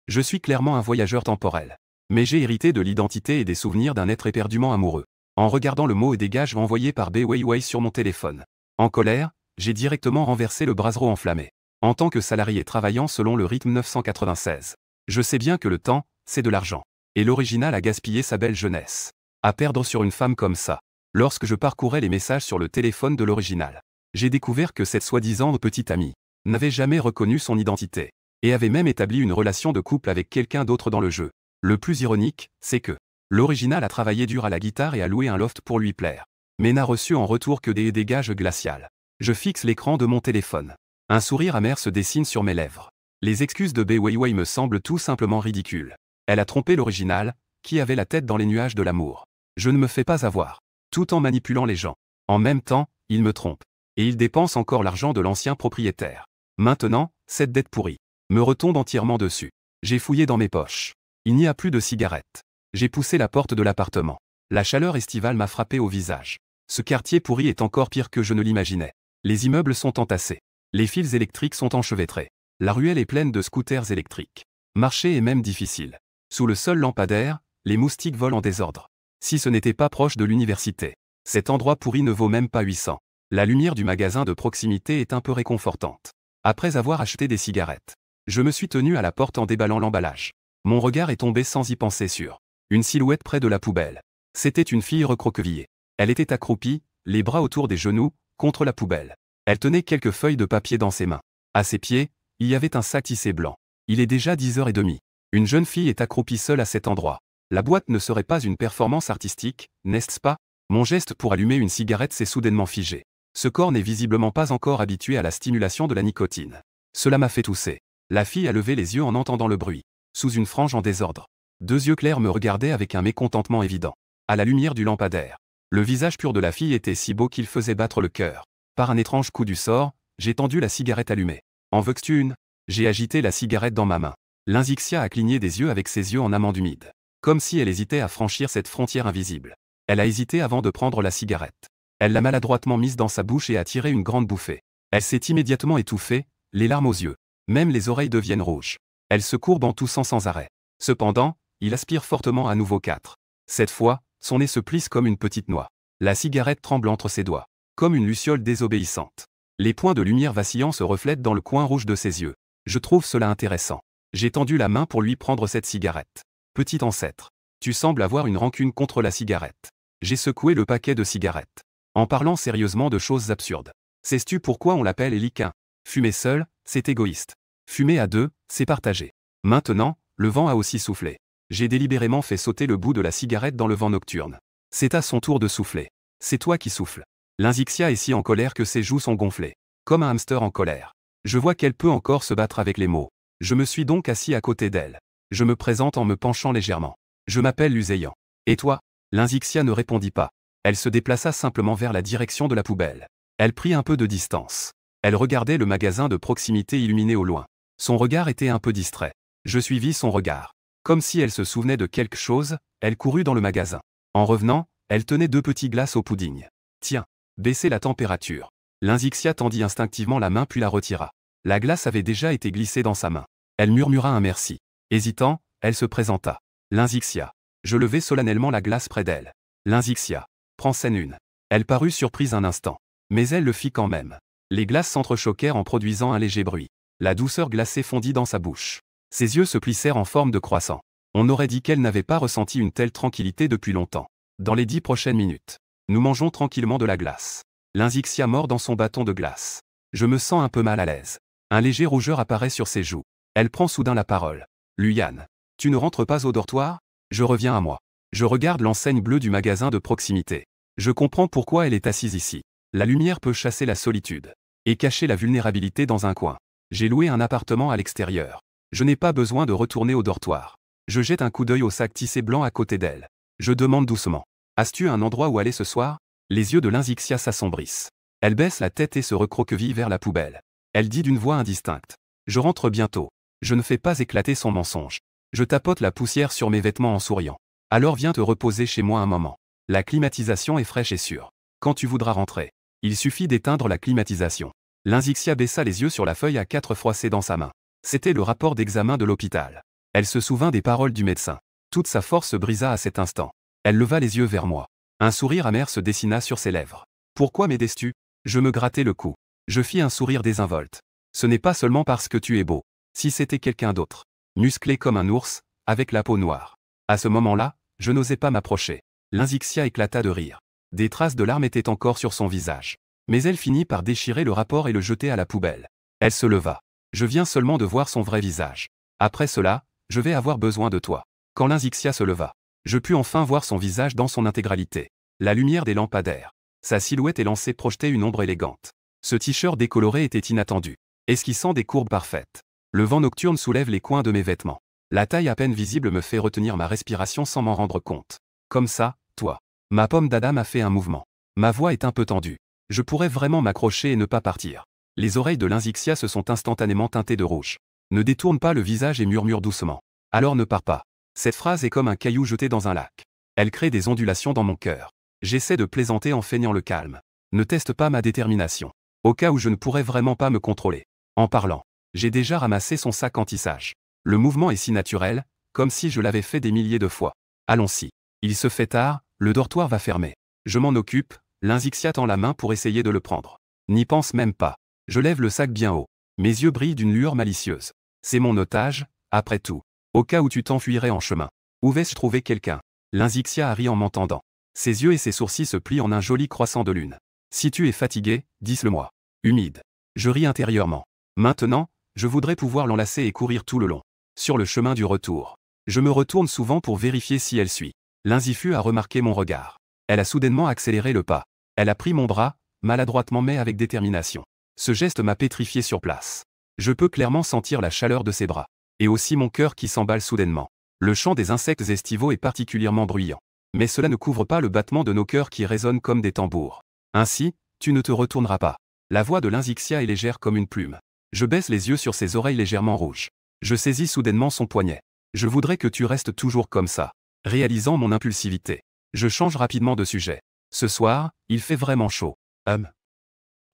Je suis clairement un voyageur temporel. Mais j'ai hérité de l'identité et des souvenirs d'un être éperdument amoureux. En regardant le mot et dégage envoyé par Bai Weiwei sur mon téléphone. En colère, j'ai directement renversé le brasero enflammé. En tant que salarié travaillant selon le rythme 996. Je sais bien que le temps, c'est de l'argent. Et l'original a gaspillé sa belle jeunesse. À perdre sur une femme comme ça. Lorsque je parcourais les messages sur le téléphone de l'original, j'ai découvert que cette soi-disant petite amie n'avait jamais reconnu son identité. Et avait même établi une relation de couple avec quelqu'un d'autre dans le jeu. Le plus ironique, c'est que l'original a travaillé dur à la guitare et a loué un loft pour lui plaire. Mais n'a reçu en retour que des dégages glaciales. Je fixe l'écran de mon téléphone. Un sourire amer se dessine sur mes lèvres. Les excuses de Bai Weiwei me semblent tout simplement ridicules. Elle a trompé l'original, qui avait la tête dans les nuages de l'amour. Je ne me fais pas avoir. Tout en manipulant les gens. En même temps, il me trompe. Et il dépense encore l'argent de l'ancien propriétaire. Maintenant, cette dette pourrie me retombe entièrement dessus. J'ai fouillé dans mes poches. Il n'y a plus de cigarettes. J'ai poussé la porte de l'appartement. La chaleur estivale m'a frappé au visage. Ce quartier pourri est encore pire que je ne l'imaginais. Les immeubles sont entassés. Les fils électriques sont enchevêtrés. La ruelle est pleine de scooters électriques. Marcher est même difficile. Sous le seul lampadaire, les moustiques volent en désordre. Si ce n'était pas proche de l'université, cet endroit pourri ne vaut même pas 800. La lumière du magasin de proximité est un peu réconfortante. Après avoir acheté des cigarettes, je me suis tenu à la porte en déballant l'emballage. Mon regard est tombé sans y penser sur une silhouette près de la poubelle. C'était une fille recroquevillée. Elle était accroupie, les bras autour des genoux, contre la poubelle. Elle tenait quelques feuilles de papier dans ses mains. À ses pieds, il y avait un sac tissé blanc. Il est déjà 10h30. Une jeune fille est accroupie seule à cet endroit. La boîte ne serait pas une performance artistique, n'est-ce pas? Mon geste pour allumer une cigarette s'est soudainement figé. Ce corps n'est visiblement pas encore habitué à la stimulation de la nicotine. Cela m'a fait tousser. La fille a levé les yeux en entendant le bruit. Sous une frange en désordre. Deux yeux clairs me regardaient avec un mécontentement évident. À la lumière du lampadaire. Le visage pur de la fille était si beau qu'il faisait battre le cœur. Par un étrange coup du sort, j'ai tendu la cigarette allumée. En veux-tu une? J'ai agité la cigarette dans ma main. Lynxia a cligné des yeux avec ses yeux en amande humide. Comme si elle hésitait à franchir cette frontière invisible. Elle a hésité avant de prendre la cigarette. Elle l'a maladroitement mise dans sa bouche et a tiré une grande bouffée. Elle s'est immédiatement étouffée, les larmes aux yeux. Même les oreilles deviennent rouges. Elle se courbe en toussant sans arrêt. Cependant, il aspire fortement à nouveau 4. Cette fois, son nez se plisse comme une petite noix. La cigarette tremble entre ses doigts. Comme une luciole désobéissante. Les points de lumière vacillants se reflètent dans le coin rouge de ses yeux. Je trouve cela intéressant. J'ai tendu la main pour lui prendre cette cigarette. Petit ancêtre. Tu sembles avoir une rancune contre la cigarette. J'ai secoué le paquet de cigarettes. En parlant sérieusement de choses absurdes. Sais-tu pourquoi on l'appelle Héliquin? Fumer seul, c'est égoïste. Fumer à deux, c'est partagé. Maintenant, le vent a aussi soufflé. J'ai délibérément fait sauter le bout de la cigarette dans le vent nocturne. C'est à son tour de souffler. C'est toi qui souffles. Lynxia est si en colère que ses joues sont gonflées. Comme un hamster en colère. Je vois qu'elle peut encore se battre avec les mots. Je me suis donc assis à côté d'elle. Je me présente en me penchant légèrement. Je m'appelle Luséian. Et toi? Lynxia ne répondit pas. Elle se déplaça simplement vers la direction de la poubelle. Elle prit un peu de distance. Elle regardait le magasin de proximité illuminé au loin. Son regard était un peu distrait. Je suivis son regard. Comme si elle se souvenait de quelque chose, elle courut dans le magasin. En revenant, elle tenait 2 petits glaces au pudding. Tiens, baissez la température. Lynxia tendit instinctivement la main puis la retira. La glace avait déjà été glissée dans sa main. Elle murmura un merci. Hésitant, elle se présenta. Lynxia. Je levai solennellement la glace près d'elle. Lynxia. Prends-en une. Elle parut surprise un instant. Mais elle le fit quand même. Les glaces s'entrechoquèrent en produisant un léger bruit. La douceur glacée fondit dans sa bouche. Ses yeux se plissèrent en forme de croissant. On aurait dit qu'elle n'avait pas ressenti une telle tranquillité depuis longtemps. Dans les 10 prochaines minutes, nous mangeons tranquillement de la glace. Lynxia mord dans son bâton de glace. Je me sens un peu mal à l'aise. Un léger rougeur apparaît sur ses joues. Elle prend soudain la parole. Luyan. Tu ne rentres pas au dortoir? Je reviens à moi. Je regarde l'enseigne bleue du magasin de proximité. Je comprends pourquoi elle est assise ici. La lumière peut chasser la solitude. Et cacher la vulnérabilité dans un coin. J'ai loué un appartement à l'extérieur. Je n'ai pas besoin de retourner au dortoir. Je jette un coup d'œil au sac tissé blanc à côté d'elle. Je demande doucement. As-tu un endroit où aller ce soir? Les yeux de Lynxia s'assombrissent. Elle baisse la tête et se recroqueville vers la poubelle. Elle dit d'une voix indistincte. Je rentre bientôt. Je ne fais pas éclater son mensonge. Je tapote la poussière sur mes vêtements en souriant. Alors viens te reposer chez moi un moment. La climatisation est fraîche et sûre. Quand tu voudras rentrer, il suffit d'éteindre la climatisation. Lynxia baissa les yeux sur la feuille A4 froissée dans sa main. C'était le rapport d'examen de l'hôpital. Elle se souvint des paroles du médecin. Toute sa force se brisa à cet instant. Elle leva les yeux vers moi. Un sourire amer se dessina sur ses lèvres. Pourquoi m'aides-tu? Je me grattai le cou. Je fis un sourire désinvolte. Ce n'est pas seulement parce que tu es beau. Si c'était quelqu'un d'autre, musclé comme un ours, avec la peau noire. À ce moment-là, je n'osais pas m'approcher. Lynxia éclata de rire. Des traces de larmes étaient encore sur son visage. Mais elle finit par déchirer le rapport et le jeter à la poubelle. Elle se leva. Je viens seulement de voir son vrai visage. Après cela, je vais avoir besoin de toi. Quand Lynxia se leva, je pus enfin voir son visage dans son intégralité. La lumière des lampadaires. Sa silhouette élancée projetait une ombre élégante. Ce t-shirt décoloré était inattendu, esquissant des courbes parfaites. Le vent nocturne soulève les coins de mes vêtements. La taille à peine visible me fait retenir ma respiration sans m'en rendre compte. Comme ça, toi. Ma pomme d'Adam a fait un mouvement. Ma voix est un peu tendue. Je pourrais vraiment m'accrocher et ne pas partir. Les oreilles de Lynxia se sont instantanément teintées de rouge. Ne détourne pas le visage et murmure doucement. Alors ne pars pas. Cette phrase est comme un caillou jeté dans un lac. Elle crée des ondulations dans mon cœur. J'essaie de plaisanter en feignant le calme. Ne teste pas ma détermination. Au cas où je ne pourrais vraiment pas me contrôler. En parlant, j'ai déjà ramassé son sac anti-sage. Le mouvement est si naturel, comme si je l'avais fait des milliers de fois. Allons-y. Il se fait tard, le dortoir va fermer. Je m'en occupe, Lynxia tend la main pour essayer de le prendre. N'y pense même pas. Je lève le sac bien haut. Mes yeux brillent d'une lueur malicieuse. C'est mon otage, après tout. Au cas où tu t'enfuirais en chemin. Où vais-je trouver quelqu'un? Lynxia a ri en m'entendant. Ses yeux et ses sourcils se plient en un joli croissant de lune. Si tu es fatigué, dis-le-moi. Humide. Je ris intérieurement. Maintenant, je voudrais pouvoir l'enlacer et courir tout le long. Sur le chemin du retour. Je me retourne souvent pour vérifier si elle suit. Lynxia a remarqué mon regard. Elle a soudainement accéléré le pas. Elle a pris mon bras, maladroitement mais avec détermination. Ce geste m'a pétrifié sur place. Je peux clairement sentir la chaleur de ses bras. Et aussi mon cœur qui s'emballe soudainement. Le chant des insectes estivaux est particulièrement bruyant. Mais cela ne couvre pas le battement de nos cœurs qui résonnent comme des tambours. Ainsi, tu ne te retourneras pas. La voix de Lynxia est légère comme une plume. Je baisse les yeux sur ses oreilles légèrement rouges. Je saisis soudainement son poignet. Je voudrais que tu restes toujours comme ça. Réalisant mon impulsivité. Je change rapidement de sujet. Ce soir, il fait vraiment chaud.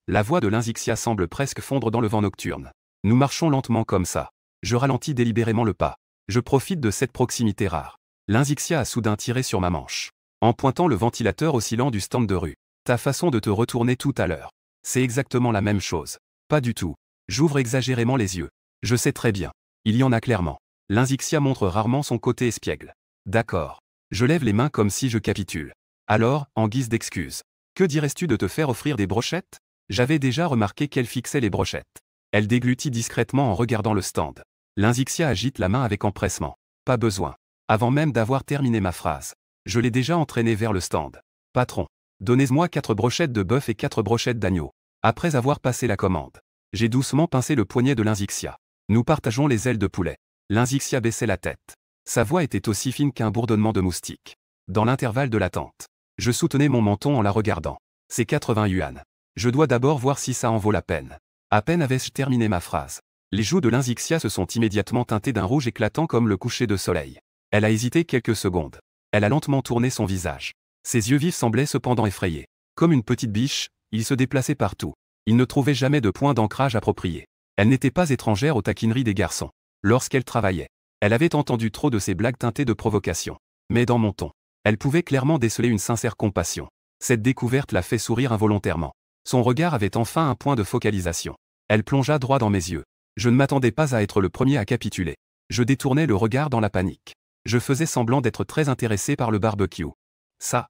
La voix de Lynxia semble presque fondre dans le vent nocturne. Nous marchons lentement comme ça. Je ralentis délibérément le pas. Je profite de cette proximité rare. Lynxia a soudain tiré sur ma manche. En pointant le ventilateur oscillant du stand de rue. Ta façon de te retourner tout à l'heure. C'est exactement la même chose. Pas du tout. J'ouvre exagérément les yeux. Je sais très bien. Il y en a clairement. Lynxia montre rarement son côté espiègle. D'accord. Je lève les mains comme si je capitule. Alors, en guise d'excuse. Que dirais-tu de te faire offrir des brochettes? J'avais déjà remarqué qu'elle fixait les brochettes. Elle déglutit discrètement en regardant le stand. Lynxia agite la main avec empressement. Pas besoin. Avant même d'avoir terminé ma phrase. Je l'ai déjà entraînée vers le stand. Patron. Donnez-moi 4 brochettes de bœuf et 4 brochettes d'agneau. Après avoir passé la commande. J'ai doucement pincé le poignet de Lynxia. Nous partageons les ailes de poulet. Lynxia baissait la tête. Sa voix était aussi fine qu'un bourdonnement de moustiques. Dans l'intervalle de l'attente. Je soutenais mon menton en la regardant. C'est 80 yuan. Je dois d'abord voir si ça en vaut la peine. À peine avais-je terminé ma phrase. Les joues de Lynxia se sont immédiatement teintées d'un rouge éclatant comme le coucher de soleil. Elle a hésité quelques secondes. Elle a lentement tourné son visage. Ses yeux vifs semblaient cependant effrayés. Comme une petite biche, il se déplaçait partout. Il ne trouvait jamais de point d'ancrage approprié. Elle n'était pas étrangère aux taquineries des garçons. Lorsqu'elle travaillait, elle avait entendu trop de ces blagues teintées de provocation. Mais dans mon ton, elle pouvait clairement déceler une sincère compassion. Cette découverte l'a fait sourire involontairement. Son regard avait enfin un point de focalisation. Elle plongea droit dans mes yeux. Je ne m'attendais pas à être le premier à capituler. Je détournais le regard dans la panique. Je faisais semblant d'être très intéressé par le barbecue. Ça.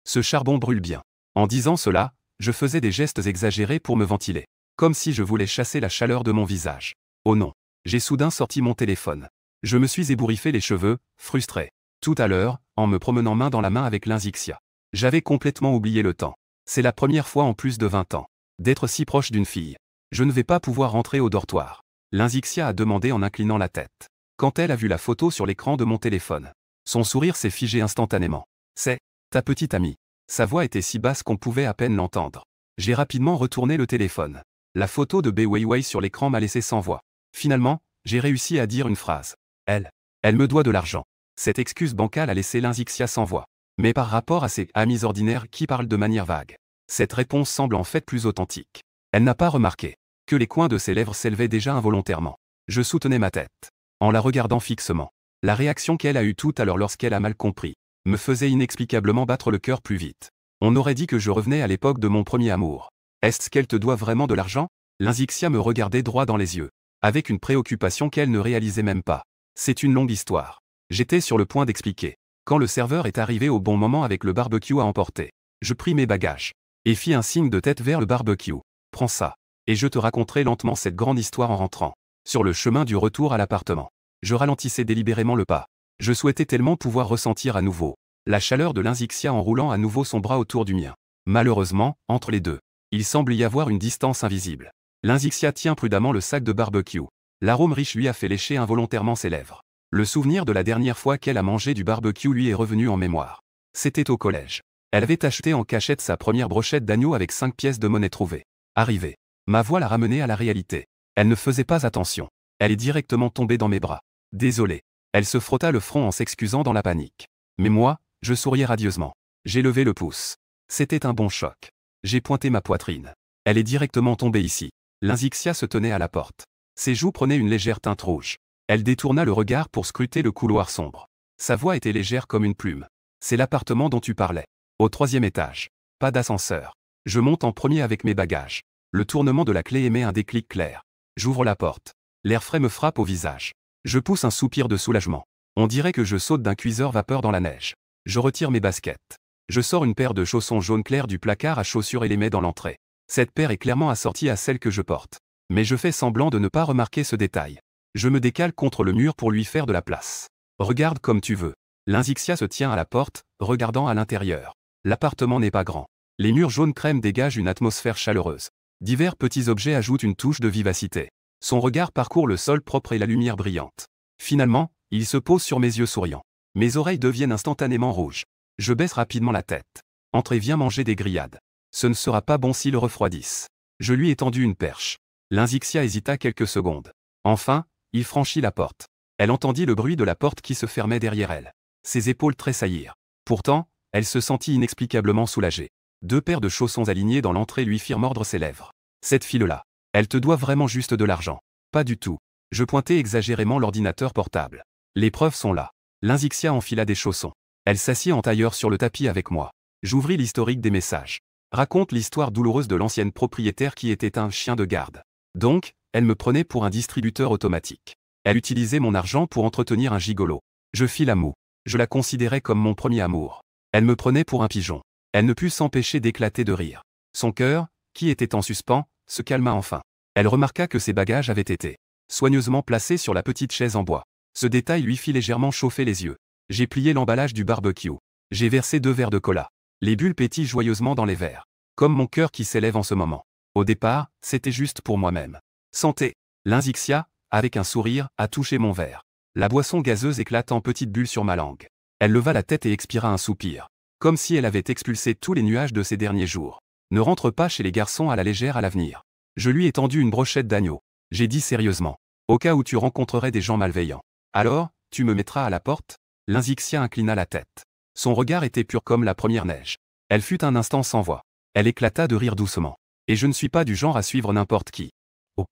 Ce charbon brûle bien. En disant cela, je faisais des gestes exagérés pour me ventiler. Comme si je voulais chasser la chaleur de mon visage. Oh non. J'ai soudain sorti mon téléphone. Je me suis ébouriffé les cheveux, frustré. Tout à l'heure, en me promenant main dans la main avec Lynxia. J'avais complètement oublié le temps. C'est la première fois en plus de 20 ans. D'être si proche d'une fille. Je ne vais pas pouvoir rentrer au dortoir. Lynxia a demandé en inclinant la tête. Quand elle a vu la photo sur l'écran de mon téléphone. Son sourire s'est figé instantanément. C'est ta petite amie. Sa voix était si basse qu'on pouvait à peine l'entendre. J'ai rapidement retourné le téléphone. La photo de Bei Weiwei sur l'écran m'a laissé sans voix. Finalement, j'ai réussi à dire une phrase. Elle me doit de l'argent. Cette excuse bancale a laissé Lynxia sans voix. Mais par rapport à ses amis ordinaires qui parlent de manière vague. Cette réponse semble en fait plus authentique. Elle n'a pas remarqué que les coins de ses lèvres s'élevaient déjà involontairement. Je soutenais ma tête. en la regardant fixement. La réaction qu'elle a eue tout à l'heure lorsqu'elle a mal compris me faisait inexplicablement battre le cœur plus vite. On aurait dit que je revenais à l'époque de mon premier amour. Est-ce qu'elle te doit vraiment de l'argent? Lynxia me regardait droit dans les yeux, avec une préoccupation qu'elle ne réalisait même pas. C'est une longue histoire. J'étais sur le point d'expliquer, quand le serveur est arrivé au bon moment avec le barbecue à emporter. Je pris mes bagages, et fis un signe de tête vers le barbecue. Prends ça, et je te raconterai lentement cette grande histoire en rentrant. Sur le chemin du retour à l'appartement, je ralentissais délibérément le pas. Je souhaitais tellement pouvoir ressentir à nouveau la chaleur de Lynxia en roulant à nouveau son bras autour du mien. Malheureusement, entre les deux, il semble y avoir une distance invisible. Lynxia tient prudemment le sac de barbecue. L'arôme riche lui a fait lécher involontairement ses lèvres. Le souvenir de la dernière fois qu'elle a mangé du barbecue lui est revenu en mémoire. C'était au collège. Elle avait acheté en cachette sa première brochette d'agneau avec 5 pièces de monnaie trouvées. Arrivée, ma voix l'a ramenée à la réalité. Elle ne faisait pas attention. Elle est directement tombée dans mes bras. Désolée. Elle se frotta le front en s'excusant dans la panique. Mais moi, je souriais radieusement. J'ai levé le pouce. C'était un bon choc. J'ai pointé ma poitrine. Elle est directement tombée ici. Lynxia se tenait à la porte. Ses joues prenaient une légère teinte rouge. Elle détourna le regard pour scruter le couloir sombre. Sa voix était légère comme une plume. C'est l'appartement dont tu parlais. Au 3e étage. Pas d'ascenseur. Je monte en premier avec mes bagages. Le tournement de la clé émet un déclic clair. J'ouvre la porte. L'air frais me frappe au visage. Je pousse un soupir de soulagement. On dirait que je saute d'un cuiseur vapeur dans la neige. Je retire mes baskets. Je sors une paire de chaussons jaune clair du placard à chaussures et les mets dans l'entrée. Cette paire est clairement assortie à celle que je porte. Mais je fais semblant de ne pas remarquer ce détail. Je me décale contre le mur pour lui faire de la place. Regarde comme tu veux. Lynxia se tient à la porte, regardant à l'intérieur. L'appartement n'est pas grand. Les murs jaune crème dégagent une atmosphère chaleureuse. Divers petits objets ajoutent une touche de vivacité. Son regard parcourt le sol propre et la lumière brillante. Finalement, il se pose sur mes yeux souriants. Mes oreilles deviennent instantanément rouges. Je baisse rapidement la tête. Entrez, viens manger des grillades. Ce ne sera pas bon s'ils refroidissent. Je lui ai tendu une perche. Lynxia hésita quelques secondes. Enfin, il franchit la porte. Elle entendit le bruit de la porte qui se fermait derrière elle. Ses épaules tressaillirent. Pourtant, elle se sentit inexplicablement soulagée. 2 paires de chaussons alignés dans l'entrée lui firent mordre ses lèvres. Cette fille-là, elle te doit vraiment juste de l'argent. Pas du tout. Je pointai exagérément l'ordinateur portable. Les preuves sont là. Lynxia enfila des chaussons. Elle s'assit en tailleur sur le tapis avec moi. J'ouvris l'historique des messages. Raconte l'histoire douloureuse de l'ancienne propriétaire qui était un chien de garde. Donc, elle me prenait pour un distributeur automatique. Elle utilisait mon argent pour entretenir un gigolo. Je fis la moue. Je la considérais comme mon premier amour. Elle me prenait pour un pigeon. Elle ne put s'empêcher d'éclater de rire. Son cœur, qui était en suspens, se calma enfin. Elle remarqua que ses bagages avaient été soigneusement placés sur la petite chaise en bois. Ce détail lui fit légèrement chauffer les yeux. J'ai plié l'emballage du barbecue. J'ai versé 2 verres de cola. Les bulles pétillent joyeusement dans les verres. Comme mon cœur qui s'élève en ce moment. Au départ, c'était juste pour moi-même. Santé. Lynxia, avec un sourire, a touché mon verre. La boisson gazeuse éclate en petites bulles sur ma langue. Elle leva la tête et expira un soupir. Comme si elle avait expulsé tous les nuages de ces derniers jours. Ne rentre pas chez les garçons à la légère à l'avenir. Je lui ai tendu une brochette d'agneau. J'ai dit sérieusement. Au cas où tu rencontrerais des gens malveillants. Alors, tu me mettras à la porte? Lynxia inclina la tête. Son regard était pur comme la première neige. Elle fut un instant sans voix. Elle éclata de rire doucement. Et je ne suis pas du genre à suivre n'importe qui. Oh.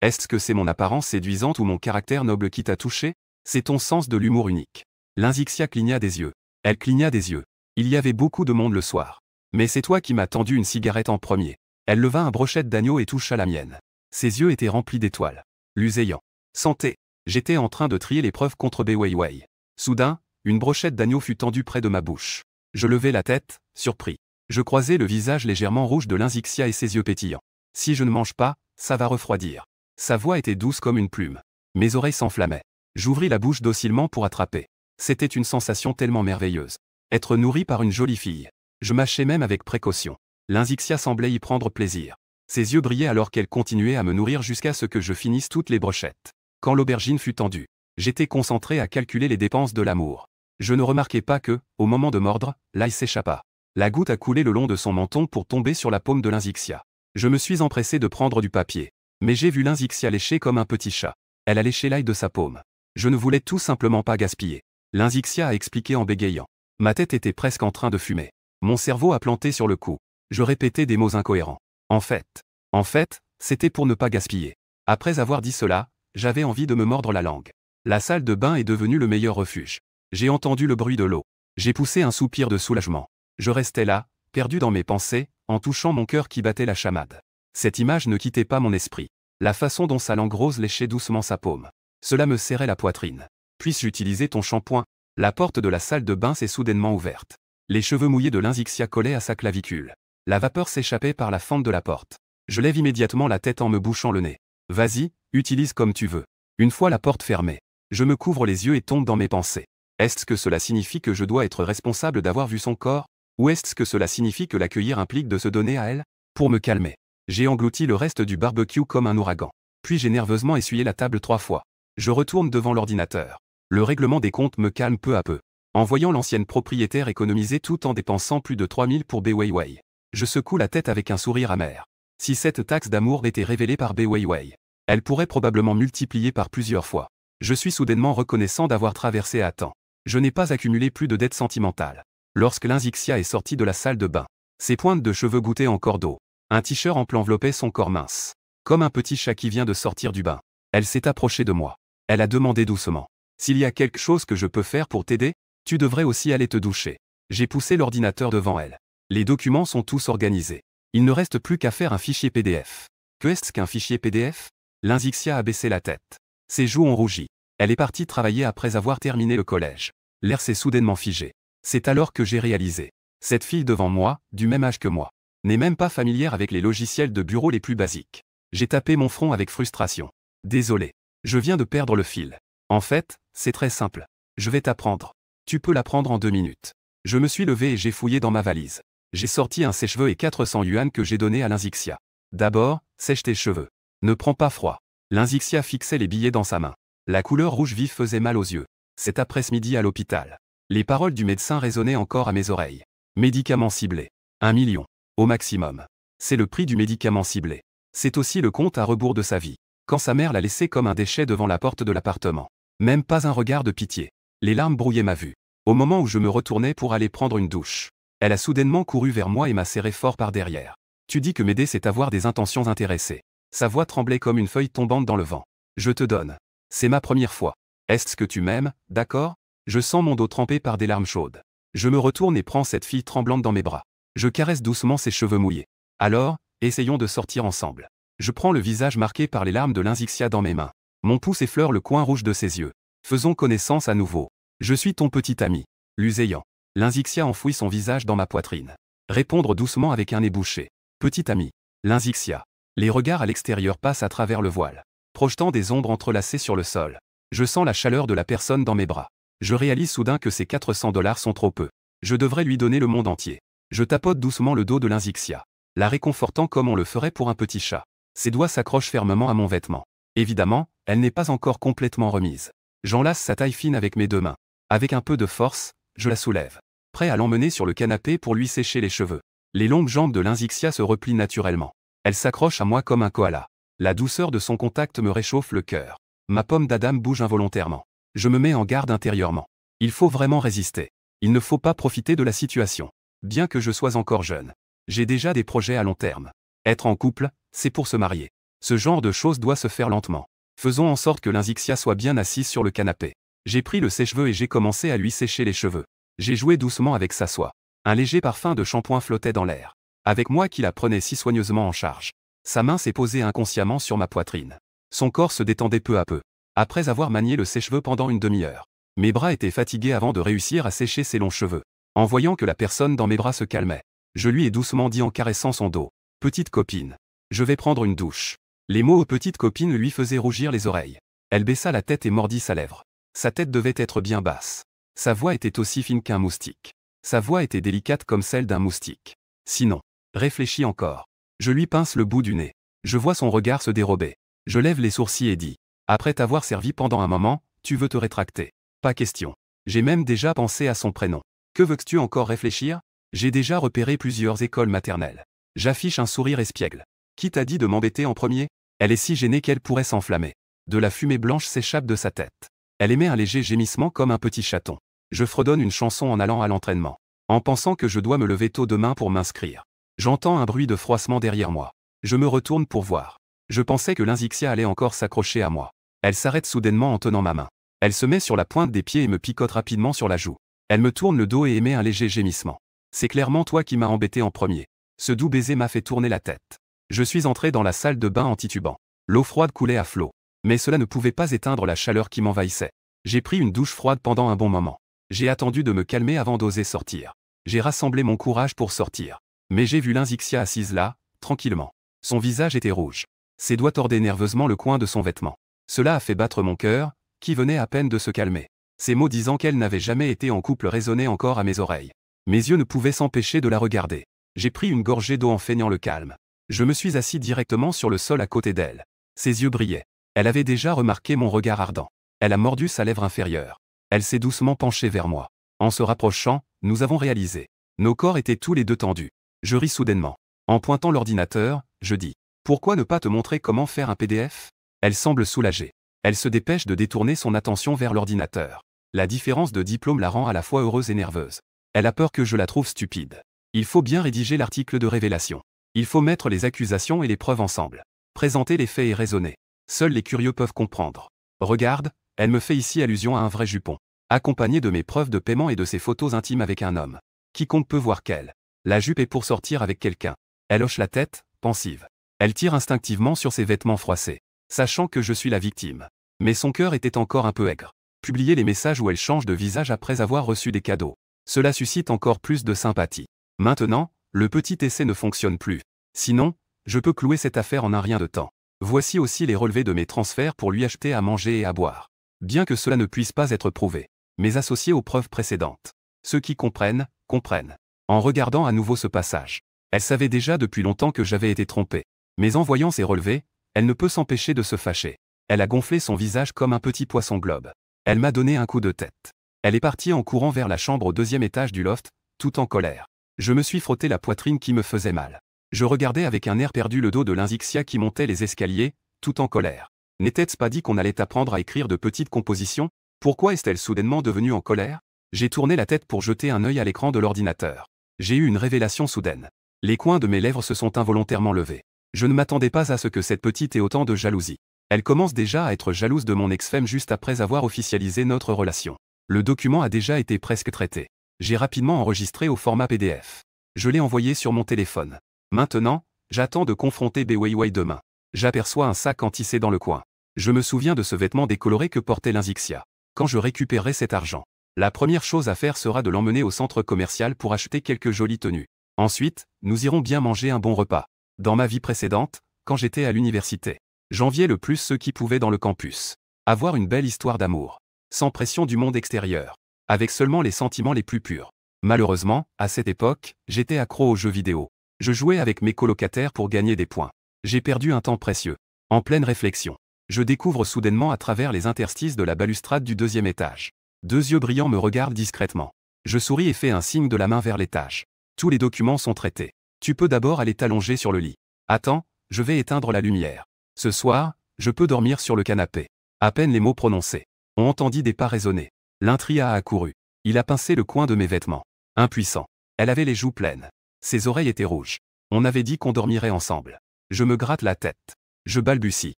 Est-ce que c'est mon apparence séduisante ou mon caractère noble qui t'a touché? C'est ton sens de l'humour unique. Lynxia cligna des yeux. Elle cligna des yeux. Il y avait beaucoup de monde le soir. Mais c'est toi qui m'as tendu une cigarette en premier. Elle leva un brochette d'agneau et toucha la mienne. Ses yeux étaient remplis d'étoiles. Luséant. Santé. J'étais en train de trier les preuves contre Weiwei. Soudain, une brochette d'agneau fut tendue près de ma bouche. Je levai la tête, surpris. Je croisai le visage légèrement rouge de Lynxia et ses yeux pétillants. Si je ne mange pas, ça va refroidir. Sa voix était douce comme une plume. Mes oreilles s'enflammaient. J'ouvris la bouche docilement pour attraper. C'était une sensation tellement merveilleuse. Être nourri par une jolie fille. Je mâchais même avec précaution. Lynxia semblait y prendre plaisir. Ses yeux brillaient alors qu'elle continuait à me nourrir jusqu'à ce que je finisse toutes les brochettes. Quand l'aubergine fut tendue, j'étais concentré à calculer les dépenses de l'amour. Je ne remarquai pas que, au moment de mordre, l'ail s'échappa. La goutte a coulé le long de son menton pour tomber sur la paume de Lynxia. Je me suis empressé de prendre du papier. Mais j'ai vu Lynxia lécher comme un petit chat. Elle a léché l'ail de sa paume. Je ne voulais tout simplement pas gaspiller. Lynxia a expliqué en bégayant. Ma tête était presque en train de fumer. Mon cerveau a planté sur le coup. Je répétais des mots incohérents. En fait, c'était pour ne pas gaspiller. Après avoir dit cela, J'avais envie de me mordre la langue. La salle de bain est devenue le meilleur refuge. J'ai entendu le bruit de l'eau. J'ai poussé un soupir de soulagement. Je restais là, perdu dans mes pensées, en touchant mon cœur qui battait la chamade. Cette image ne quittait pas mon esprit. La façon dont sa langue rose léchait doucement sa paume. Cela me serrait la poitrine. Puis-je utiliser ton shampoing? La porte de la salle de bain s'est soudainement ouverte. Les cheveux mouillés de Lynxia collaient à sa clavicule. La vapeur s'échappait par la fente de la porte. Je lève immédiatement la tête en me bouchant le nez. Vas-y, utilise comme tu veux. Une fois la porte fermée, je me couvre les yeux et tombe dans mes pensées. Est-ce que cela signifie que je dois être responsable d'avoir vu son corps? Ou est-ce que cela signifie que l'accueillir implique de se donner à elle? Pour me calmer, j'ai englouti le reste du barbecue comme un ouragan. Puis j'ai nerveusement essuyé la table 3 fois. Je retourne devant l'ordinateur. Le règlement des comptes me calme peu à peu. En voyant l'ancienne propriétaire économiser tout en dépensant plus de 3000 pour Bei Weiwei, je secoue la tête avec un sourire amer. Si cette taxe d'amour était révélée par Bei Weiwei, elle pourrait probablement multiplier par plusieurs fois. Je suis soudainement reconnaissant d'avoir traversé à temps. Je n'ai pas accumulé plus de dettes sentimentales. Lorsque Lynxia est sortie de la salle de bain, ses pointes de cheveux goûtaient encore d'eau. Un t-shirt ample enveloppait son corps mince. Comme un petit chat qui vient de sortir du bain. Elle s'est approchée de moi. Elle a demandé doucement. S'il y a quelque chose que je peux faire pour t'aider, tu devrais aussi aller te doucher. J'ai poussé l'ordinateur devant elle. Les documents sont tous organisés. Il ne reste plus qu'à faire un fichier PDF. Que est-ce qu'un fichier PDF? Lynxia a baissé la tête. Ses joues ont rougi. Elle est partie travailler après avoir terminé le collège. L'air s'est soudainement figé. C'est alors que j'ai réalisé. Cette fille devant moi, du même âge que moi, n'est même pas familière avec les logiciels de bureau les plus basiques. J'ai tapé mon front avec frustration. Désolé. Je viens de perdre le fil. En fait, c'est très simple. Je vais t'apprendre. Tu peux l'apprendre en 2 minutes. Je me suis levé et j'ai fouillé dans ma valise. J'ai sorti un sèche-cheveux et 400 yuan que j'ai donné à Lynxia. D'abord, sèche tes cheveux. Ne prends pas froid. Lynxia fixait les billets dans sa main. La couleur rouge vive faisait mal aux yeux. C'est après-midi à l'hôpital. Les paroles du médecin résonnaient encore à mes oreilles. Médicaments ciblés. 1 million. Au maximum. C'est le prix du médicament ciblé. C'est aussi le compte à rebours de sa vie. Quand sa mère l'a laissé comme un déchet devant la porte de l'appartement. Même pas un regard de pitié. Les larmes brouillaient ma vue. Au moment où je me retournais pour aller prendre une douche, elle a soudainement couru vers moi et m'a serré fort par derrière. Tu dis que m'aider c'est avoir des intentions intéressées. Sa voix tremblait comme une feuille tombante dans le vent. Je te donne. C'est ma première fois. Est-ce que tu m'aimes, d'accord? Je sens mon dos trempé par des larmes chaudes. Je me retourne et prends cette fille tremblante dans mes bras. Je caresse doucement ses cheveux mouillés. Alors, essayons de sortir ensemble. Je prends le visage marqué par les larmes de Lynxia dans mes mains. Mon pouce effleure le coin rouge de ses yeux. Faisons connaissance à nouveau. Je suis ton petit ami. Luséant. Lynxia enfouit son visage dans ma poitrine. Répondre doucement avec un nez bouché. Petit ami. Lynxia. Les regards à l'extérieur passent à travers le voile, projetant des ombres entrelacées sur le sol. Je sens la chaleur de la personne dans mes bras. Je réalise soudain que ces 400 $ sont trop peu. Je devrais lui donner le monde entier. Je tapote doucement le dos de Lynxia, la réconfortant comme on le ferait pour un petit chat. Ses doigts s'accrochent fermement à mon vêtement. Évidemment, elle n'est pas encore complètement remise. J'enlace sa taille fine avec mes 2 mains. Avec un peu de force, je la soulève, prêt à l'emmener sur le canapé pour lui sécher les cheveux. Les longues jambes de Lynxia se replient naturellement. Elle s'accroche à moi comme un koala. La douceur de son contact me réchauffe le cœur. Ma pomme d'Adam bouge involontairement. Je me mets en garde intérieurement. Il faut vraiment résister. Il ne faut pas profiter de la situation. Bien que je sois encore jeune, j'ai déjà des projets à long terme. Être en couple, c'est pour se marier. Ce genre de choses doit se faire lentement. Faisons en sorte que Lynxia soit bien assise sur le canapé. J'ai pris le sèche-cheveux et j'ai commencé à lui sécher les cheveux. J'ai joué doucement avec sa soie. Un léger parfum de shampoing flottait dans l'air. Avec moi qui la prenais si soigneusement en charge. Sa main s'est posée inconsciemment sur ma poitrine. Son corps se détendait peu à peu. Après avoir manié le sèche-cheveux pendant une demi-heure, mes bras étaient fatigués avant de réussir à sécher ses longs cheveux. En voyant que la personne dans mes bras se calmait, je lui ai doucement dit en caressant son dos. « Petite copine. Je vais prendre une douche. » Les mots « petite copine » lui faisaient rougir les oreilles. Elle baissa la tête et mordit sa lèvre. Sa tête devait être bien basse. Sa voix était aussi fine qu'un moustique. Sa voix était délicate comme celle d'un moustique. Sinon, réfléchis encore. Je lui pince le bout du nez. Je vois son regard se dérober. Je lève les sourcils et dis. Après t'avoir servi pendant un moment, tu veux te rétracter. Pas question. J'ai même déjà pensé à son prénom. Que veux-tu encore réfléchir? J'ai déjà repéré plusieurs écoles maternelles. J'affiche un sourire espiègle. Qui t'a dit de m'embêter en premier? Elle est si gênée qu'elle pourrait s'enflammer. De la fumée blanche s'échappe de sa tête. Elle émet un léger gémissement comme un petit chaton. Je fredonne une chanson en allant à l'entraînement. En pensant que je dois me lever tôt demain pour m'inscrire. J'entends un bruit de froissement derrière moi. Je me retourne pour voir. Je pensais que Lynxia allait encore s'accrocher à moi. Elle s'arrête soudainement en tenant ma main. Elle se met sur la pointe des pieds et me picote rapidement sur la joue. Elle me tourne le dos et émet un léger gémissement. C'est clairement toi qui m'as embêté en premier. Ce doux baiser m'a fait tourner la tête. Je suis entré dans la salle de bain en titubant. L'eau froide coulait à flot. Mais cela ne pouvait pas éteindre la chaleur qui m'envahissait. J'ai pris une douche froide pendant un bon moment. J'ai attendu de me calmer avant d'oser sortir. J'ai rassemblé mon courage pour sortir. Mais j'ai vu Lynxia assise là, tranquillement. Son visage était rouge. Ses doigts tordaient nerveusement le coin de son vêtement. Cela a fait battre mon cœur, qui venait à peine de se calmer. Ces mots disant qu'elle n'avait jamais été en couple résonnaient encore à mes oreilles. Mes yeux ne pouvaient s'empêcher de la regarder. J'ai pris une gorgée d'eau en feignant le calme. Je me suis assis directement sur le sol à côté d'elle. Ses yeux brillaient. Elle avait déjà remarqué mon regard ardent. Elle a mordu sa lèvre inférieure. Elle s'est doucement penchée vers moi. En se rapprochant, nous avons réalisé. Nos corps étaient tous les deux tendus. Je ris soudainement. En pointant l'ordinateur, je dis « Pourquoi ne pas te montrer comment faire un PDF ?» Elle semble soulagée. Elle se dépêche de détourner son attention vers l'ordinateur. La différence de diplôme la rend à la fois heureuse et nerveuse. Elle a peur que je la trouve stupide. Il faut bien rédiger l'article de révélation. Il faut mettre les accusations et les preuves ensemble. Présenter les faits et raisonner. Seuls les curieux peuvent comprendre. Regarde, elle me fait ici allusion à un vrai jupon. Accompagné de mes preuves de paiement et de ses photos intimes avec un homme. Quiconque peut voir qu'elle. La jupe est pour sortir avec quelqu'un. Elle hoche la tête, pensive. Elle tire instinctivement sur ses vêtements froissés, sachant que je suis la victime. Mais son cœur était encore un peu aigre. Publier les messages où elle change de visage après avoir reçu des cadeaux. Cela suscite encore plus de sympathie. Maintenant, le petit essai ne fonctionne plus. Sinon, je peux clouer cette affaire en un rien de temps. Voici aussi les relevés de mes transferts pour lui acheter à manger et à boire. Bien que cela ne puisse pas être prouvé, mais associé aux preuves précédentes. Ceux qui comprennent, comprennent. En regardant à nouveau ce passage, elle savait déjà depuis longtemps que j'avais été trompé. Mais en voyant ces relevés, elle ne peut s'empêcher de se fâcher. Elle a gonflé son visage comme un petit poisson globe. Elle m'a donné un coup de tête. Elle est partie en courant vers la chambre au 2e étage du loft, tout en colère. Je me suis frotté la poitrine qui me faisait mal. Je regardais avec un air perdu le dos de Lynxia qui montait les escaliers, tout en colère. N'était-ce pas dit qu'on allait apprendre à écrire de petites compositions? Pourquoi est-elle soudainement devenue en colère? J'ai tourné la tête pour jeter un œil à l'écran de l'ordinateur. J'ai eu une révélation soudaine. Les coins de mes lèvres se sont involontairement levés. Je ne m'attendais pas à ce que cette petite ait autant de jalousie. Elle commence déjà à être jalouse de mon ex-femme juste après avoir officialisé notre relation. Le document a déjà été presque traité. J'ai rapidement enregistré au format PDF. Je l'ai envoyé sur mon téléphone. Maintenant, j'attends de confronter Beweiwei demain. J'aperçois un sac en tissé dans le coin. Je me souviens de ce vêtement décoloré que portait Lynxia. Quand je récupérerai cet argent, la première chose à faire sera de l'emmener au centre commercial pour acheter quelques jolies tenues. Ensuite, nous irons bien manger un bon repas. Dans ma vie précédente, quand j'étais à l'université, j'enviais le plus ceux qui pouvaient dans le campus. Avoir une belle histoire d'amour. Sans pression du monde extérieur. Avec seulement les sentiments les plus purs. Malheureusement, à cette époque, j'étais accro aux jeux vidéo. Je jouais avec mes colocataires pour gagner des points. J'ai perdu un temps précieux. En pleine réflexion, je découvre soudainement à travers les interstices de la balustrade du 2e étage. 2 yeux brillants me regardent discrètement. Je souris et fais un signe de la main vers l'étage. Tous les documents sont traités. Tu peux d'abord aller t'allonger sur le lit. Attends, je vais éteindre la lumière. Ce soir, je peux dormir sur le canapé. À peine les mots prononcés, on entendit des pas résonner. Lynxia a accouru. Il a pincé le coin de mes vêtements. Impuissant. Elle avait les joues pleines. Ses oreilles étaient rouges. On avait dit qu'on dormirait ensemble. Je me gratte la tête. Je balbutie.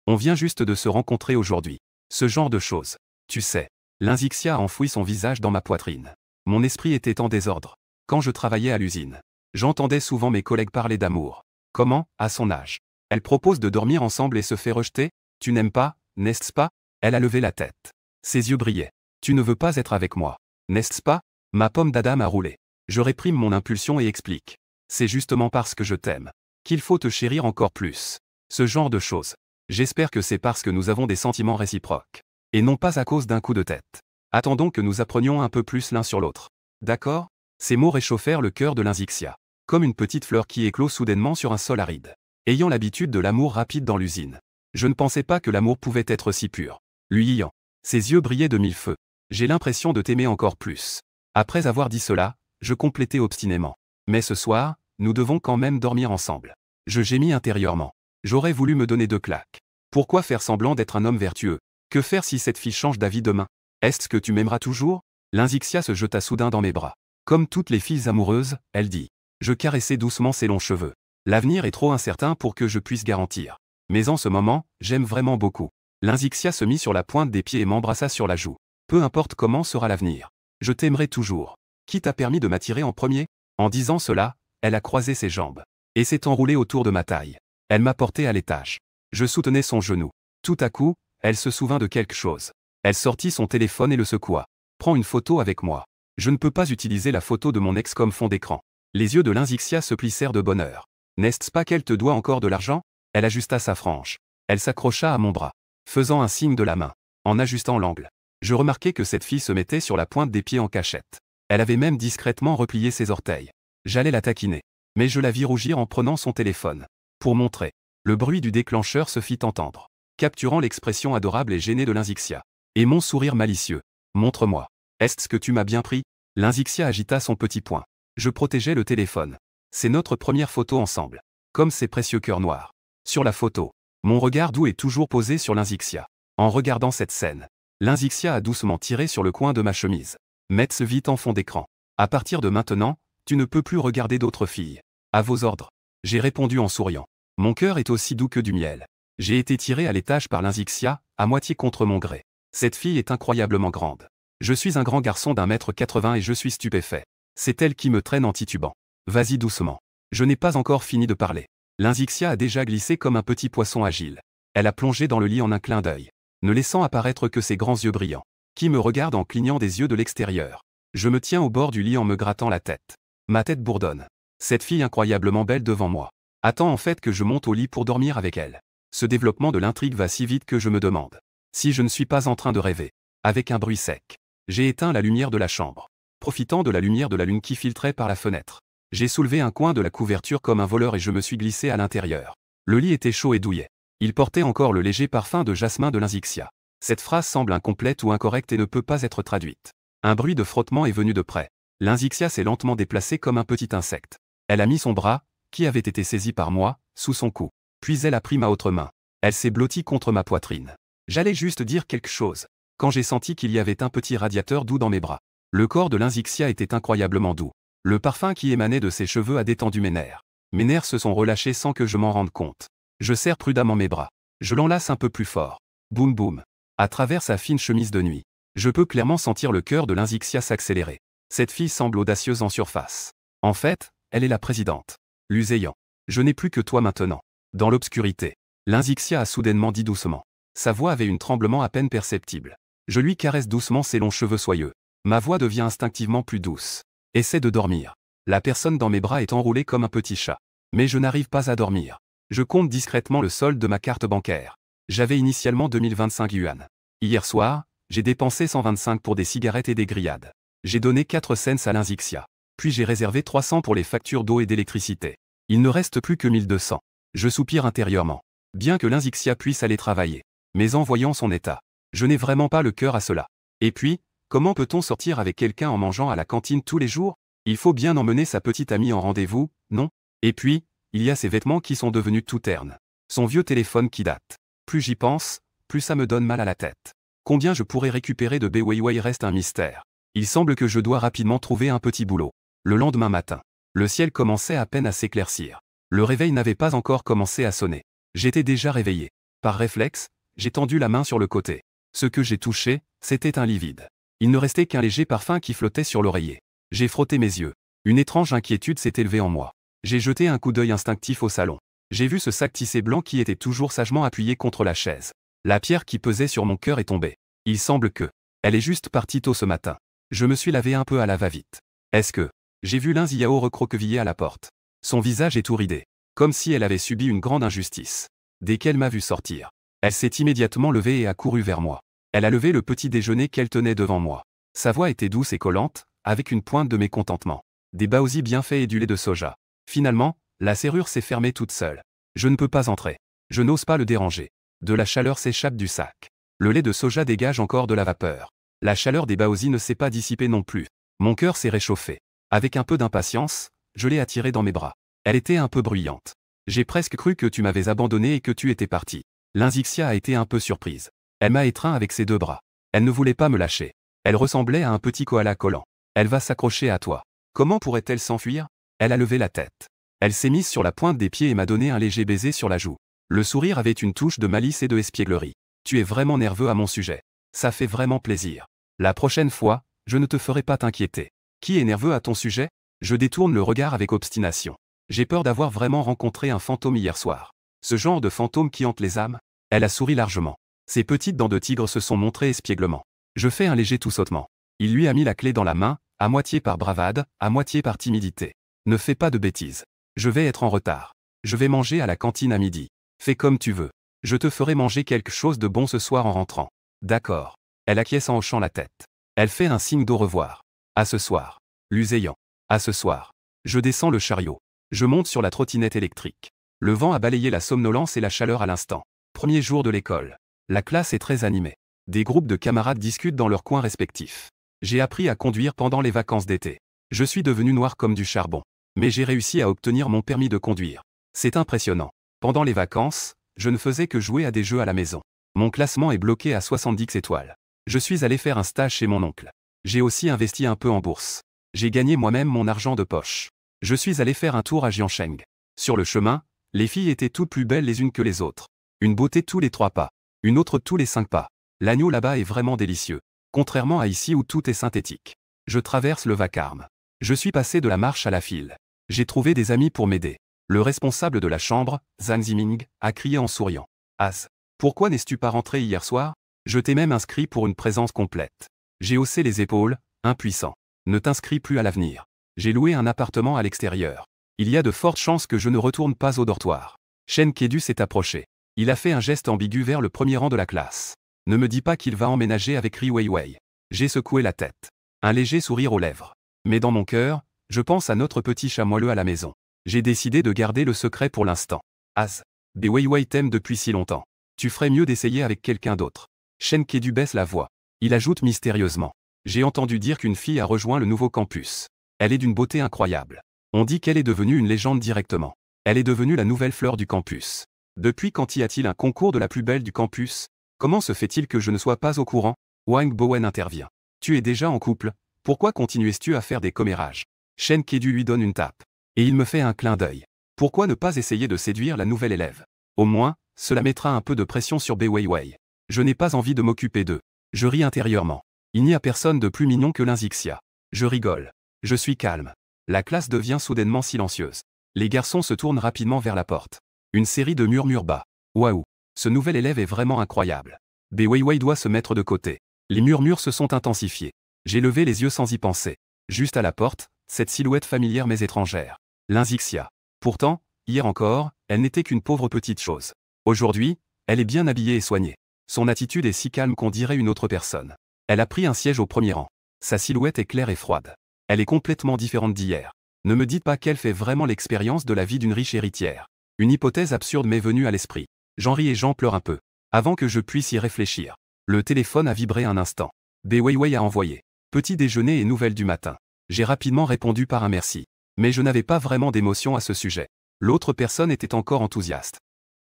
On vient juste de se rencontrer aujourd'hui. Ce genre de choses. Tu sais. Lynxia a enfoui son visage dans ma poitrine. Mon esprit était en désordre. Quand je travaillais à l'usine, j'entendais souvent mes collègues parler d'amour. Comment, à son âge, elle propose de dormir ensemble et se fait rejeter? Tu n'aimes pas, n'est-ce pas? Elle a levé la tête. Ses yeux brillaient. Tu ne veux pas être avec moi, n'est-ce pas? Ma pomme d'Adam a roulé. Je réprime mon impulsion et explique. C'est justement parce que je t'aime qu'il faut te chérir encore plus. Ce genre de choses. J'espère que c'est parce que nous avons des sentiments réciproques. Et non pas à cause d'un coup de tête. Attendons que nous apprenions un peu plus l'un sur l'autre. D'accord? Ces mots réchauffèrent le cœur de Lynxia. Comme une petite fleur qui éclot soudainement sur un sol aride. Ayant l'habitude de l'amour rapide dans l'usine. Je ne pensais pas que l'amour pouvait être si pur. Lui ayant. Ses yeux brillaient de 1000 feux. J'ai l'impression de t'aimer encore plus. Après avoir dit cela, je complétais obstinément. Mais ce soir, nous devons quand même dormir ensemble. Je gémis intérieurement. J'aurais voulu me donner 2 claques. Pourquoi faire semblant d'être un homme vertueux? Que faire si cette fille change d'avis demain? Est-ce que tu m'aimeras toujours? Lynxia se jeta soudain dans mes bras. Comme toutes les filles amoureuses, elle dit. Je caressai doucement ses longs cheveux. L'avenir est trop incertain pour que je puisse garantir. Mais en ce moment, j'aime vraiment beaucoup. Lynxia se mit sur la pointe des pieds et m'embrassa sur la joue. Peu importe comment sera l'avenir. Je t'aimerai toujours. Qui t'a permis de m'attirer en premier? En disant cela, elle a croisé ses jambes et s'est enroulée autour de ma taille. Elle m'a porté à l'étage. Je soutenais son genou. Tout à coup, elle se souvint de quelque chose. Elle sortit son téléphone et le secoua. Prends une photo avec moi. Je ne peux pas utiliser la photo de mon ex comme fond d'écran. Les yeux de Lynxia se plissèrent de bonheur. N'est-ce pas qu'elle te doit encore de l'argent? Elle ajusta sa frange. Elle s'accrocha à mon bras, faisant un signe de la main, en ajustant l'angle. Je remarquai que cette fille se mettait sur la pointe des pieds en cachette. Elle avait même discrètement replié ses orteils. J'allais la taquiner. Mais je la vis rougir en prenant son téléphone. Pour montrer. Le bruit du déclencheur se fit entendre, capturant l'expression adorable et gênée de Lynxia. Et mon sourire malicieux. Montre-moi. Est-ce que tu m'as bien pris? Lynxia agita son petit poing. Je protégeais le téléphone. C'est notre première photo ensemble. Comme ces précieux cœurs noirs. Sur la photo, mon regard doux est toujours posé sur Lynxia. En regardant cette scène, Lynxia a doucement tiré sur le coin de ma chemise. Mets-ce vite en fond d'écran. À partir de maintenant, tu ne peux plus regarder d'autres filles. À vos ordres. J'ai répondu en souriant. Mon cœur est aussi doux que du miel. J'ai été tiré à l'étage par Lynxia, à moitié contre mon gré. Cette fille est incroyablement grande. Je suis un grand garçon d'1,80 m et je suis stupéfait. C'est elle qui me traîne en titubant. Vas-y doucement. Je n'ai pas encore fini de parler. Lynxia a déjà glissé comme un petit poisson agile. Elle a plongé dans le lit en un clin d'œil, ne laissant apparaître que ses grands yeux brillants, qui me regardent en clignant des yeux de l'extérieur. Je me tiens au bord du lit en me grattant la tête. Ma tête bourdonne. Cette fille incroyablement belle devant moi. Attends en fait que je monte au lit pour dormir avec elle. Ce développement de l'intrigue va si vite que je me demande si je ne suis pas en train de rêver. Avec un bruit sec, j'ai éteint la lumière de la chambre. Profitant de la lumière de la lune qui filtrait par la fenêtre, j'ai soulevé un coin de la couverture comme un voleur et je me suis glissé à l'intérieur. Le lit était chaud et douillet. Il portait encore le léger parfum de jasmin de Lynxia. Cette phrase semble incomplète ou incorrecte et ne peut pas être traduite. Un bruit de frottement est venu de près. Lynxia s'est lentement déplacée comme un petit insecte. Elle a mis son bras, qui avait été saisi par moi, sous son cou. Puis elle a pris ma autre main. Elle s'est blottie contre ma poitrine. J'allais juste dire quelque chose, quand j'ai senti qu'il y avait un petit radiateur doux dans mes bras. Le corps de Lynxia était incroyablement doux. Le parfum qui émanait de ses cheveux a détendu mes nerfs. Mes nerfs se sont relâchés sans que je m'en rende compte. Je serre prudemment mes bras. Je l'enlace un peu plus fort. Boum boum. À travers sa fine chemise de nuit, je peux clairement sentir le cœur de Lynxia s'accélérer. Cette fille semble audacieuse en surface. En fait, elle est la présidente. Luséant. Je n'ai plus que toi maintenant. Dans l'obscurité, Lynxia a soudainement dit doucement. Sa voix avait un tremblement à peine perceptible. Je lui caresse doucement ses longs cheveux soyeux. Ma voix devient instinctivement plus douce. Essaie de dormir. La personne dans mes bras est enroulée comme un petit chat. Mais je n'arrive pas à dormir. Je compte discrètement le solde de ma carte bancaire. J'avais initialement 2025 yuan. Hier soir, j'ai dépensé 125 pour des cigarettes et des grillades. J'ai donné 4 cents à Lynxia. Puis j'ai réservé 300 pour les factures d'eau et d'électricité. Il ne reste plus que 1200. Je soupire intérieurement. Bien que Lynxia puisse aller travailler. Mais en voyant son état, je n'ai vraiment pas le cœur à cela. Et puis, comment peut-on sortir avec quelqu'un en mangeant à la cantine tous les jours? Il faut bien emmener sa petite amie en rendez-vous, non? Et puis, il y a ses vêtements qui sont devenus tout ternes. Son vieux téléphone qui date. Plus j'y pense, plus ça me donne mal à la tête. Combien je pourrais récupérer de Weiwei reste un mystère. Il semble que je dois rapidement trouver un petit boulot. Le lendemain matin, le ciel commençait à peine à s'éclaircir. Le réveil n'avait pas encore commencé à sonner. J'étais déjà réveillé. Par réflexe, j'ai tendu la main sur le côté. Ce que j'ai touché, c'était un lit vide. Il ne restait qu'un léger parfum qui flottait sur l'oreiller. J'ai frotté mes yeux. Une étrange inquiétude s'est élevée en moi. J'ai jeté un coup d'œil instinctif au salon. J'ai vu ce sac tissé blanc qui était toujours sagement appuyé contre la chaise. La pierre qui pesait sur mon cœur est tombée. Il semble que elle est juste partie tôt ce matin. Je me suis lavé un peu à la va-vite. Est-ce que j'ai vu Lynxia recroquevillée à la porte. Son visage est tout ridé, comme si elle avait subi une grande injustice. Dès qu'elle m'a vu sortir, elle s'est immédiatement levée et a couru vers moi. Elle a levé le petit déjeuner qu'elle tenait devant moi. Sa voix était douce et collante, avec une pointe de mécontentement. Des baozi bien faits et du lait de soja. Finalement, la serrure s'est fermée toute seule. Je ne peux pas entrer. Je n'ose pas le déranger. De la chaleur s'échappe du sac. Le lait de soja dégage encore de la vapeur. La chaleur des baozi ne s'est pas dissipée non plus. Mon cœur s'est réchauffé. Avec un peu d'impatience, je l'ai attirée dans mes bras. Elle était un peu bruyante. J'ai presque cru que tu m'avais abandonné et que tu étais parti. Lynxia a été un peu surprise. Elle m'a étreint avec ses deux bras. Elle ne voulait pas me lâcher. Elle ressemblait à un petit koala collant. Elle va s'accrocher à toi. Comment pourrait-elle s'enfuir? Elle a levé la tête. Elle s'est mise sur la pointe des pieds et m'a donné un léger baiser sur la joue. Le sourire avait une touche de malice et de espièglerie. Tu es vraiment nerveux à mon sujet. Ça fait vraiment plaisir. La prochaine fois, je ne te ferai pas t'inquiéter. Qui est nerveux à ton sujet? Je détourne le regard avec obstination. J'ai peur d'avoir vraiment rencontré un fantôme hier soir. Ce genre de fantôme qui hante les âmes? Elle a souri largement. Ses petites dents de tigre se sont montrées espièglement. Je fais un léger tout-sautement. Il lui a mis la clé dans la main, à moitié par bravade, à moitié par timidité. Ne fais pas de bêtises. Je vais être en retard. Je vais manger à la cantine à midi. Fais comme tu veux. Je te ferai manger quelque chose de bon ce soir en rentrant. D'accord. Elle acquiesce en hochant la tête. Elle fait un signe d'au revoir. À ce soir. Luséant. À ce soir. Je descends le chariot. Je monte sur la trottinette électrique. Le vent a balayé la somnolence et la chaleur à l'instant. Premier jour de l'école. La classe est très animée. Des groupes de camarades discutent dans leurs coins respectifs. J'ai appris à conduire pendant les vacances d'été. Je suis devenu noir comme du charbon. Mais j'ai réussi à obtenir mon permis de conduire. C'est impressionnant. Pendant les vacances, je ne faisais que jouer à des jeux à la maison. Mon classement est bloqué à 70 étoiles. Je suis allé faire un stage chez mon oncle. J'ai aussi investi un peu en bourse. J'ai gagné moi-même mon argent de poche. Je suis allé faire un tour à Jiangsheng. Sur le chemin, les filles étaient toutes plus belles les unes que les autres. Une beauté tous les 3 pas. Une autre tous les 5 pas. L'agneau là-bas est vraiment délicieux. Contrairement à ici où tout est synthétique. Je traverse le vacarme. Je suis passé de la marche à la file. J'ai trouvé des amis pour m'aider. Le responsable de la chambre, Zhang Ziming, a crié en souriant. As, pourquoi n'es-tu pas rentré hier soir? Je t'ai même inscrit pour une présence complète. J'ai haussé les épaules, impuissant. Ne t'inscris plus à l'avenir. J'ai loué un appartement à l'extérieur. Il y a de fortes chances que je ne retourne pas au dortoir. Shen Kedu s'est approché. Il a fait un geste ambigu vers le premier rang de la classe. Ne me dis pas qu'il va emménager avec Ri Weiwei. J'ai secoué la tête. Un léger sourire aux lèvres. Mais dans mon cœur, je pense à notre petit chat moelleux à la maison. J'ai décidé de garder le secret pour l'instant. Az, Bei Weiwei t'aime depuis si longtemps. Tu ferais mieux d'essayer avec quelqu'un d'autre. Shen Kedu baisse la voix. Il ajoute mystérieusement. J'ai entendu dire qu'une fille a rejoint le nouveau campus. Elle est d'une beauté incroyable. On dit qu'elle est devenue une légende directement. Elle est devenue la nouvelle fleur du campus. Depuis quand y a-t-il un concours de la plus belle du campus? Comment se fait-il que je ne sois pas au courant? Wang Bowen intervient. Tu es déjà en couple, pourquoi continues-tu à faire des commérages? Shen Kedu lui donne une tape. Et il me fait un clin d'œil. Pourquoi ne pas essayer de séduire la nouvelle élève? Au moins, cela mettra un peu de pression sur Bei Weiwei. Je n'ai pas envie de m'occuper d'eux. Je ris intérieurement. Il n'y a personne de plus mignon que Linzixia. Je rigole. Je suis calme. La classe devient soudainement silencieuse. Les garçons se tournent rapidement vers la porte. Une série de murmures bas. Waouh! Ce nouvel élève est vraiment incroyable. Bei Weiwei doit se mettre de côté. Les murmures se sont intensifiés. J'ai levé les yeux sans y penser. Juste à la porte, cette silhouette familière mais étrangère. Linzixia. Pourtant, hier encore, elle n'était qu'une pauvre petite chose. Aujourd'hui, elle est bien habillée et soignée. Son attitude est si calme qu'on dirait une autre personne. Elle a pris un siège au premier rang. Sa silhouette est claire et froide. Elle est complètement différente d'hier. Ne me dites pas qu'elle fait vraiment l'expérience de la vie d'une riche héritière. Une hypothèse absurde m'est venue à l'esprit. J'en ris et j'en pleure un peu. Avant que je puisse y réfléchir. Le téléphone a vibré un instant. Bei Weiwei a envoyé. Petit déjeuner et nouvelles du matin. J'ai rapidement répondu par un merci. Mais je n'avais pas vraiment d'émotion à ce sujet. L'autre personne était encore enthousiaste.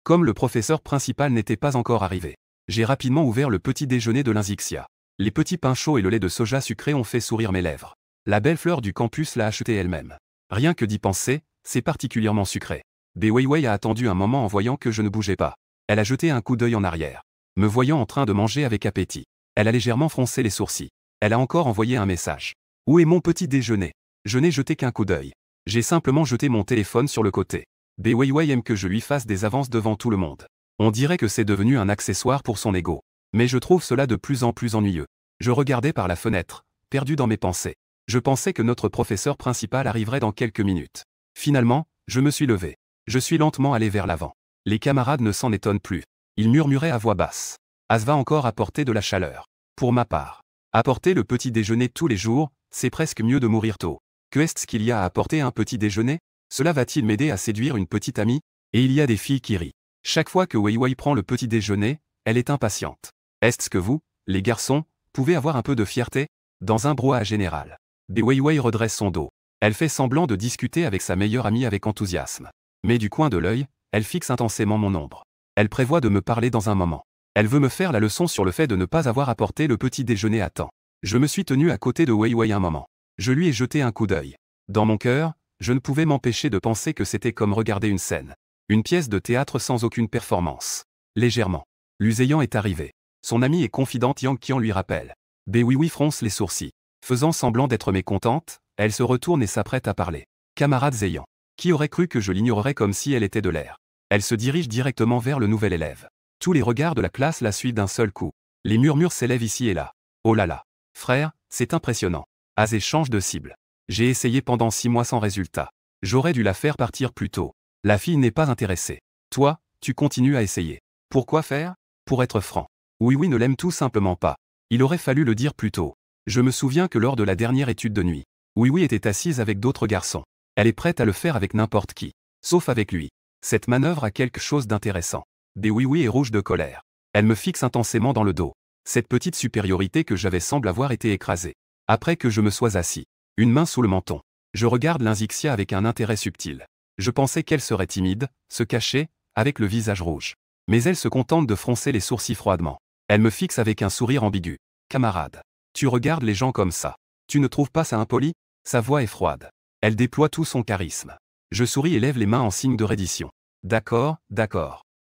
Comme le professeur principal n'était pas encore arrivé. J'ai rapidement ouvert le petit déjeuner de Linzixia. Les petits pains chauds et le lait de soja sucré ont fait sourire mes lèvres. La belle fleur du campus l'a achetée elle-même. Rien que d'y penser, c'est particulièrement sucré. Bei Weiwei a attendu un moment en voyant que je ne bougeais pas. Elle a jeté un coup d'œil en arrière. Me voyant en train de manger avec appétit. Elle a légèrement froncé les sourcils. Elle a encore envoyé un message. Où est mon petit déjeuner? Je n'ai jeté qu'un coup d'œil. J'ai simplement jeté mon téléphone sur le côté. Bei Weiwei aime que je lui fasse des avances devant tout le monde. On dirait que c'est devenu un accessoire pour son ego. Mais je trouve cela de plus en plus ennuyeux. Je regardais par la fenêtre, perdu dans mes pensées. Je pensais que notre professeur principal arriverait dans quelques minutes. Finalement, je me suis levé. Je suis lentement allé vers l'avant. Les camarades ne s'en étonnent plus. Ils murmuraient à voix basse. As va encore apporter de la chaleur. Pour ma part, apporter le petit déjeuner tous les jours, c'est presque mieux de mourir tôt. Que est-ce qu'il y a à apporter un petit déjeuner? Cela va-t-il m'aider à séduire une petite amie? Et il y a des filles qui rient. Chaque fois que Weiwei prend le petit déjeuner, elle est impatiente. Est-ce que vous, les garçons, pouvez avoir un peu de fierté? Dans un brouhaha général. Bei Weiwei redresse son dos. Elle fait semblant de discuter avec sa meilleure amie avec enthousiasme. Mais du coin de l'œil, elle fixe intensément mon ombre. Elle prévoit de me parler dans un moment. Elle veut me faire la leçon sur le fait de ne pas avoir apporté le petit déjeuner à temps. Je me suis tenu à côté de Weiwei un moment. Je lui ai jeté un coup d'œil. Dans mon cœur, je ne pouvais m'empêcher de penser que c'était comme regarder une scène. Une pièce de théâtre sans aucune performance. Légèrement. L'Uzeyang est arrivé. Son amie et confidente Yang Qian lui rappelle. Beiwei fronce les sourcils. Faisant semblant d'être mécontente, elle se retourne et s'apprête à parler. Camarade Zeyang. Qui aurait cru que je l'ignorerais comme si elle était de l'air? Elle se dirige directement vers le nouvel élève. Tous les regards de la classe la suivent d'un seul coup. Les murmures s'élèvent ici et là. Oh là là. Frère, c'est impressionnant. Azé change de cible. J'ai essayé pendant 6 mois sans résultat. J'aurais dû la faire partir plus tôt. La fille n'est pas intéressée. Toi, tu continues à essayer. Pourquoi faire? Pour être franc. Oui ne l'aime tout simplement pas. Il aurait fallu le dire plus tôt. Je me souviens que lors de la dernière étude de nuit, Oui était assise avec d'autres garçons. Elle est prête à le faire avec n'importe qui. Sauf avec lui. Cette manœuvre a quelque chose d'intéressant. Oui est rouge de colère. Elle me fixe intensément dans le dos. Cette petite supériorité que j'avais semble avoir été écrasée. Après que je me sois assis, une main sous le menton, je regarde Linzixia avec un intérêt subtil. Je pensais qu'elle serait timide, se cacher, avec le visage rouge. Mais elle se contente de froncer les sourcils froidement. Elle me fixe avec un sourire ambigu. Camarade, tu regardes les gens comme ça. Tu ne trouves pas ça impoli? Sa voix est froide. Elle déploie tout son charisme. Je souris et lève les mains en signe de reddition. D'accord.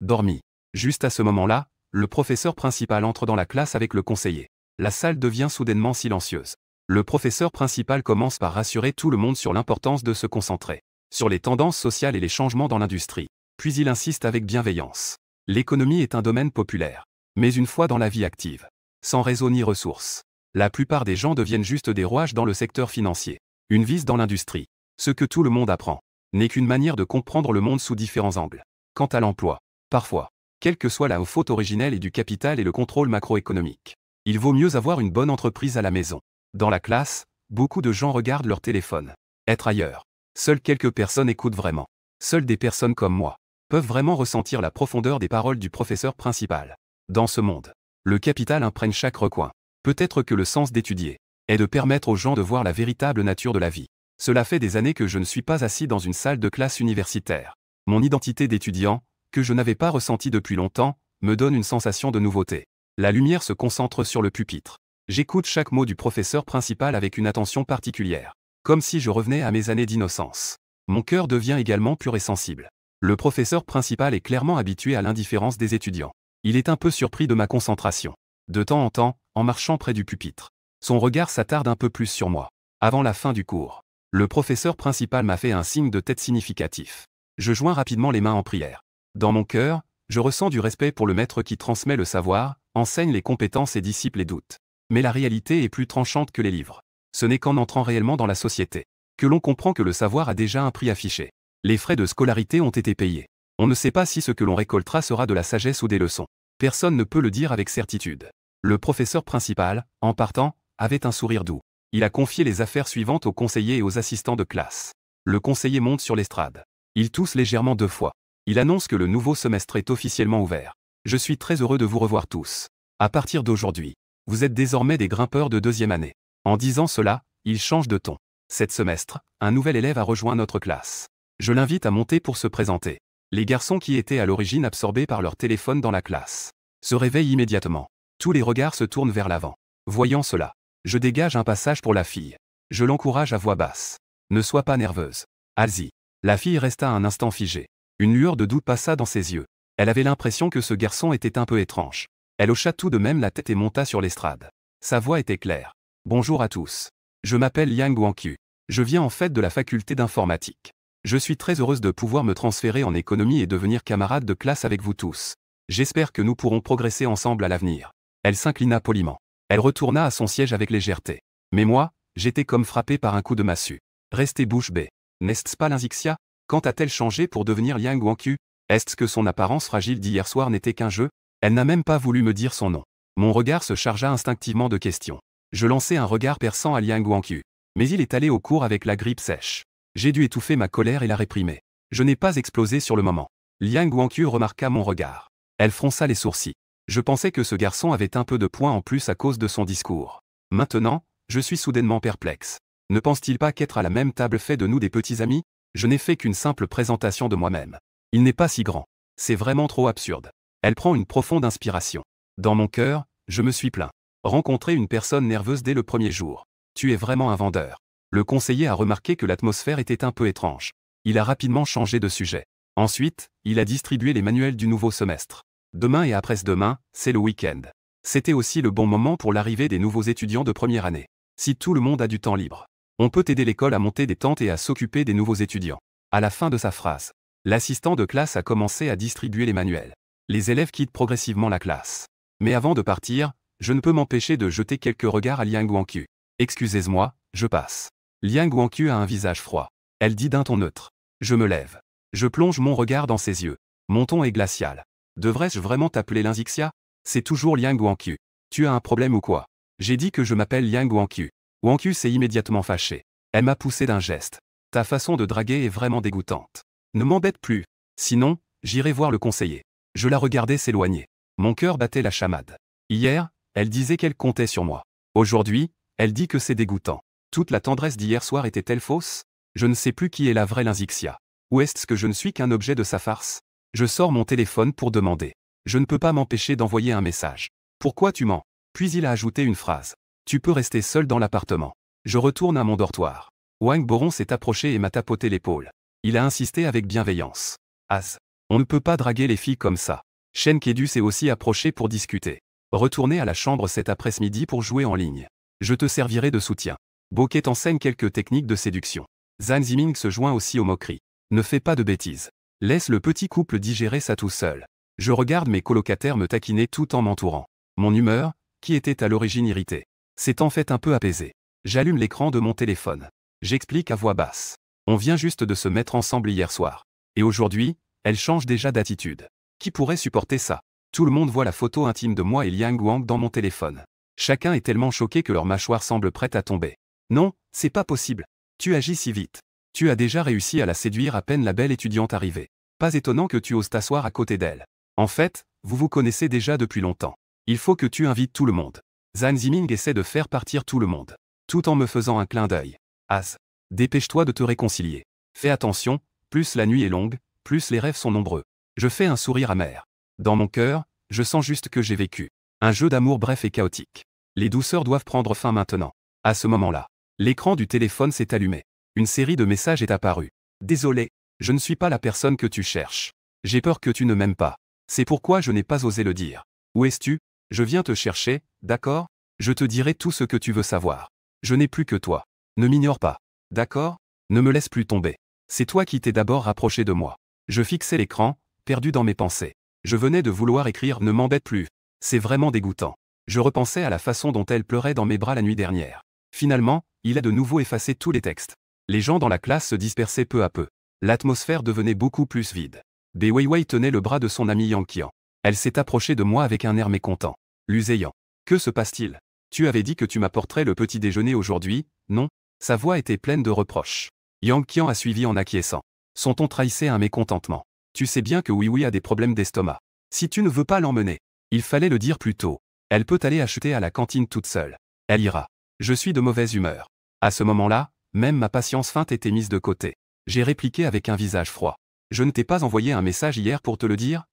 Dormi. Juste à ce moment-là, le professeur principal entre dans la classe avec le conseiller. La salle devient soudainement silencieuse. Le professeur principal commence par rassurer tout le monde sur l'importance de se concentrer sur les tendances sociales et les changements dans l'industrie. Puis il insiste avec bienveillance. L'économie est un domaine populaire. Mais une fois dans la vie active, sans réseau ni ressources, la plupart des gens deviennent juste des rouages dans le secteur financier. Une vis dans l'industrie. Ce que tout le monde apprend n'est qu'une manière de comprendre le monde sous différents angles. Quant à l'emploi, parfois, quelle que soit la faute originelle et du capital et le contrôle macroéconomique, il vaut mieux avoir une bonne entreprise à la maison. Dans la classe, beaucoup de gens regardent leur téléphone. Être ailleurs. Seules quelques personnes écoutent vraiment. Seules des personnes comme moi peuvent vraiment ressentir la profondeur des paroles du professeur principal. Dans ce monde, le capital imprègne chaque recoin. Peut-être que le sens d'étudier est de permettre aux gens de voir la véritable nature de la vie. Cela fait des années que je ne suis pas assis dans une salle de classe universitaire. Mon identité d'étudiant, que je n'avais pas ressentie depuis longtemps, me donne une sensation de nouveauté. La lumière se concentre sur le pupitre. J'écoute chaque mot du professeur principal avec une attention particulière. Comme si je revenais à mes années d'innocence. Mon cœur devient également pur et sensible. Le professeur principal est clairement habitué à l'indifférence des étudiants. Il est un peu surpris de ma concentration. De temps en temps, en marchant près du pupitre, son regard s'attarde un peu plus sur moi. Avant la fin du cours, le professeur principal m'a fait un signe de tête significatif. Je joins rapidement les mains en prière. Dans mon cœur, je ressens du respect pour le maître qui transmet le savoir, enseigne les compétences et dissipe les doutes. Mais la réalité est plus tranchante que les livres. Ce n'est qu'en entrant réellement dans la société que l'on comprend que le savoir a déjà un prix affiché. Les frais de scolarité ont été payés. On ne sait pas si ce que l'on récoltera sera de la sagesse ou des leçons. Personne ne peut le dire avec certitude. Le professeur principal, en partant, avait un sourire doux. Il a confié les affaires suivantes aux conseillers et aux assistants de classe. Le conseiller monte sur l'estrade. Il tousse légèrement 2 fois. Il annonce que le nouveau semestre est officiellement ouvert. Je suis très heureux de vous revoir tous. À partir d'aujourd'hui, vous êtes désormais des grimpeurs de 2e année. En disant cela, il change de ton. Cet semestre, un nouvel élève a rejoint notre classe. Je l'invite à monter pour se présenter. Les garçons qui étaient à l'origine absorbés par leur téléphone dans la classe se réveillent immédiatement. Tous les regards se tournent vers l'avant. Voyant cela, je dégage un passage pour la fille. Je l'encourage à voix basse. Ne sois pas nerveuse. Allez-y. La fille resta un instant figée. Une lueur de doute passa dans ses yeux. Elle avait l'impression que ce garçon était un peu étrange. Elle hocha tout de même la tête et monta sur l'estrade. Sa voix était claire. Bonjour à tous. Je m'appelle Yang Guangqiu. Je viens en fait de la faculté d'informatique. Je suis très heureuse de pouvoir me transférer en économie et devenir camarade de classe avec vous tous. J'espère que nous pourrons progresser ensemble à l'avenir. Elle s'inclina poliment. Elle retourna à son siège avec légèreté. Mais moi, j'étais comme frappé par un coup de massue. Restez bouche bée. N'est-ce pas Linzixia? Quand a-t-elle changé pour devenir Yang Guangqiu? Est-ce que son apparence fragile d'hier soir n'était qu'un jeu? Elle n'a même pas voulu me dire son nom. Mon regard se chargea instinctivement de questions. Je lançai un regard perçant à Yang Guangqiu. Mais il est allé au cours avec la grippe sèche. J'ai dû étouffer ma colère et la réprimer. Je n'ai pas explosé sur le moment. Yang Guangqiu remarqua mon regard. Elle fronça les sourcils. Je pensais que ce garçon avait un peu de points en plus à cause de son discours. Maintenant, je suis soudainement perplexe. Ne pense-t-il pas qu'être à la même table fait de nous des petits amis? Je n'ai fait qu'une simple présentation de moi-même. Il n'est pas si grand. C'est vraiment trop absurde. Elle prend une profonde inspiration. Dans mon cœur, je me suis plaint. Rencontrer une personne nerveuse dès le premier jour. Tu es vraiment un vendeur. Le conseiller a remarqué que l'atmosphère était un peu étrange. Il a rapidement changé de sujet. Ensuite, il a distribué les manuels du nouveau semestre. Demain et après-demain, c'est le week-end. C'était aussi le bon moment pour l'arrivée des nouveaux étudiants de première année. Si tout le monde a du temps libre, on peut aider l'école à monter des tentes et à s'occuper des nouveaux étudiants. À la fin de sa phrase, l'assistant de classe a commencé à distribuer les manuels. Les élèves quittent progressivement la classe. Mais avant de partir, je ne peux m'empêcher de jeter quelques regards à Liang Guangqiu. Excusez-moi, je passe. Liang Guangqiu a un visage froid. Elle dit d'un ton neutre. Je me lève. Je plonge mon regard dans ses yeux. Mon ton est glacial. Devrais-je vraiment t'appeler Linzixia? C'est toujours Liang Guangqiu. Tu as un problème ou quoi? J'ai dit que je m'appelle Liang Guangqiu. Guangqiu s'est immédiatement fâchée. Elle m'a poussé d'un geste. Ta façon de draguer est vraiment dégoûtante. Ne m'embête plus. Sinon, j'irai voir le conseiller. Je la regardais s'éloigner. Mon cœur battait la chamade. Hier, elle disait qu'elle comptait sur moi. Aujourd'hui, elle dit que c'est dégoûtant. Toute la tendresse d'hier soir était-elle fausse? Je ne sais plus qui est la vraie Linzixia. Ou est-ce que je ne suis qu'un objet de sa farce? Je sors mon téléphone pour demander. Je ne peux pas m'empêcher d'envoyer un message. Pourquoi tu mens? Puis il a ajouté une phrase. Tu peux rester seul dans l'appartement. Je retourne à mon dortoir. Wang Boron s'est approché et m'a tapoté l'épaule. Il a insisté avec bienveillance. As. On ne peut pas draguer les filles comme ça. Shen Kedu s'est aussi approché pour discuter. Retournez à la chambre cet après-midi pour jouer en ligne. Je te servirai de soutien. Boquet t'enseigne quelques techniques de séduction. Zhang Ziming se joint aussi aux moqueries. Ne fais pas de bêtises. Laisse le petit couple digérer ça tout seul. Je regarde mes colocataires me taquiner tout en m'entourant. Mon humeur, qui était à l'origine irritée, s'est en fait un peu apaisée. J'allume l'écran de mon téléphone. J'explique à voix basse. On vient juste de se mettre ensemble hier soir. Et aujourd'hui, elle change déjà d'attitude. Qui pourrait supporter ça? Tout le monde voit la photo intime de moi et Liang Wang dans mon téléphone. Chacun est tellement choqué que leur mâchoire semble prête à tomber. Non, c'est pas possible. Tu agis si vite. Tu as déjà réussi à la séduire à peine la belle étudiante arrivée. Pas étonnant que tu oses t'asseoir à côté d'elle. En fait, vous vous connaissez déjà depuis longtemps. Il faut que tu invites tout le monde. Zhang Ziming essaie de faire partir tout le monde. Tout en me faisant un clin d'œil. As. Dépêche-toi de te réconcilier. Fais attention, plus la nuit est longue, plus les rêves sont nombreux. Je fais un sourire amer. Dans mon cœur, je sens juste que j'ai vécu un jeu d'amour bref et chaotique. Les douceurs doivent prendre fin maintenant. À ce moment-là, l'écran du téléphone s'est allumé. Une série de messages est apparue. Désolé, je ne suis pas la personne que tu cherches. J'ai peur que tu ne m'aimes pas. C'est pourquoi je n'ai pas osé le dire. Où es-tu? Je viens te chercher, d'accord? Je te dirai tout ce que tu veux savoir. Je n'ai plus que toi. Ne m'ignore pas. D'accord? Ne me laisse plus tomber. C'est toi qui t'es d'abord rapproché de moi. Je fixais l'écran, perdu dans mes pensées. Je venais de vouloir écrire « Ne m'embête plus ». C'est vraiment dégoûtant. Je repensais à la façon dont elle pleurait dans mes bras la nuit dernière. Finalement, il a de nouveau effacé tous les textes. Les gens dans la classe se dispersaient peu à peu. L'atmosphère devenait beaucoup plus vide. Bei Weiwei tenait le bras de son amie Yang Qian. Elle s'est approchée de moi avec un air mécontent. Luséant. Que se passe-t-il? Tu avais dit que tu m'apporterais le petit déjeuner aujourd'hui, non? Sa voix était pleine de reproches. Yang Qian a suivi en acquiesçant. Son ton trahissait un mécontentement. Tu sais bien que Oui a des problèmes d'estomac. Si tu ne veux pas l'emmener, il fallait le dire plus tôt. Elle peut aller acheter à la cantine toute seule. Elle ira. Je suis de mauvaise humeur. À ce moment-là, même ma patience feinte était mise de côté. J'ai répliqué avec un visage froid. Je ne t'ai pas envoyé un message hier pour te le dire?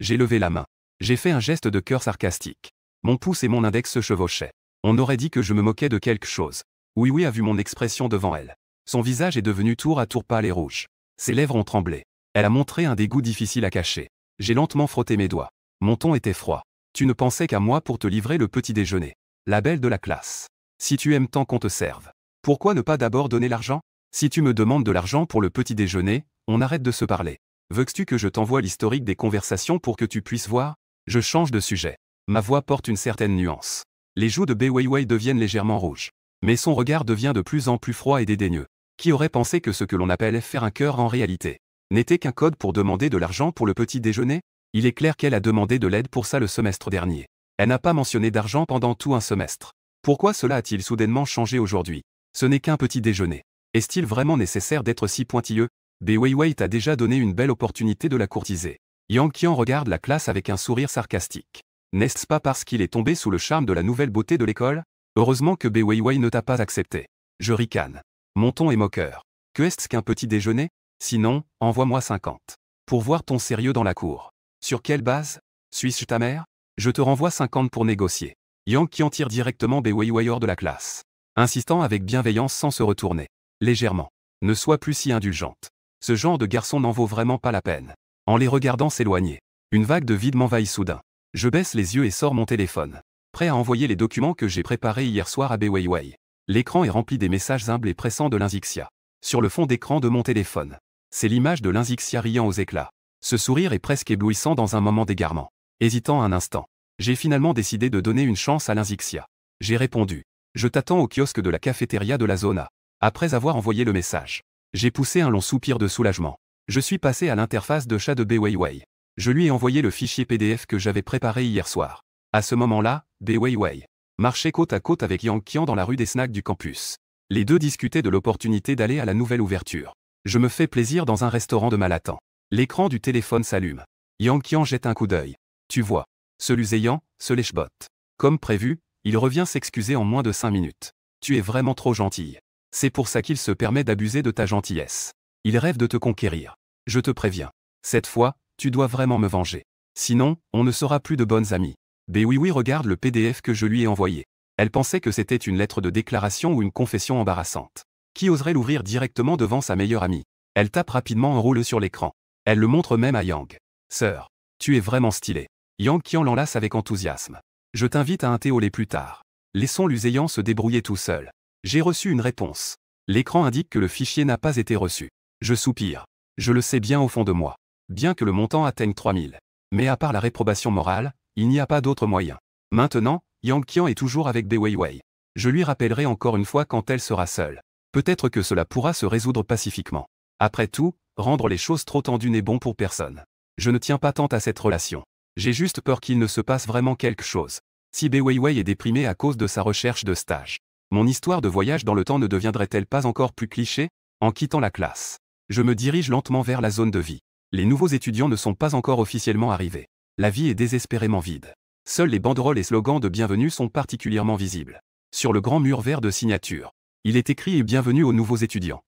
J'ai levé la main. J'ai fait un geste de cœur sarcastique. Mon pouce et mon index se chevauchaient. On aurait dit que je me moquais de quelque chose. Oui a vu mon expression devant elle. Son visage est devenu tour à tour pâle et rouge. Ses lèvres ont tremblé. Elle a montré un dégoût difficile à cacher. J'ai lentement frotté mes doigts. Mon ton était froid. Tu ne pensais qu'à moi pour te livrer le petit déjeuner. La belle de la classe. Si tu aimes tant qu'on te serve, pourquoi ne pas d'abord donner l'argent? Si tu me demandes de l'argent pour le petit déjeuner, on arrête de se parler. Veux-tu que je t'envoie l'historique des conversations pour que tu puisses voir? Je change de sujet. Ma voix porte une certaine nuance. Les joues de Bei Weiwei deviennent légèrement rouges. Mais son regard devient de plus en plus froid et dédaigneux. Qui aurait pensé que ce que l'on appelle faire un cœur en réalité n'était qu'un code pour demander de l'argent pour le petit déjeuner? Il est clair qu'elle a demandé de l'aide pour ça le semestre dernier. Elle n'a pas mentionné d'argent pendant tout un semestre. Pourquoi cela a-t-il soudainement changé aujourd'hui? Ce n'est qu'un petit déjeuner. Est-il vraiment nécessaire d'être si pointilleux? Bei Weiwei t'a déjà donné une belle opportunité de la courtiser. Yang Qian regarde la classe avec un sourire sarcastique. N'est-ce pas parce qu'il est tombé sous le charme de la nouvelle beauté de l'école? Heureusement que Bei Weiwei ne t'a pas accepté. Je ricane. Mon ton est moqueur. Que est-ce qu'un petit déjeuner? Sinon, envoie-moi 50. Pour voir ton sérieux dans la cour. Sur quelle base? Suis-je ta mère? Je te renvoie 50 pour négocier. Yang Qian tire directement Bei Weiwei hors de la classe. Insistant avec bienveillance sans se retourner. Légèrement. Ne sois plus si indulgente. Ce genre de garçon n'en vaut vraiment pas la peine. En les regardant s'éloigner, Une vague de vide m'envahit soudain. Je baisse les yeux et sors mon téléphone. Prêt à envoyer les documents que j'ai préparés hier soir à Beweiwei. L'écran est rempli des messages humbles et pressants de Linzixia. Sur le fond d'écran de mon téléphone, c'est l'image de Linzixia riant aux éclats. Ce sourire est presque éblouissant dans un moment d'égarement. Hésitant un instant, j'ai finalement décidé de donner une chance à Linzixia. J'ai répondu. Je t'attends au kiosque de la cafétéria de la zone A. Après avoir envoyé le message, j'ai poussé un long soupir de soulagement. Je suis passé à l'interface de chat de Beweiwei. Je lui ai envoyé le fichier PDF que j'avais préparé hier soir. À ce moment-là, Beweiwei marchait côte à côte avec Yang Qian dans la rue des snacks du campus. Les deux discutaient de l'opportunité d'aller à la nouvelle ouverture. Je me fais plaisir dans un restaurant de Malatan. L'écran du téléphone s'allume. Yang Qian jette un coup d'œil. Tu vois, ce luséant, ce lèche-bot. Comme prévu, il revient s'excuser en moins de 5 minutes. Tu es vraiment trop gentille. C'est pour ça qu'il se permet d'abuser de ta gentillesse. Il rêve de te conquérir. Je te préviens. Cette fois, tu dois vraiment me venger. Sinon, on ne sera plus de bonnes amies. Beweiwei regarde le PDF que je lui ai envoyé. Elle pensait que c'était une lettre de déclaration ou une confession embarrassante. Qui oserait l'ouvrir directement devant sa meilleure amie? Elle tape rapidement un rôle sur l'écran. Elle le montre même à Yang. Sœur, tu es vraiment stylée. Yang Qian l'enlace avec enthousiasme. Je t'invite à un thé au lait plus tard. Laissons l'uséant se débrouiller tout seul. J'ai reçu une réponse. L'écran indique que le fichier n'a pas été reçu. Je soupire. Je le sais bien au fond de moi. Bien que le montant atteigne 3000. Mais à part la réprobation morale, il n'y a pas d'autre moyen. Maintenant, Yang Qian est toujours avec Beweiwei. Je lui rappellerai encore une fois quand elle sera seule. Peut-être que cela pourra se résoudre pacifiquement. Après tout, rendre les choses trop tendues n'est bon pour personne. Je ne tiens pas tant à cette relation. J'ai juste peur qu'il ne se passe vraiment quelque chose. Si Beweiwei est déprimé à cause de sa recherche de stage, mon histoire de voyage dans le temps ne deviendrait-elle pas encore plus cliché? En quittant la classe, je me dirige lentement vers la zone de vie. Les nouveaux étudiants ne sont pas encore officiellement arrivés. La vie est désespérément vide. Seuls les banderoles et slogans de bienvenue sont particulièrement visibles. Sur le grand mur vert de signature, il est écrit « Bienvenue aux nouveaux étudiants ».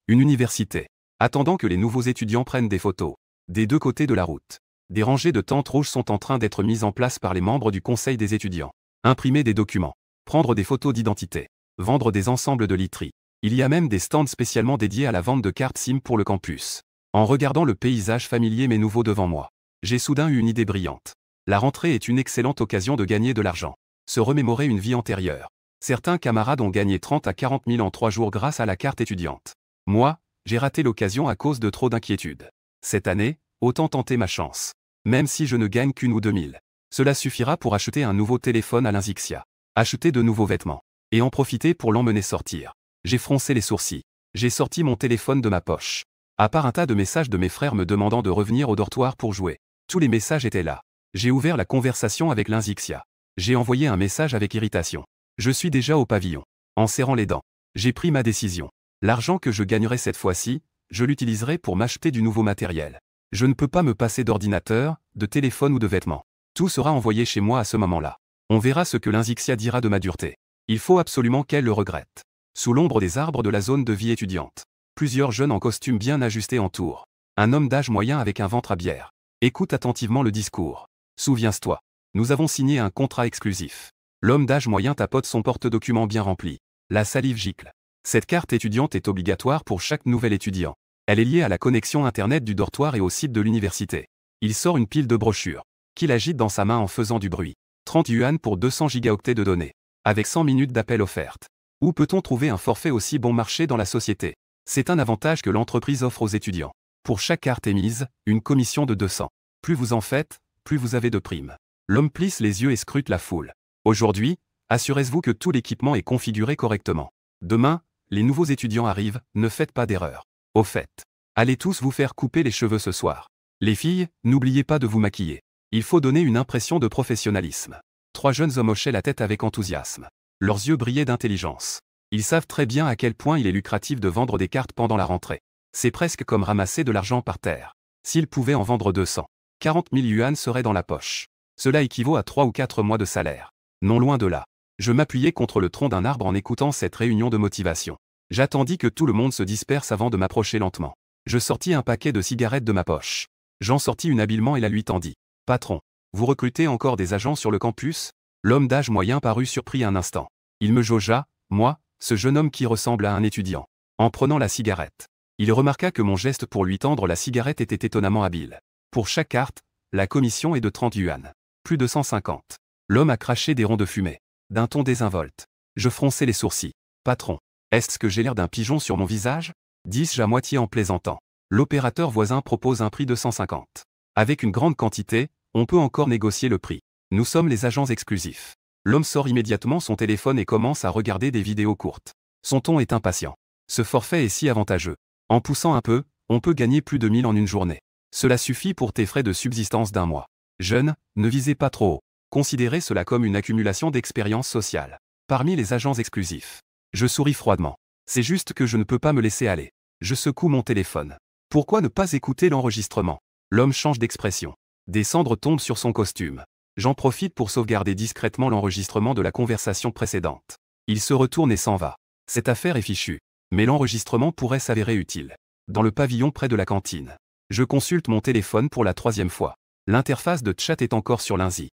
Une université. Attendant que les nouveaux étudiants prennent des photos. Des deux côtés de la route, des rangées de tentes rouges sont en train d'être mises en place par les membres du conseil des étudiants. Imprimer des documents, prendre des photos d'identité, vendre des ensembles de literie. Il y a même des stands spécialement dédiés à la vente de cartes SIM pour le campus. En regardant le paysage familier mais nouveau devant moi, j'ai soudain eu une idée brillante. La rentrée est une excellente occasion de gagner de l'argent. Se remémorer une vie antérieure. Certains camarades ont gagné 30 à 40 000 en 3 jours grâce à la carte étudiante. Moi, j'ai raté l'occasion à cause de trop d'inquiétude. Cette année, autant tenter ma chance. Même si je ne gagne qu'une ou 2000. Cela suffira pour acheter un nouveau téléphone à Linzixia. Acheter de nouveaux vêtements. Et en profiter pour l'emmener sortir. J'ai froncé les sourcils. J'ai sorti mon téléphone de ma poche. À part un tas de messages de mes frères me demandant de revenir au dortoir pour jouer. Tous les messages étaient là. J'ai ouvert la conversation avec Linzixia. J'ai envoyé un message avec irritation. Je suis déjà au pavillon. En serrant les dents. J'ai pris ma décision. L'argent que je gagnerai cette fois-ci, je l'utiliserai pour m'acheter du nouveau matériel. Je ne peux pas me passer d'ordinateur, de téléphone ou de vêtements. Tout sera envoyé chez moi à ce moment-là. On verra ce que Linzixia dira de ma dureté. Il faut absolument qu'elle le regrette. Sous l'ombre des arbres de la zone de vie étudiante. Plusieurs jeunes en costume bien ajustés entourent. Un homme d'âge moyen avec un ventre à bière. Écoute attentivement le discours. Souviens-toi. Nous avons signé un contrat exclusif. L'homme d'âge moyen tapote son porte-document bien rempli. La salive gicle. Cette carte étudiante est obligatoire pour chaque nouvel étudiant. Elle est liée à la connexion Internet du dortoir et au site de l'université. Il sort une pile de brochures, qu'il agite dans sa main en faisant du bruit. 30 yuan pour 200 gigaoctets de données. Avec 100 minutes d'appel offertes. Où peut-on trouver un forfait aussi bon marché dans la société? C'est un avantage que l'entreprise offre aux étudiants. Pour chaque carte émise, une commission de 200. Plus vous en faites, plus vous avez de primes. L'homme plisse les yeux et scrute la foule. Aujourd'hui, assurez-vous que tout l'équipement est configuré correctement. Demain, les nouveaux étudiants arrivent, ne faites pas d'erreur. Au fait, allez tous vous faire couper les cheveux ce soir. Les filles, n'oubliez pas de vous maquiller. Il faut donner une impression de professionnalisme. 3 jeunes hommes hochaient la tête avec enthousiasme. Leurs yeux brillaient d'intelligence. Ils savent très bien à quel point il est lucratif de vendre des cartes pendant la rentrée. C'est presque comme ramasser de l'argent par terre. S'ils pouvaient en vendre 200, 40 000 yuan seraient dans la poche. Cela équivaut à 3 ou 4 mois de salaire. Non loin de là. Je m'appuyais contre le tronc d'un arbre en écoutant cette réunion de motivation. J'attendis que tout le monde se disperse avant de m'approcher lentement. Je sortis un paquet de cigarettes de ma poche. J'en sortis une habilement et la lui tendis. « Patron, vous recrutez encore des agents sur le campus ?» L'homme d'âge moyen parut surpris un instant. Il me jaugea, moi, ce jeune homme qui ressemble à un étudiant. En prenant la cigarette. Il remarqua que mon geste pour lui tendre la cigarette était étonnamment habile. Pour chaque carte, la commission est de 30 yuan. Plus de 150. L'homme a craché des ronds de fumée. D'un ton désinvolte. Je fronçai les sourcils. Patron. Est-ce que j'ai l'air d'un pigeon sur mon visage? Dis-je à moitié en plaisantant. L'opérateur voisin propose un prix de 150. Avec une grande quantité, on peut encore négocier le prix. Nous sommes les agents exclusifs. L'homme sort immédiatement son téléphone et commence à regarder des vidéos courtes. Son ton est impatient. Ce forfait est si avantageux. En poussant un peu, on peut gagner plus de 1000 en une journée. Cela suffit pour tes frais de subsistance d'un mois. Jeune, ne visez pas trop haut. Considérez cela comme une accumulation d'expérience sociale. Parmi les agents exclusifs. Je souris froidement. C'est juste que je ne peux pas me laisser aller. Je secoue mon téléphone. Pourquoi ne pas écouter l'enregistrement? L'homme change d'expression. Des cendres tombent sur son costume. J'en profite pour sauvegarder discrètement l'enregistrement de la conversation précédente. Il se retourne et s'en va. Cette affaire est fichue. Mais l'enregistrement pourrait s'avérer utile. Dans le pavillon près de la cantine. Je consulte mon téléphone pour la 3e fois. L'interface de chat est encore sur lundi.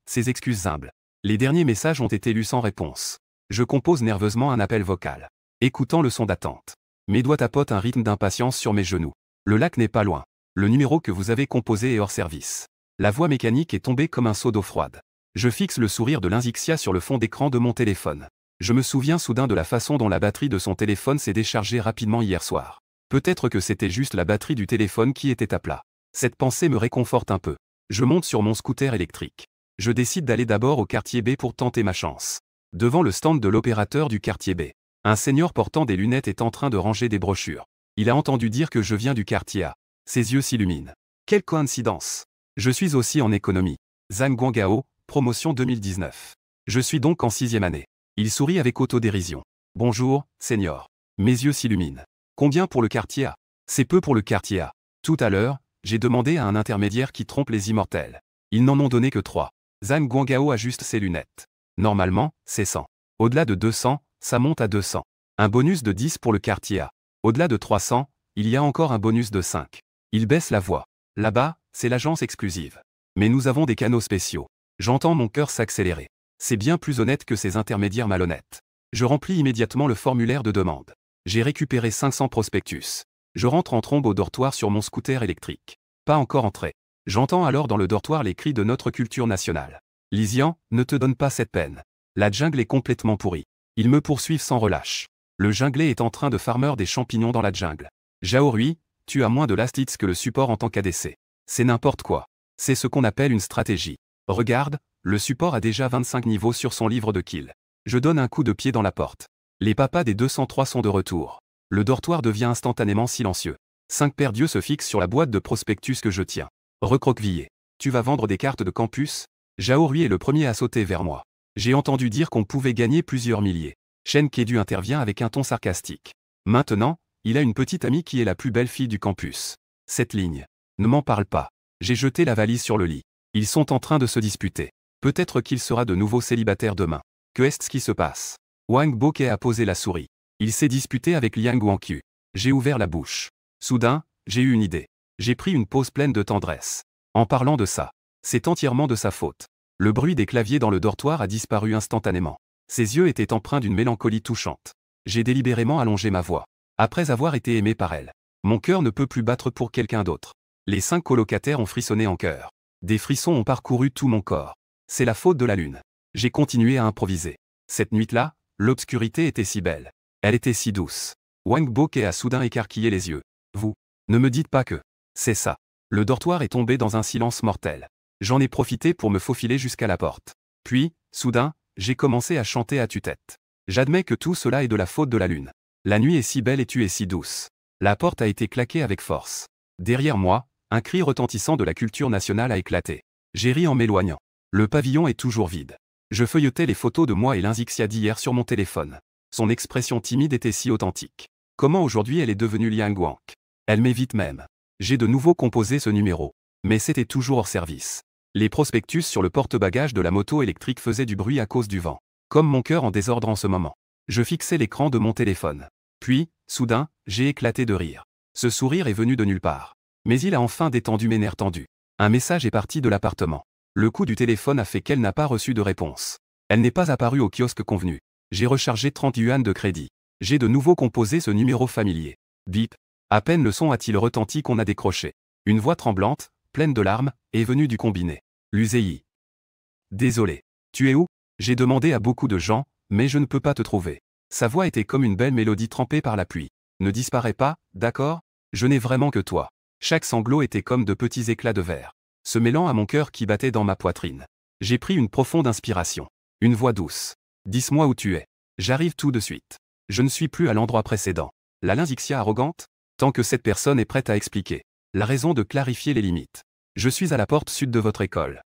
Ses excuses humbles. Les derniers messages ont été lus sans réponse. Je compose nerveusement un appel vocal. Écoutant le son d'attente. Mes doigts tapotent un rythme d'impatience sur mes genoux. Le lac n'est pas loin. Le numéro que vous avez composé est hors service. La voix mécanique est tombée comme un seau d'eau froide. Je fixe le sourire de l'Inzixia sur le fond d'écran de mon téléphone. Je me souviens soudain de la façon dont la batterie de son téléphone s'est déchargée rapidement hier soir. Peut-être que c'était juste la batterie du téléphone qui était à plat. Cette pensée me réconforte un peu. Je monte sur mon scooter électrique. Je décide d'aller d'abord au quartier B pour tenter ma chance. Devant le stand de l'opérateur du quartier B, un senior portant des lunettes est en train de ranger des brochures. Il a entendu dire que je viens du quartier A. Ses yeux s'illuminent. Quelle coïncidence! Je suis aussi en économie. Zhang Guangao, promotion 2019. Je suis donc en 6e année. Il sourit avec autodérision. Bonjour, senior. Mes yeux s'illuminent. Combien pour le quartier A? C'est peu pour le quartier A. Tout à l'heure, j'ai demandé à un intermédiaire qui trompe les immortels. Ils n'en ont donné que 3. Zhang Guangao ajuste ses lunettes. Normalement, c'est 100. Au-delà de 200, ça monte à 200. Un bonus de 10 pour le quartier A. Au-delà de 300, il y a encore un bonus de 5. Il baisse la voix. Là-bas, c'est l'agence exclusive. Mais nous avons des canaux spéciaux. J'entends mon cœur s'accélérer. C'est bien plus honnête que ces intermédiaires malhonnêtes. Je remplis immédiatement le formulaire de demande. J'ai récupéré 500 prospectus. Je rentre en trombe au dortoir sur mon scooter électrique. Pas encore entré. J'entends alors dans le dortoir les cris de notre culture nationale. Lisian, ne te donne pas cette peine. La jungle est complètement pourrie. Ils me poursuivent sans relâche. Le junglé est en train de farmer des champignons dans la jungle. Zhao Rui, tu as moins de last hits que le support en tant qu'ADC. C'est n'importe quoi. C'est ce qu'on appelle une stratégie. Regarde, le support a déjà 25 niveaux sur son livre de kill. Je donne un coup de pied dans la porte. Les papas des 203 sont de retour. Le dortoir devient instantanément silencieux. 5 paires d'yeux se fixent sur la boîte de prospectus que je tiens. Recroquevillé. Tu vas vendre des cartes de campus? Zhao Rui est le premier à sauter vers moi. J'ai entendu dire qu'on pouvait gagner plusieurs milliers. Shen Kedu intervient avec un ton sarcastique. Maintenant, il a une petite amie qui est la plus belle fille du campus. Cette ligne. Ne m'en parle pas. J'ai jeté la valise sur le lit. Ils sont en train de se disputer. Peut-être qu'il sera de nouveau célibataire demain. Que est-ce qui se passe? Wang Boke a posé la souris. Il s'est disputé avec Liang Guangqiu. J'ai ouvert la bouche. Soudain, j'ai eu une idée. J'ai pris une pause pleine de tendresse. En parlant de ça, c'est entièrement de sa faute. Le bruit des claviers dans le dortoir a disparu instantanément. Ses yeux étaient empreints d'une mélancolie touchante. J'ai délibérément allongé ma voix. Après avoir été aimé par elle, mon cœur ne peut plus battre pour quelqu'un d'autre. Les 5 colocataires ont frissonné en chœur. Des frissons ont parcouru tout mon corps. C'est la faute de la lune. J'ai continué à improviser. Cette nuit-là, l'obscurité était si belle. Elle était si douce. Wang Boke a soudain écarquillé les yeux. Vous, ne me dites pas que... C'est ça. Le dortoir est tombé dans un silence mortel. J'en ai profité pour me faufiler jusqu'à la porte. Puis, soudain, j'ai commencé à chanter à tue-tête. J'admets que tout cela est de la faute de la lune. La nuit est si belle et tu es si douce. La porte a été claquée avec force. Derrière moi, un cri retentissant de la culture nationale a éclaté. J'ai ri en m'éloignant. Le pavillon est toujours vide. Je feuilletais les photos de moi et l'Inzixia d'hier sur mon téléphone. Son expression timide était si authentique. Comment aujourd'hui elle est devenue Liang Guang? Elle m'évite même. J'ai de nouveau composé ce numéro. Mais c'était toujours hors service. Les prospectus sur le porte-bagages de la moto électrique faisaient du bruit à cause du vent. Comme mon cœur en désordre en ce moment. Je fixais l'écran de mon téléphone. Puis, soudain, j'ai éclaté de rire. Ce sourire est venu de nulle part. Mais il a enfin détendu mes nerfs tendus. Un message est parti de l'appartement. Le coup du téléphone a fait qu'elle n'a pas reçu de réponse. Elle n'est pas apparue au kiosque convenu. J'ai rechargé 30 yuan de crédit. J'ai de nouveau composé ce numéro familier. Bip. À peine le son a-t-il retenti qu'on a décroché. Une voix tremblante, pleine de larmes, est venue du combiné. L'UZI. Désolé. Tu es où? J'ai demandé à beaucoup de gens, mais je ne peux pas te trouver. Sa voix était comme une belle mélodie trempée par la pluie. Ne disparais pas, d'accord? Je n'ai vraiment que toi. Chaque sanglot était comme de petits éclats de verre, se mêlant à mon cœur qui battait dans ma poitrine. J'ai pris une profonde inspiration. Une voix douce. Dis-moi où tu es. J'arrive tout de suite. Je ne suis plus à l'endroit précédent. La Lynxia arrogante? Tant que cette personne est prête à expliquer la raison de clarifier les limites. Je suis à la porte sud de votre école.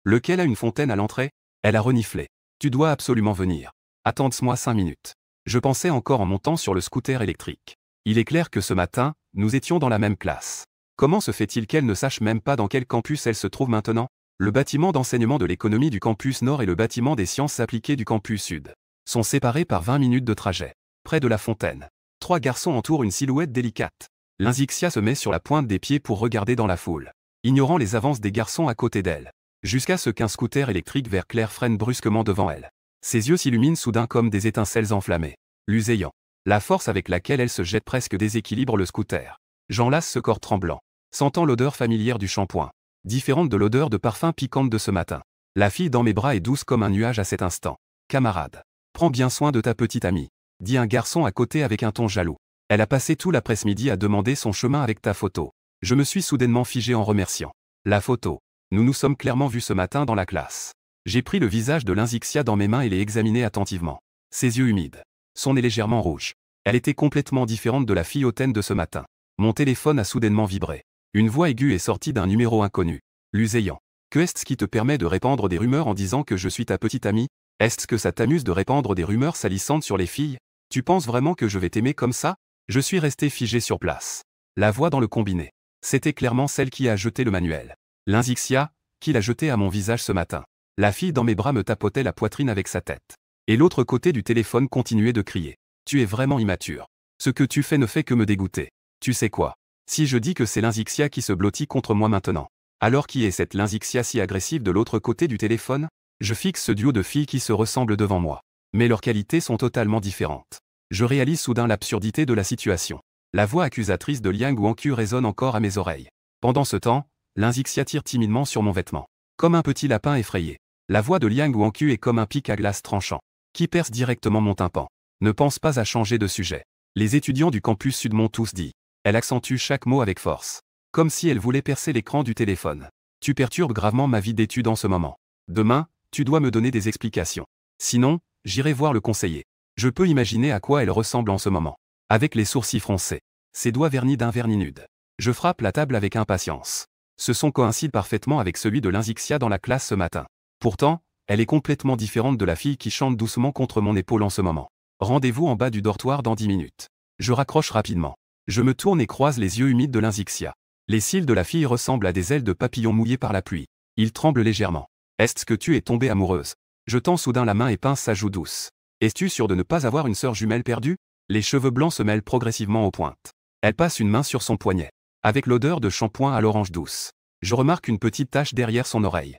Lequel a une fontaine à l'entrée? Elle a reniflé. Tu dois absolument venir. Attends-moi 5 minutes. Je pensais encore en montant sur le scooter électrique. Il est clair que ce matin, nous étions dans la même classe. Comment se fait-il qu'elle ne sache même pas dans quel campus elle se trouve maintenant? Le bâtiment d'enseignement de l'économie du campus Nord et le bâtiment des sciences appliquées du campus Sud sont séparés par 20 minutes de trajet. Près de la fontaine, 3 garçons entourent une silhouette délicate. Lynxia se met sur la pointe des pieds pour regarder dans la foule, ignorant les avances des garçons à côté d'elle, jusqu'à ce qu'un scooter électrique vert clair freine brusquement devant elle. Ses yeux s'illuminent soudain comme des étincelles enflammées, luisant. La force avec laquelle elle se jette presque déséquilibre le scooter. J'enlace ce corps tremblant, sentant l'odeur familière du shampoing, différente de l'odeur de parfum piquante de ce matin. La fille dans mes bras est douce comme un nuage à cet instant. Camarade, prends bien soin de ta petite amie, dit un garçon à côté avec un ton jaloux. Elle a passé tout l'après-midi à demander son chemin avec ta photo. Je me suis soudainement figé en remerciant. La photo. Nous nous sommes clairement vus ce matin dans la classe. J'ai pris le visage de Lynxia dans mes mains et l'ai examiné attentivement. Ses yeux humides. Son nez légèrement rouge. Elle était complètement différente de la fille hautaine de ce matin. Mon téléphone a soudainement vibré. Une voix aiguë est sortie d'un numéro inconnu. Luisant. Que est-ce qui te permet de répandre des rumeurs en disant que je suis ta petite amie? Est-ce que ça t'amuse de répandre des rumeurs salissantes sur les filles? Tu penses vraiment que je vais t'aimer comme ça? Je suis resté figé sur place. La voix dans le combiné. C'était clairement celle qui a jeté le manuel. Lynxia, qui l'a jeté à mon visage ce matin. La fille dans mes bras me tapotait la poitrine avec sa tête. Et l'autre côté du téléphone continuait de crier. Tu es vraiment immature. Ce que tu fais ne fait que me dégoûter. Tu sais quoi? Si je dis que c'est Lynxia qui se blottit contre moi maintenant, alors qui est cette Lynxia si agressive de l'autre côté du téléphone? Je fixe ce duo de filles qui se ressemblent devant moi. Mais leurs qualités sont totalement différentes. Je réalise soudain l'absurdité de la situation. La voix accusatrice de Liang Wanqiu résonne encore à mes oreilles. Pendant ce temps, Lynxia tire timidement sur mon vêtement. Comme un petit lapin effrayé. La voix de Liang Wanqiu est comme un pic à glace tranchant, qui perce directement mon tympan. Ne pense pas à changer de sujet. Les étudiants du campus Sud m'ont tous dit. Elle accentue chaque mot avec force. Comme si elle voulait percer l'écran du téléphone. Tu perturbes gravement ma vie d'étude en ce moment. Demain, tu dois me donner des explications. Sinon, j'irai voir le conseiller. Je peux imaginer à quoi elle ressemble en ce moment. Avec les sourcils froncés. Ses doigts vernis d'un vernis nude. Je frappe la table avec impatience. Ce son coïncide parfaitement avec celui de Lynxia dans la classe ce matin. Pourtant, elle est complètement différente de la fille qui chante doucement contre mon épaule en ce moment. Rendez-vous en bas du dortoir dans 10 minutes. Je raccroche rapidement. Je me tourne et croise les yeux humides de Lynxia. Les cils de la fille ressemblent à des ailes de papillon mouillées par la pluie. Ils tremblent légèrement. Est-ce que tu es tombée amoureuse? Je tends soudain la main et pince sa joue douce. Es-tu sûr de ne pas avoir une sœur jumelle perdue? Les cheveux blancs se mêlent progressivement aux pointes. Elle passe une main sur son poignet. Avec l'odeur de shampoing à l'orange douce. Je remarque une petite tache derrière son oreille.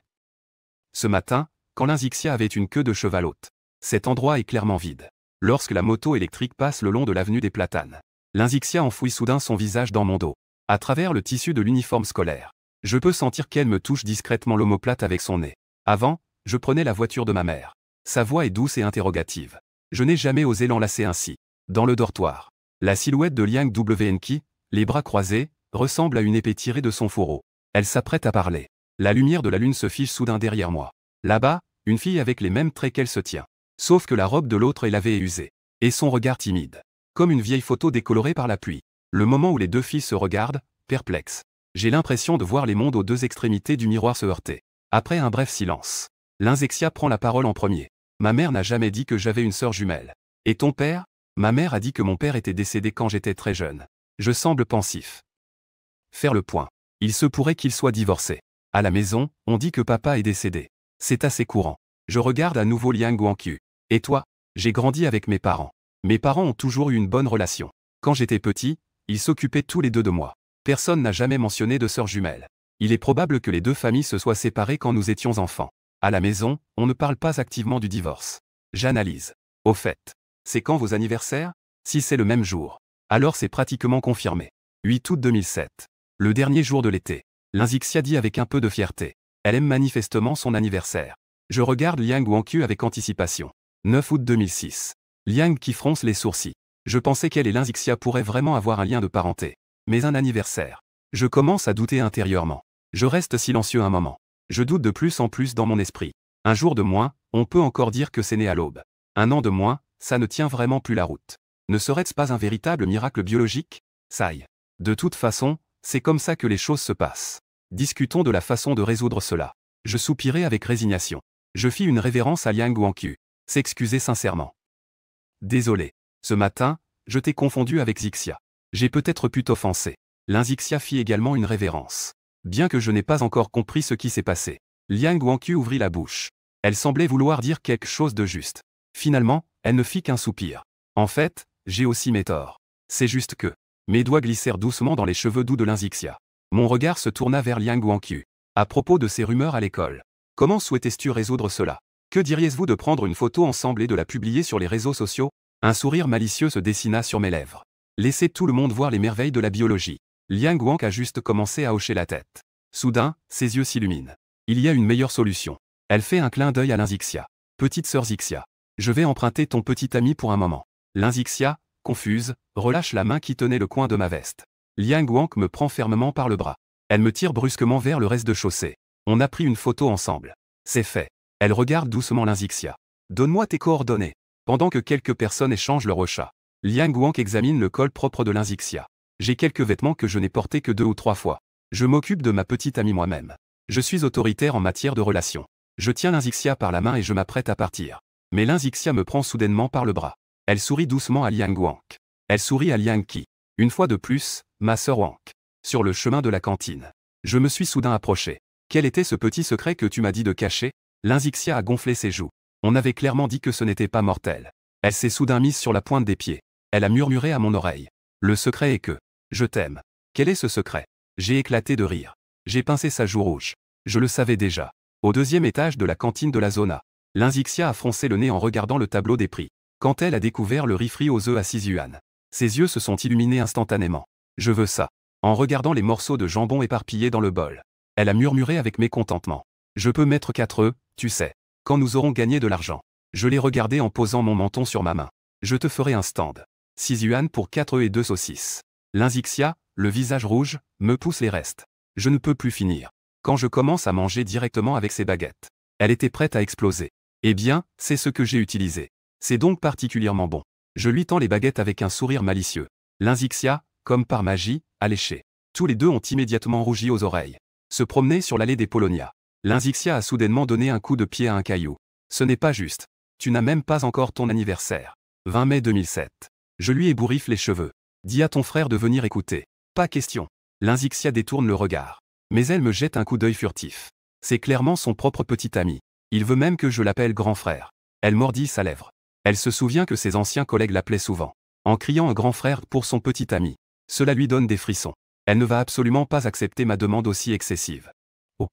Ce matin, quand Lynxia avait une queue de cheval haute. Cet endroit est clairement vide. Lorsque la moto électrique passe le long de l'avenue des Platanes. Lynxia enfouit soudain son visage dans mon dos. À travers le tissu de l'uniforme scolaire. Je peux sentir qu'elle me touche discrètement l'omoplate avec son nez. Avant, je prenais la voiture de ma mère. Sa voix est douce et interrogative. Je n'ai jamais osé l'enlacer ainsi. Dans le dortoir. La silhouette de Liang Wanqiu, les bras croisés, ressemble à une épée tirée de son fourreau. Elle s'apprête à parler. La lumière de la lune se fige soudain derrière moi. Là-bas, une fille avec les mêmes traits qu'elle se tient. Sauf que la robe de l'autre est lavée et usée. Et son regard timide. Comme une vieille photo décolorée par la pluie. Le moment où les deux filles se regardent, perplexes. J'ai l'impression de voir les mondes aux deux extrémités du miroir se heurter. Après un bref silence. Lynxia prend la parole en premier. Ma mère n'a jamais dit que j'avais une sœur jumelle. Et ton père? Ma mère a dit que mon père était décédé quand j'étais très jeune. Je semble pensif. Faire le point. Il se pourrait qu'il soit divorcé. À la maison, on dit que papa est décédé. C'est assez courant. Je regarde à nouveau Liang Wanqiu. Et toi? J'ai grandi avec mes parents. Mes parents ont toujours eu une bonne relation. Quand j'étais petit, ils s'occupaient tous les deux de moi. Personne n'a jamais mentionné de sœur jumelle. Il est probable que les deux familles se soient séparées quand nous étions enfants. À la maison, on ne parle pas activement du divorce. J'analyse. Au fait, c'est quand vos anniversaires? Si c'est le même jour, alors c'est pratiquement confirmé. 8 août 2007. Le dernier jour de l'été. Linzixia dit avec un peu de fierté. Elle aime manifestement son anniversaire. Je regarde Liang Wangqiu avec anticipation. 9 août 2006. Liang qui fronce les sourcils. Je pensais qu'elle et Linzixia pourraient vraiment avoir un lien de parenté. Mais un anniversaire. Je commence à douter intérieurement. Je reste silencieux un moment. Je doute de plus en plus dans mon esprit. Un jour de moins, on peut encore dire que c'est né à l'aube. Un an de moins, ça ne tient vraiment plus la route. Ne serait-ce pas un véritable miracle biologique? Ça y est. De toute façon, c'est comme ça que les choses se passent. Discutons de la façon de résoudre cela. Je soupirai avec résignation. Je fis une révérence à Liang Wangqiu. S'excuser sincèrement. Désolé. Ce matin, je t'ai confondu avec Zixia. J'ai peut-être pu t'offenser. Linzixia fit également une révérence. Bien que je n'ai pas encore compris ce qui s'est passé. Liang Wangqiu ouvrit la bouche. Elle semblait vouloir dire quelque chose de juste. Finalement, elle ne fit qu'un soupir. En fait, j'ai aussi mes torts. C'est juste que... Mes doigts glissèrent doucement dans les cheveux doux de Linzixia. Mon regard se tourna vers Liang Wangqiu. À propos de ces rumeurs à l'école. Comment souhaitais-tu résoudre cela? Que diriez-vous de prendre une photo ensemble et de la publier sur les réseaux sociaux? Un sourire malicieux se dessina sur mes lèvres. Laissez tout le monde voir les merveilles de la biologie. Liang Wang a juste commencé à hocher la tête. Soudain, ses yeux s'illuminent. Il y a une meilleure solution. Elle fait un clin d'œil à Linzixia. Petite sœur Zixia. Je vais emprunter ton petit ami pour un moment. Linzixia, confuse, relâche la main qui tenait le coin de ma veste. Liang Wang me prend fermement par le bras. Elle me tire brusquement vers le reste de chaussée. On a pris une photo ensemble. C'est fait. Elle regarde doucement Linzixia. Donne-moi tes coordonnées. Pendant que quelques personnes échangent leur chat. Liang Wang examine le col propre de Linzixia. J'ai quelques vêtements que je n'ai portés que 2 ou 3 fois. Je m'occupe de ma petite amie moi-même. Je suis autoritaire en matière de relations. Je tiens Linzixia par la main et je m'apprête à partir. Mais Linzixia me prend soudainement par le bras. Elle sourit doucement à Liang Wang. Elle sourit à Liang Qi. Une fois de plus, ma sœur Wang. Sur le chemin de la cantine. Je me suis soudain approché. Quel était ce petit secret que tu m'as dit de cacher? Linzixia a gonflé ses joues. On avait clairement dit que ce n'était pas mortel. Elle s'est soudain mise sur la pointe des pieds. Elle a murmuré à mon oreille. Le secret est que... Je t'aime. Quel est ce secret? J'ai éclaté de rire. J'ai pincé sa joue rouge. Je le savais déjà. Au 2e étage de la cantine de la Zona. Linzixia a froncé le nez en regardant le tableau des prix. Quand elle a découvert le riz frit aux œufs à 6 yuan. Ses yeux se sont illuminés instantanément. Je veux ça. En regardant les morceaux de jambon éparpillés dans le bol. Elle a murmuré avec mécontentement. Je peux mettre 4 œufs, tu sais. Quand nous aurons gagné de l'argent. Je l'ai regardé en posant mon menton sur ma main. Je te ferai un stand. 6 yuan pour 4 œufs et 2 saucisses. Linzixia, le visage rouge, me pousse les restes. Je ne peux plus finir. Quand je commence à manger directement avec ses baguettes. Elle était prête à exploser. Eh bien, c'est ce que j'ai utilisé. C'est donc particulièrement bon. Je lui tends les baguettes avec un sourire malicieux. Linzixia, comme par magie, a léché. Tous les deux ont immédiatement rougi aux oreilles. Se promener sur l'allée des Polonia. Linzixia a soudainement donné un coup de pied à un caillou. Ce n'est pas juste. Tu n'as même pas encore ton anniversaire. 20 mai 2007. Je lui ébouriffe les cheveux. Dis à ton frère de venir écouter. Pas question. Linzixia détourne le regard. Mais elle me jette un coup d'œil furtif. C'est clairement son propre petit ami. Il veut même que je l'appelle grand frère. Elle mordit sa lèvre. Elle se souvient que ses anciens collègues l'appelaient souvent. En criant un grand frère pour son petit ami. Cela lui donne des frissons. Elle ne va absolument pas accepter ma demande aussi excessive. Oh.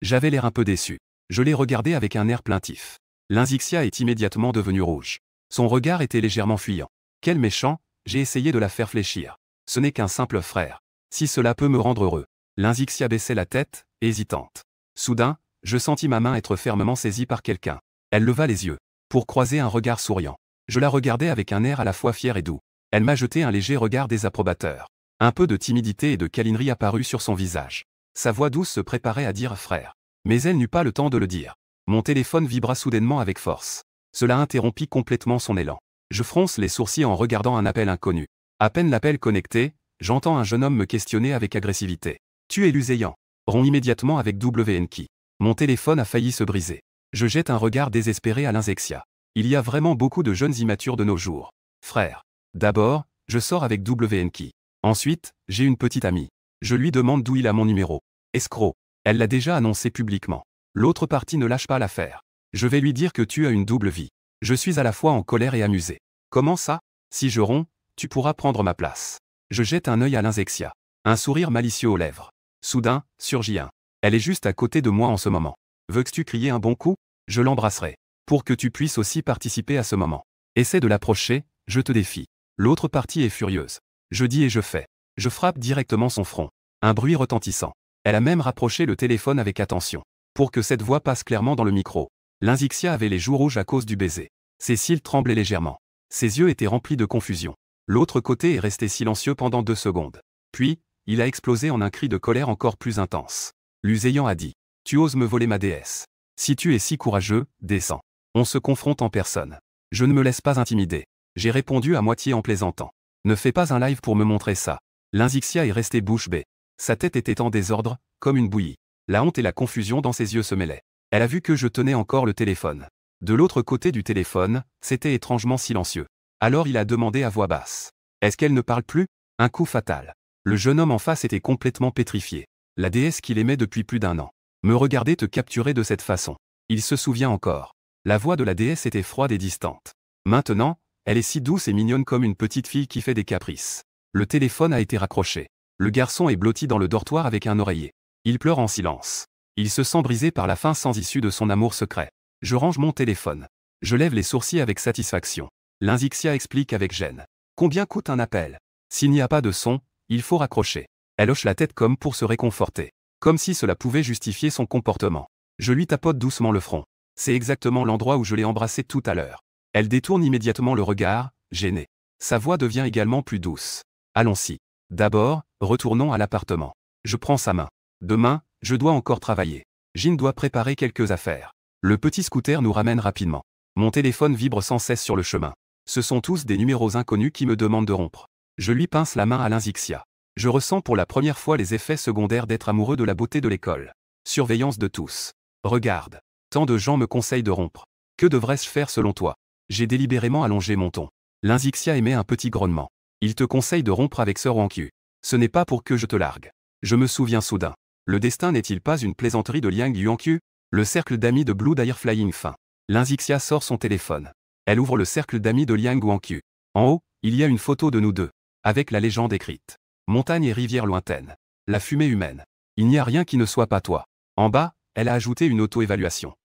J'avais l'air un peu déçu. Je l'ai regardé avec un air plaintif. Linzixia est immédiatement devenue rouge. Son regard était légèrement fuyant. Quel méchant, j'ai essayé de la faire fléchir. Ce n'est qu'un simple frère. Si cela peut me rendre heureux. Linzixia baissait la tête, hésitante. Soudain, je sentis ma main être fermement saisie par quelqu'un. Elle leva les yeux. Pour croiser un regard souriant. Je la regardais avec un air à la fois fier et doux. Elle m'a jeté un léger regard désapprobateur. Un peu de timidité et de câlinerie apparut sur son visage. Sa voix douce se préparait à dire « frère ». Mais elle n'eut pas le temps de le dire. Mon téléphone vibra soudainement avec force. Cela interrompit complètement son élan. Je fronce les sourcils en regardant un appel inconnu. À peine l'appel connecté, j'entends un jeune homme me questionner avec agressivité. « Tu es Luséian ?» Rompt immédiatement avec WNK. Mon téléphone a failli se briser. Je jette un regard désespéré à Linzixia. Il y a vraiment beaucoup de jeunes immatures de nos jours. Frère. D'abord, je sors avec WNK. Ensuite, j'ai une petite amie. Je lui demande d'où il a mon numéro. Escroc. Elle l'a déjà annoncé publiquement. L'autre partie ne lâche pas l'affaire. Je vais lui dire que tu as une double vie. Je suis à la fois en colère et amusé. Comment ça? Si je romps, tu pourras prendre ma place. Je jette un œil à Linzixia. Un sourire malicieux aux lèvres. Soudain, surgit un. Elle est juste à côté de moi en ce moment. Veux-tu crier un bon coup? Je l'embrasserai. Pour que tu puisses aussi participer à ce moment. Essaie de l'approcher, je te défie. L'autre partie est furieuse. Je dis et je fais. Je frappe directement son front. Un bruit retentissant. Elle a même rapproché le téléphone avec attention, pour que cette voix passe clairement dans le micro. Lynxia avait les joues rouges à cause du baiser. Ses cils tremblaient légèrement. Ses yeux étaient remplis de confusion. L'autre côté est resté silencieux pendant 2 secondes. Puis, il a explosé en un cri de colère encore plus intense. Luséian a dit. Tu oses me voler ma déesse. Si tu es si courageux, descends. On se confronte en personne. Je ne me laisse pas intimider. J'ai répondu à moitié en plaisantant. Ne fais pas un live pour me montrer ça. Lynxia est restée bouche bée. Sa tête était en désordre, comme une bouillie. La honte et la confusion dans ses yeux se mêlaient. Elle a vu que je tenais encore le téléphone. De l'autre côté du téléphone, c'était étrangement silencieux. Alors il a demandé à voix basse. Est-ce qu'elle ne parle plus? Un coup fatal. Le jeune homme en face était complètement pétrifié. La déesse qu'il aimait depuis plus d'1 an. Me regarder te capturer de cette façon. Il se souvient encore. La voix de la déesse était froide et distante. Maintenant, elle est si douce et mignonne comme une petite fille qui fait des caprices. Le téléphone a été raccroché. Le garçon est blotti dans le dortoir avec un oreiller. Il pleure en silence. Il se sent brisé par la fin sans issue de son amour secret. Je range mon téléphone. Je lève les sourcils avec satisfaction. Lynxia explique avec gêne. Combien coûte un appel? S'il n'y a pas de son, il faut raccrocher. Elle hoche la tête comme pour se réconforter. Comme si cela pouvait justifier son comportement. Je lui tapote doucement le front. C'est exactement l'endroit où je l'ai embrassé tout à l'heure. Elle détourne immédiatement le regard, gênée. Sa voix devient également plus douce. Allons-y. D'abord, retournons à l'appartement. Je prends sa main. Demain, je dois encore travailler. Jin doit préparer quelques affaires. Le petit scooter nous ramène rapidement. Mon téléphone vibre sans cesse sur le chemin. Ce sont tous des numéros inconnus qui me demandent de rompre. Je lui pince la main à Lynxia. Je ressens pour la première fois les effets secondaires d'être amoureux de la beauté de l'école. Surveillance de tous. Regarde. Tant de gens me conseillent de rompre. Que devrais-je faire selon toi? J'ai délibérément allongé mon ton. Lynxia émet un petit grognement. Il te conseille de rompre avec Sir Wanku. Ce n'est pas pour que je te largue. Je me souviens soudain. Le destin n'est-il pas une plaisanterie de Liang Yuanqiu? Le cercle d'amis de Blue Dire Flying fin. Lynxia sort son téléphone. Elle ouvre le cercle d'amis de Liang Yuanqiu. En haut, il y a une photo de nous deux. Avec la légende écrite. Montagne et rivière lointaine. La fumée humaine. Il n'y a rien qui ne soit pas toi. En bas, elle a ajouté une auto-évaluation.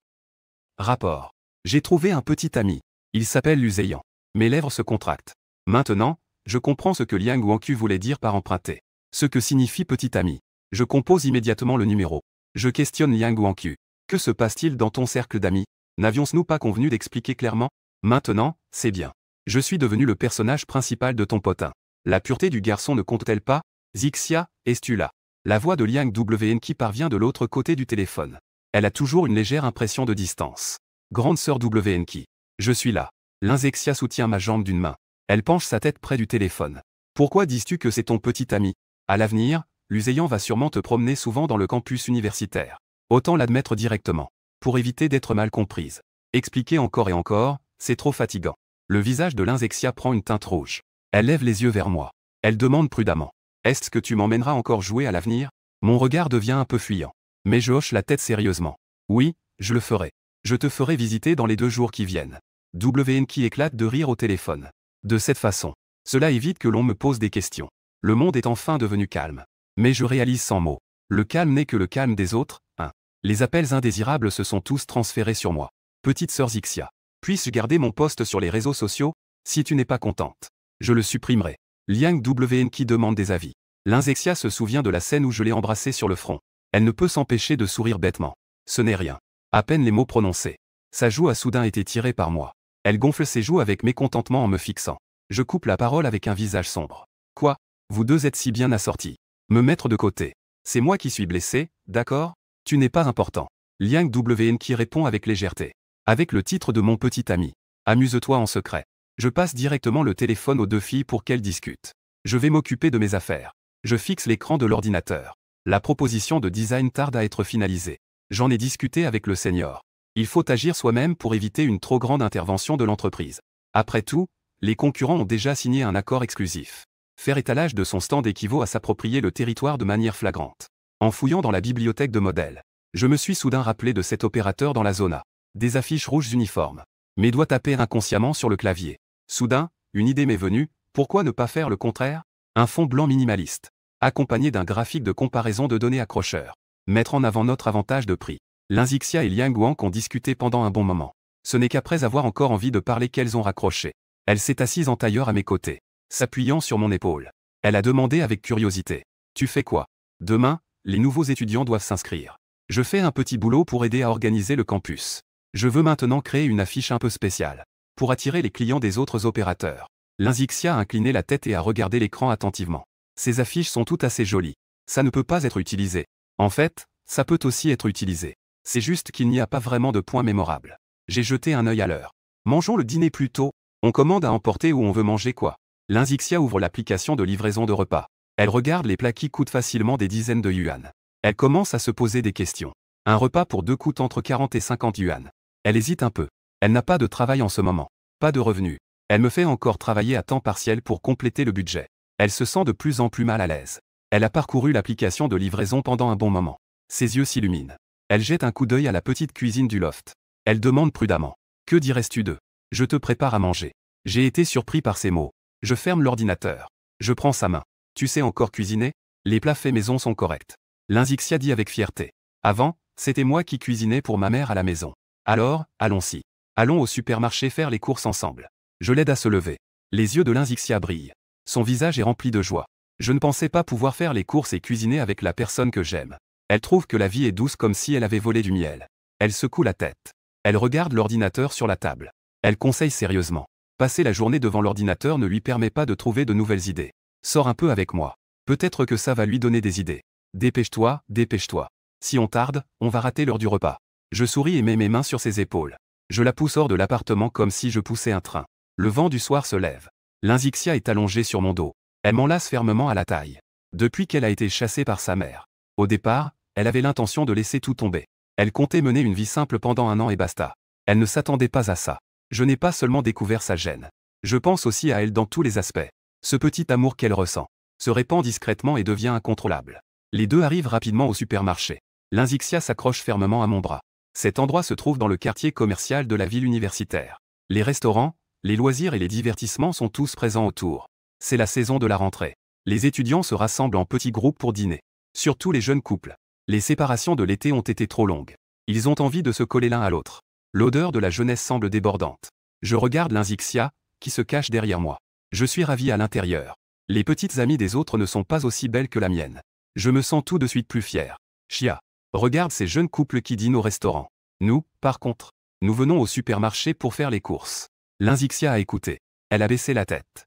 Rapport. J'ai trouvé un petit ami. Il s'appelle Luséian. Mes lèvres se contractent. Maintenant, je comprends ce que Liang Yuanqiu voulait dire par emprunter. Ce que signifie petit ami. Je compose immédiatement le numéro. Je questionne Liang Yuanqiu. Que se passe-t-il dans ton cercle d'amis? N'avions-nous pas convenu d'expliquer clairement? Maintenant, c'est bien. Je suis devenu le personnage principal de ton potin. La pureté du garçon ne compte-t-elle pas? Zixia, es-tu là? La voix de Liang Wn qui parvient de l'autre côté du téléphone. Elle a toujours une légère impression de distance. Grande sœur Wn qui. Je suis là. Lynxia soutient ma jambe d'une main. Elle penche sa tête près du téléphone. Pourquoi dis-tu que c'est ton petit ami? À l'avenir, Luséian va sûrement te promener souvent dans le campus universitaire. Autant l'admettre directement. Pour éviter d'être mal comprise. Expliquer encore et encore, c'est trop fatigant. Le visage de Lynxia prend une teinte rouge. Elle lève les yeux vers moi. Elle demande prudemment. Est-ce que tu m'emmèneras encore jouer à l'avenir? Mon regard devient un peu fuyant. Mais je hoche la tête sérieusement. Oui, je le ferai. Je te ferai visiter dans les 2 jours qui viennent. Wn qui éclate de rire au téléphone. De cette façon, cela évite que l'on me pose des questions. Le monde est enfin devenu calme. Mais je réalise sans mots. Le calme n'est que le calme des autres, hein. Les appels indésirables se sont tous transférés sur moi. Petite sœur Zixia. Puis-je garder mon poste sur les réseaux sociaux? Si tu n'es pas contente, je le supprimerai. Liang Wn qui demande des avis. Lynxia se souvient de la scène où je l'ai embrassée sur le front. Elle ne peut s'empêcher de sourire bêtement. Ce n'est rien. À peine les mots prononcés. Sa joue a soudain été tirée par moi. Elle gonfle ses joues avec mécontentement en me fixant. Je coupe la parole avec un visage sombre. Quoi? Vous deux êtes si bien assortis. Me mettre de côté. C'est moi qui suis blessé, d'accord? Tu n'es pas important. Liang Wn qui répond avec légèreté. Avec le titre de mon petit ami. Amuse-toi en secret. Je passe directement le téléphone aux 2 filles pour qu'elles discutent. Je vais m'occuper de mes affaires. Je fixe l'écran de l'ordinateur. La proposition de design tarde à être finalisée. J'en ai discuté avec le senior. Il faut agir soi-même pour éviter une trop grande intervention de l'entreprise. Après tout, les concurrents ont déjà signé un accord exclusif. Faire étalage de son stand équivaut à s'approprier le territoire de manière flagrante. En fouillant dans la bibliothèque de modèles, je me suis soudain rappelé de cet opérateur dans la zone A. Des affiches rouges uniformes. Mes doigts tapaient inconsciemment sur le clavier. Soudain, une idée m'est venue, pourquoi ne pas faire le contraire? Un fond blanc minimaliste, accompagné d'un graphique de comparaison de données accrocheurs. Mettre en avant notre avantage de prix. Lynxia et Liang Yuanqiu ont discuté pendant un bon moment. Ce n'est qu'après avoir encore envie de parler qu'elles ont raccroché. Elle s'est assise en tailleur à mes côtés, s'appuyant sur mon épaule. Elle a demandé avec curiosité. Tu fais quoi? Demain, les nouveaux étudiants doivent s'inscrire. Je fais un petit boulot pour aider à organiser le campus. Je veux maintenant créer une affiche un peu spéciale, pour attirer les clients des autres opérateurs. Linzixia a incliné la tête et a regardé l'écran attentivement. Ces affiches sont toutes assez jolies. Ça ne peut pas être utilisé. En fait, ça peut aussi être utilisé. C'est juste qu'il n'y a pas vraiment de points mémorables. J'ai jeté un œil à l'heure. Mangeons le dîner plus tôt. On commande à emporter ou on veut manger quoi? Linzixia ouvre l'application de livraison de repas. Elle regarde les plats qui coûtent facilement des dizaines de yuan. Elle commence à se poser des questions. Un repas pour deux coûte entre 40 et 50 yuan. Elle hésite un peu. Elle n'a pas de travail en ce moment. Pas de revenus. Elle me fait encore travailler à temps partiel pour compléter le budget. Elle se sent de plus en plus mal à l'aise. Elle a parcouru l'application de livraison pendant un bon moment. Ses yeux s'illuminent. Elle jette un coup d'œil à la petite cuisine du loft. Elle demande prudemment. Que dirais-tu d'eux? Je te prépare à manger. J'ai été surpris par ces mots. Je ferme l'ordinateur. Je prends sa main. Tu sais encore cuisiner? Les plats faits maison sont corrects. Linzixia dit avec fierté. Avant, c'était moi qui cuisinais pour ma mère à la maison. Alors, allons-y. Allons au supermarché faire les courses ensemble. Je l'aide à se lever. Les yeux de Linzixia brillent. Son visage est rempli de joie. Je ne pensais pas pouvoir faire les courses et cuisiner avec la personne que j'aime. Elle trouve que la vie est douce comme si elle avait volé du miel. Elle secoue la tête. Elle regarde l'ordinateur sur la table. Elle conseille sérieusement. Passer la journée devant l'ordinateur ne lui permet pas de trouver de nouvelles idées. Sors un peu avec moi. Peut-être que ça va lui donner des idées. Dépêche-toi, dépêche-toi. Si on tarde, on va rater l'heure du repas. Je souris et mets mes mains sur ses épaules. Je la pousse hors de l'appartement comme si je poussais un train. Le vent du soir se lève. Linzixia est allongée sur mon dos. Elle m'enlace fermement à la taille. Depuis qu'elle a été chassée par sa mère. Au départ, elle avait l'intention de laisser tout tomber. Elle comptait mener une vie simple pendant un an et basta. Elle ne s'attendait pas à ça. Je n'ai pas seulement découvert sa gêne. Je pense aussi à elle dans tous les aspects. Ce petit amour qu'elle ressent se répand discrètement et devient incontrôlable. Les deux arrivent rapidement au supermarché. Linzixia s'accroche fermement à mon bras. Cet endroit se trouve dans le quartier commercial de la ville universitaire. Les restaurants, les loisirs et les divertissements sont tous présents autour. C'est la saison de la rentrée. Les étudiants se rassemblent en petits groupes pour dîner. Surtout les jeunes couples. Les séparations de l'été ont été trop longues. Ils ont envie de se coller l'un à l'autre. L'odeur de la jeunesse semble débordante. Je regarde Linzixia, qui se cache derrière moi. Je suis ravi à l'intérieur. Les petites amies des autres ne sont pas aussi belles que la mienne. Je me sens tout de suite plus fier. Chia. Regarde ces jeunes couples qui dînent au restaurant. Nous, par contre, nous venons au supermarché pour faire les courses. Linzixia a écouté. Elle a baissé la tête.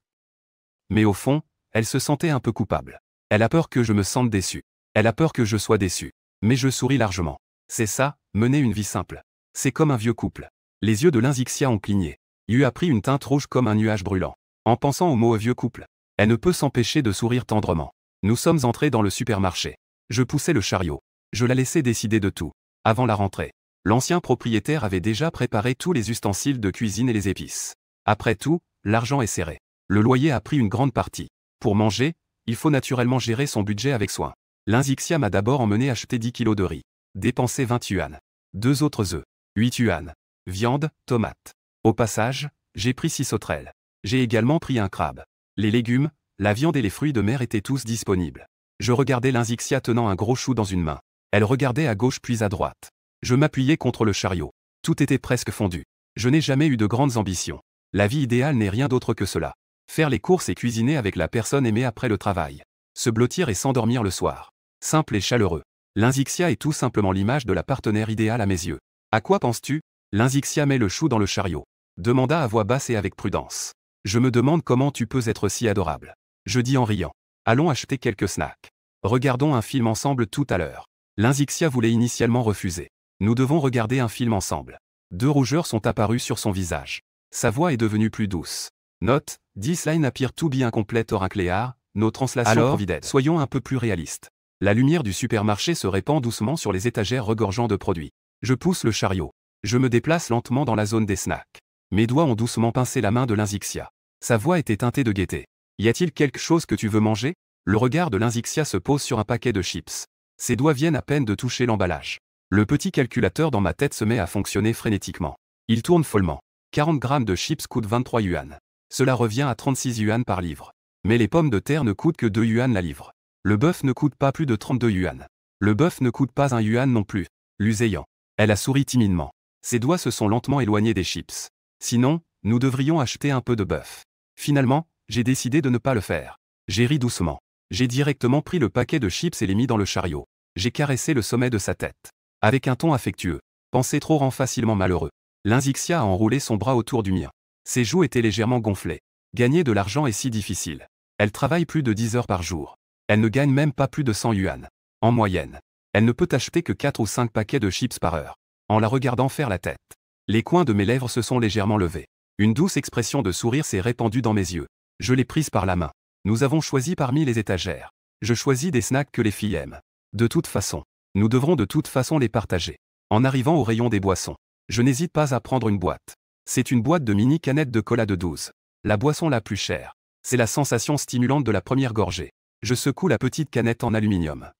Mais au fond, elle se sentait un peu coupable. Elle a peur que je me sente déçu. Elle a peur que je sois déçu. Mais je souris largement. C'est ça, mener une vie simple. C'est comme un vieux couple. Les yeux de Linzixia ont cligné. Yu a pris une teinte rouge comme un nuage brûlant. En pensant au mot vieux couple, elle ne peut s'empêcher de sourire tendrement. Nous sommes entrés dans le supermarché. Je poussais le chariot. Je la laissais décider de tout. Avant la rentrée, l'ancien propriétaire avait déjà préparé tous les ustensiles de cuisine et les épices. Après tout, l'argent est serré. Le loyer a pris une grande partie. Pour manger, il faut naturellement gérer son budget avec soin. Linzixia m'a d'abord emmené acheter 10 kilos de riz. Dépenser 20 yuan. 2 autres œufs. 8 yuan. Viande, tomates. Au passage, j'ai pris 6 sauterelles. J'ai également pris un crabe. Les légumes, la viande et les fruits de mer étaient tous disponibles. Je regardais Linzixia tenant un gros chou dans une main. Elle regardait à gauche puis à droite. Je m'appuyais contre le chariot. Tout était presque fondu. Je n'ai jamais eu de grandes ambitions. La vie idéale n'est rien d'autre que cela. Faire les courses et cuisiner avec la personne aimée après le travail. Se blottir et s'endormir le soir. Simple et chaleureux. Linzixia est tout simplement l'image de la partenaire idéale à mes yeux. À quoi penses-tu? Linzixia met le chou dans le chariot. Demanda à voix basse et avec prudence. Je me demande comment tu peux être si adorable. Je dis en riant. Allons acheter quelques snacks. Regardons un film ensemble tout à l'heure. Linzixia voulait initialement refuser. Nous devons regarder un film ensemble. 2 rougeurs sont apparues sur son visage. Sa voix est devenue plus douce. Note, this line appear to be incomplete or unclear, no translation provided. Soyons un peu plus réalistes. La lumière du supermarché se répand doucement sur les étagères regorgeant de produits. Je pousse le chariot. Je me déplace lentement dans la zone des snacks. Mes doigts ont doucement pincé la main de Linzixia. Sa voix était teintée de gaieté. Y a-t-il quelque chose que tu veux manger? Le regard de Linzixia se pose sur un paquet de chips. Ses doigts viennent à peine de toucher l'emballage. Le petit calculateur dans ma tête se met à fonctionner frénétiquement. Il tourne follement. 40 grammes de chips coûtent 23 yuan. Cela revient à 36 yuan par livre. Mais les pommes de terre ne coûtent que 2 yuan la livre. Le bœuf ne coûte pas plus de 32 yuan. Le bœuf ne coûte pas 1 yuan non plus. L'usayant. Elle a souri timidement. Ses doigts se sont lentement éloignés des chips. Sinon, nous devrions acheter un peu de bœuf. Finalement, j'ai décidé de ne pas le faire. J'ai ri doucement. J'ai directement pris le paquet de chips et les mis dans le chariot. J'ai caressé le sommet de sa tête. Avec un ton affectueux. Penser trop rend facilement malheureux. Lynxia a enroulé son bras autour du mien. Ses joues étaient légèrement gonflées. Gagner de l'argent est si difficile. Elle travaille plus de 10 heures par jour. Elle ne gagne même pas plus de 100 yuan. En moyenne. Elle ne peut acheter que 4 ou 5 paquets de chips par heure. En la regardant faire la tête. Les coins de mes lèvres se sont légèrement levés. Une douce expression de sourire s'est répandue dans mes yeux. Je l'ai prise par la main. Nous avons choisi parmi les étagères. Je choisis des snacks que les filles aiment. De toute façon. Nous devrons de toute façon les partager. En arrivant au rayon des boissons. Je n'hésite pas à prendre une boîte. C'est une boîte de mini canettes de cola de 12. La boisson la plus chère. C'est la sensation stimulante de la première gorgée. Je secoue la petite canette en aluminium.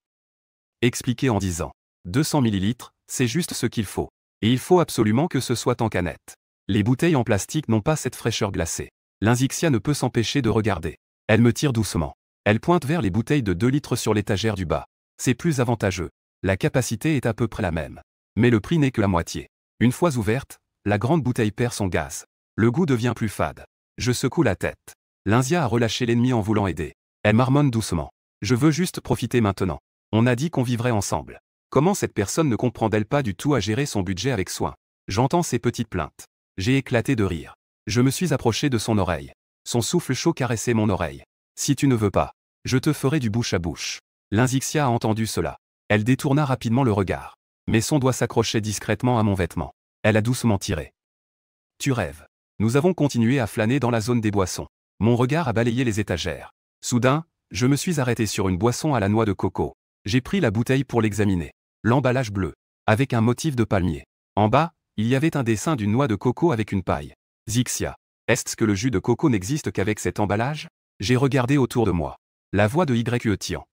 Expliqué en disant. 200 ml, c'est juste ce qu'il faut. Et il faut absolument que ce soit en canette. Les bouteilles en plastique n'ont pas cette fraîcheur glacée. Lynxia ne peut s'empêcher de regarder. Elle me tire doucement. Elle pointe vers les bouteilles de 2 litres sur l'étagère du bas. C'est plus avantageux. La capacité est à peu près la même. Mais le prix n'est que la moitié. Une fois ouverte, la grande bouteille perd son gaz. Le goût devient plus fade. Je secoue la tête. Lynxia a relâché l'ennemi en voulant aider. Elle marmonne doucement. Je veux juste profiter maintenant. On a dit qu'on vivrait ensemble. Comment cette personne ne comprend-elle pas du tout à gérer son budget avec soin? J'entends ses petites plaintes. J'ai éclaté de rire. Je me suis approché de son oreille. Son souffle chaud caressait mon oreille. Si tu ne veux pas, je te ferai du bouche à bouche. Lynxia a entendu cela. Elle détourna rapidement le regard. Mais son doigt s'accrochait discrètement à mon vêtement. Elle a doucement tiré. Tu rêves. Nous avons continué à flâner dans la zone des boissons. Mon regard a balayé les étagères. Soudain, je me suis arrêté sur une boisson à la noix de coco. J'ai pris la bouteille pour l'examiner. L'emballage bleu. Avec un motif de palmier. En bas, il y avait un dessin d'une noix de coco avec une paille. Zixia. Est-ce que le jus de coco n'existe qu'avec cet emballage? J'ai regardé autour de moi. La voix de Yue-Tian.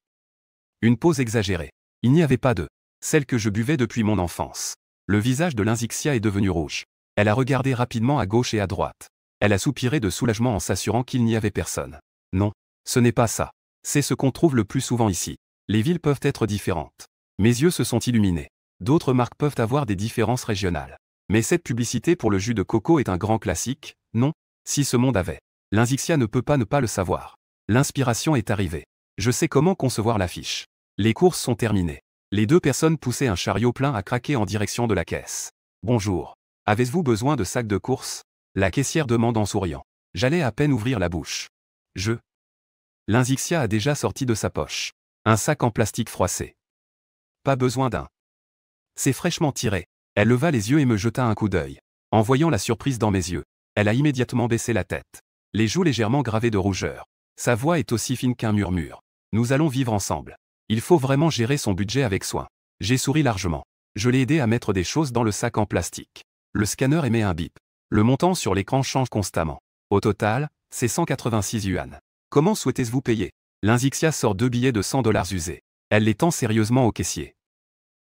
Une pause exagérée. Il n'y avait pas de celle que je buvais depuis mon enfance. Le visage de Lynxia est devenu rouge. Elle a regardé rapidement à gauche et à droite. Elle a soupiré de soulagement en s'assurant qu'il n'y avait personne. Non, ce n'est pas ça. C'est ce qu'on trouve le plus souvent ici. Les villes peuvent être différentes. Mes yeux se sont illuminés. D'autres marques peuvent avoir des différences régionales. Mais cette publicité pour le jus de coco est un grand classique, non? Si ce monde avait. Lynxia ne peut pas ne pas le savoir. L'inspiration est arrivée. Je sais comment concevoir l'affiche. Les courses sont terminées. Les deux personnes poussaient un chariot plein à craquer en direction de la caisse. Bonjour. Avez-vous besoin de sacs de course? La caissière demande en souriant. J'allais à peine ouvrir la bouche. Lynxia a déjà sorti de sa poche. Un sac en plastique froissé. Pas besoin d'un. C'est fraîchement tiré. Elle leva les yeux et me jeta un coup d'œil. En voyant la surprise dans mes yeux, elle a immédiatement baissé la tête. Les joues légèrement gravées de rougeur. Sa voix est aussi fine qu'un murmure. Nous allons vivre ensemble. Il faut vraiment gérer son budget avec soin. J'ai souri largement. Je l'ai aidé à mettre des choses dans le sac en plastique. Le scanner émet un bip. Le montant sur l'écran change constamment. Au total, c'est 186 yuan. Comment souhaitez-vous payer? Lynxia sort 2 billets de 100 $ usés. Elle les tend sérieusement au caissier.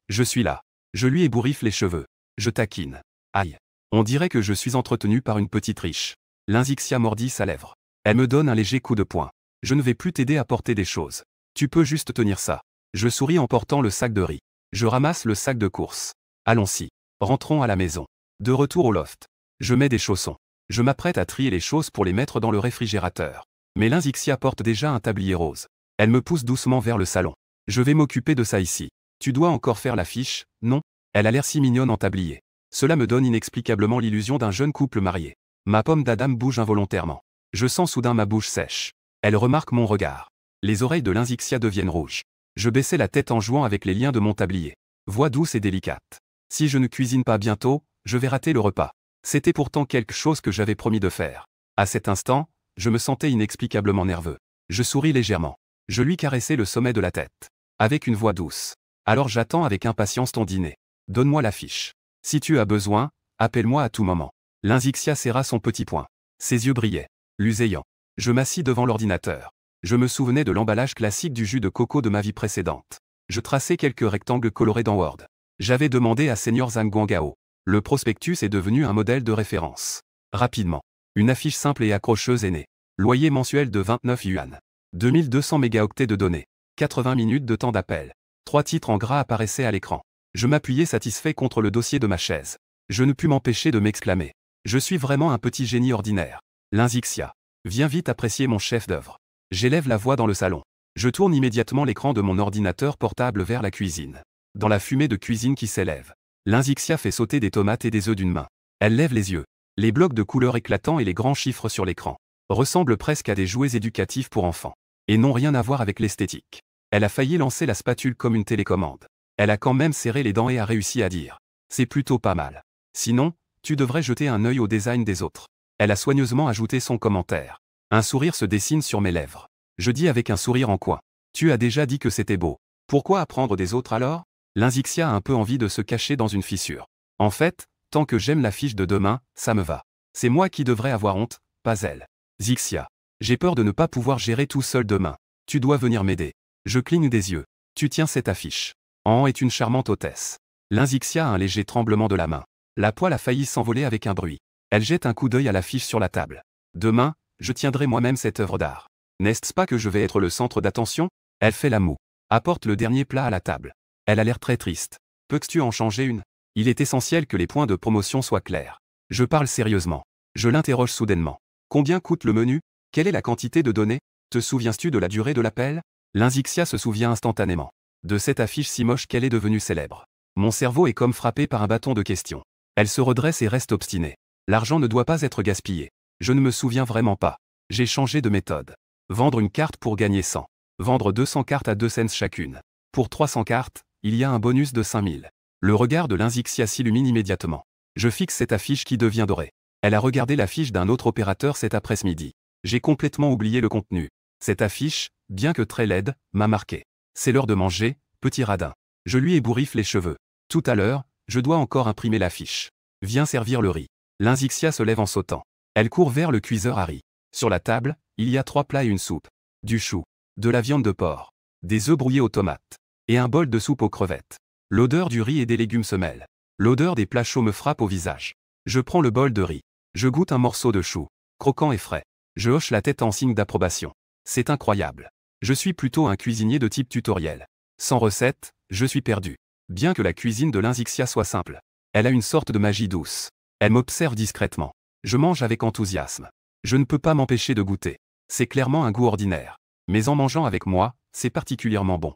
Je suis là. Je lui ébouriffe les cheveux. Je taquine. Aïe. On dirait que je suis entretenu par une petite riche. Lynxia mordit sa lèvre. Elle me donne un léger coup de poing. Je ne vais plus t'aider à porter des choses. Tu peux juste tenir ça. Je souris en portant le sac de riz. Je ramasse le sac de course. Allons-y. Rentrons à la maison. De retour au loft. Je mets des chaussons. Je m'apprête à trier les choses pour les mettre dans le réfrigérateur. Mais Lynxia porte déjà un tablier rose. Elle me pousse doucement vers le salon. Je vais m'occuper de ça ici. Tu dois encore faire l'affiche, non? Elle a l'air si mignonne en tablier. Cela me donne inexplicablement l'illusion d'un jeune couple marié. Ma pomme d'Adam bouge involontairement. Je sens soudain ma bouche sèche. Elle remarque mon regard. Les oreilles de Lynxia deviennent rouges. Je baissais la tête en jouant avec les liens de mon tablier. Voix douce et délicate. Si je ne cuisine pas bientôt, je vais rater le repas. C'était pourtant quelque chose que j'avais promis de faire. À cet instant, je me sentais inexplicablement nerveux. Je souris légèrement. Je lui caressai le sommet de la tête. Avec une voix douce. Alors j'attends avec impatience ton dîner. Donne-moi l'affiche. Si tu as besoin, appelle-moi à tout moment. Lynxia serra son petit poing. Ses yeux brillaient. Luséants. Je m'assis devant l'ordinateur. Je me souvenais de l'emballage classique du jus de coco de ma vie précédente. Je traçais quelques rectangles colorés dans Word. J'avais demandé à Senior Zhang Guangao. Le prospectus est devenu un modèle de référence. Rapidement. Une affiche simple et accrocheuse est née. Loyer mensuel de 29 yuan. 2200 mégaoctets de données. 80 minutes de temps d'appel. 3 titres en gras apparaissaient à l'écran. Je m'appuyais satisfait contre le dossier de ma chaise. Je ne pus m'empêcher de m'exclamer. Je suis vraiment un petit génie ordinaire. Lynxia. Viens vite apprécier mon chef-d'œuvre. J'élève la voix dans le salon. Je tourne immédiatement l'écran de mon ordinateur portable vers la cuisine. Dans la fumée de cuisine qui s'élève, Lynxia fait sauter des tomates et des œufs d'une main. Elle lève les yeux. Les blocs de couleurs éclatants et les grands chiffres sur l'écran ressemblent presque à des jouets éducatifs pour enfants. Et n'ont rien à voir avec l'esthétique. Elle a failli lancer la spatule comme une télécommande. Elle a quand même serré les dents et a réussi à dire « C'est plutôt pas mal. Sinon, tu devrais jeter un œil au design des autres. » Elle a soigneusement ajouté son commentaire. Un sourire se dessine sur mes lèvres. Je dis avec un sourire en coin. « Tu as déjà dit que c'était beau. Pourquoi apprendre des autres alors ?» Lynxia a un peu envie de se cacher dans une fissure. En fait, tant que j'aime l'affiche de demain, ça me va. C'est moi qui devrais avoir honte, pas elle. Zixia. J'ai peur de ne pas pouvoir gérer tout seul demain. Tu dois venir m'aider. Je cligne des yeux. Tu tiens cette affiche. An est une charmante hôtesse. Lynxia a un léger tremblement de la main. La poêle a failli s'envoler avec un bruit. Elle jette un coup d'œil à l'affiche sur la table. Demain, je tiendrai moi-même cette œuvre d'art. N'est-ce pas que je vais être le centre d'attention? Elle fait la moue. Apporte le dernier plat à la table. Elle a l'air très triste. Peux-tu en changer une? Il est essentiel que les points de promotion soient clairs. Je parle sérieusement. Je l'interroge soudainement. Combien coûte le menu? Quelle est la quantité de données? Te souviens-tu de la durée de l'appel? Lynxia se souvient instantanément. De cette affiche si moche qu'elle est devenue célèbre. Mon cerveau est comme frappé par un bâton de questions. Elle se redresse et reste obstinée. L'argent ne doit pas être gaspillé. Je ne me souviens vraiment pas. J'ai changé de méthode. Vendre une carte pour gagner 100. Vendre 200 cartes à 2 cents chacune. Pour 300 cartes, il y a un bonus de 5000. Le regard de Lynxia s'illumine immédiatement. Je fixe cette affiche qui devient dorée. Elle a regardé l'affiche d'un autre opérateur cet après-midi. J'ai complètement oublié le contenu. Cette affiche, bien que très laide, m'a marqué. C'est l'heure de manger, petit radin. Je lui ébouriffe les cheveux. Tout à l'heure, je dois encore imprimer l'affiche. Viens servir le riz. Lynxia se lève en sautant. Elle court vers le cuiseur à riz. Sur la table, il y a 3 plats et une soupe. Du chou. De la viande de porc. Des œufs brouillés aux tomates. Et un bol de soupe aux crevettes. L'odeur du riz et des légumes se mêle. L'odeur des plats chauds me frappe au visage. Je prends le bol de riz. Je goûte un morceau de chou. Croquant et frais. Je hoche la tête en signe d'approbation. C'est incroyable. Je suis plutôt un cuisinier de type tutoriel. Sans recette, je suis perdu. Bien que la cuisine de Lynxia soit simple, elle a une sorte de magie douce. Elle m'observe discrètement. Je mange avec enthousiasme. Je ne peux pas m'empêcher de goûter. C'est clairement un goût ordinaire. Mais en mangeant avec moi, c'est particulièrement bon.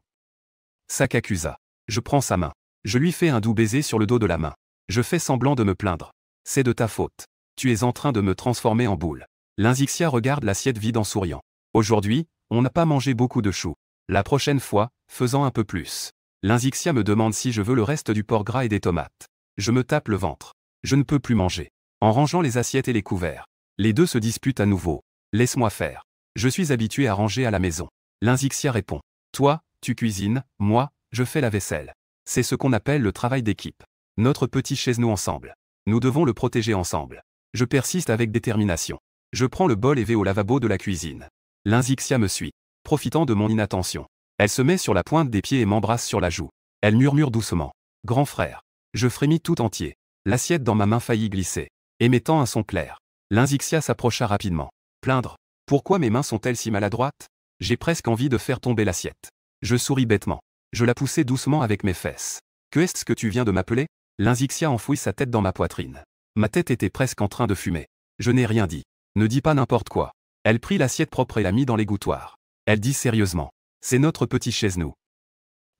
Sakakusa. Je prends sa main. Je lui fais un doux baiser sur le dos de la main. Je fais semblant de me plaindre. C'est de ta faute. Tu es en train de me transformer en boule. Lynxia regarde l'assiette vide en souriant. Aujourd'hui, on n'a pas mangé beaucoup de choux. La prochaine fois, faisant un peu plus. Lynxia me demande si je veux le reste du porc gras et des tomates. Je me tape le ventre. Je ne peux plus manger. En rangeant les assiettes et les couverts. Les deux se disputent à nouveau. Laisse-moi faire. Je suis habitué à ranger à la maison. Lynxia répond. Toi, tu cuisines, moi, je fais la vaisselle. C'est ce qu'on appelle le travail d'équipe. Notre petit chaise-nous ensemble. Nous devons le protéger ensemble. Je persiste avec détermination. Je prends le bol et vais au lavabo de la cuisine. Lynxia me suit, profitant de mon inattention. Elle se met sur la pointe des pieds et m'embrasse sur la joue. Elle murmure doucement. Grand frère. Je frémis tout entier. L'assiette dans ma main faillit glisser, émettant un son clair. Lynxia s'approcha rapidement. Plaindre. Pourquoi mes mains sont-elles si maladroites? J'ai presque envie de faire tomber l'assiette. Je souris bêtement. Je la poussai doucement avec mes fesses. Que est-ce que tu viens de m'appeler? Lynxia enfouit sa tête dans ma poitrine. Ma tête était presque en train de fumer. Je n'ai rien dit. Ne dis pas n'importe quoi. Elle prit l'assiette propre et la mit dans l'égouttoir. Elle dit sérieusement. C'est notre petit chaise-nous.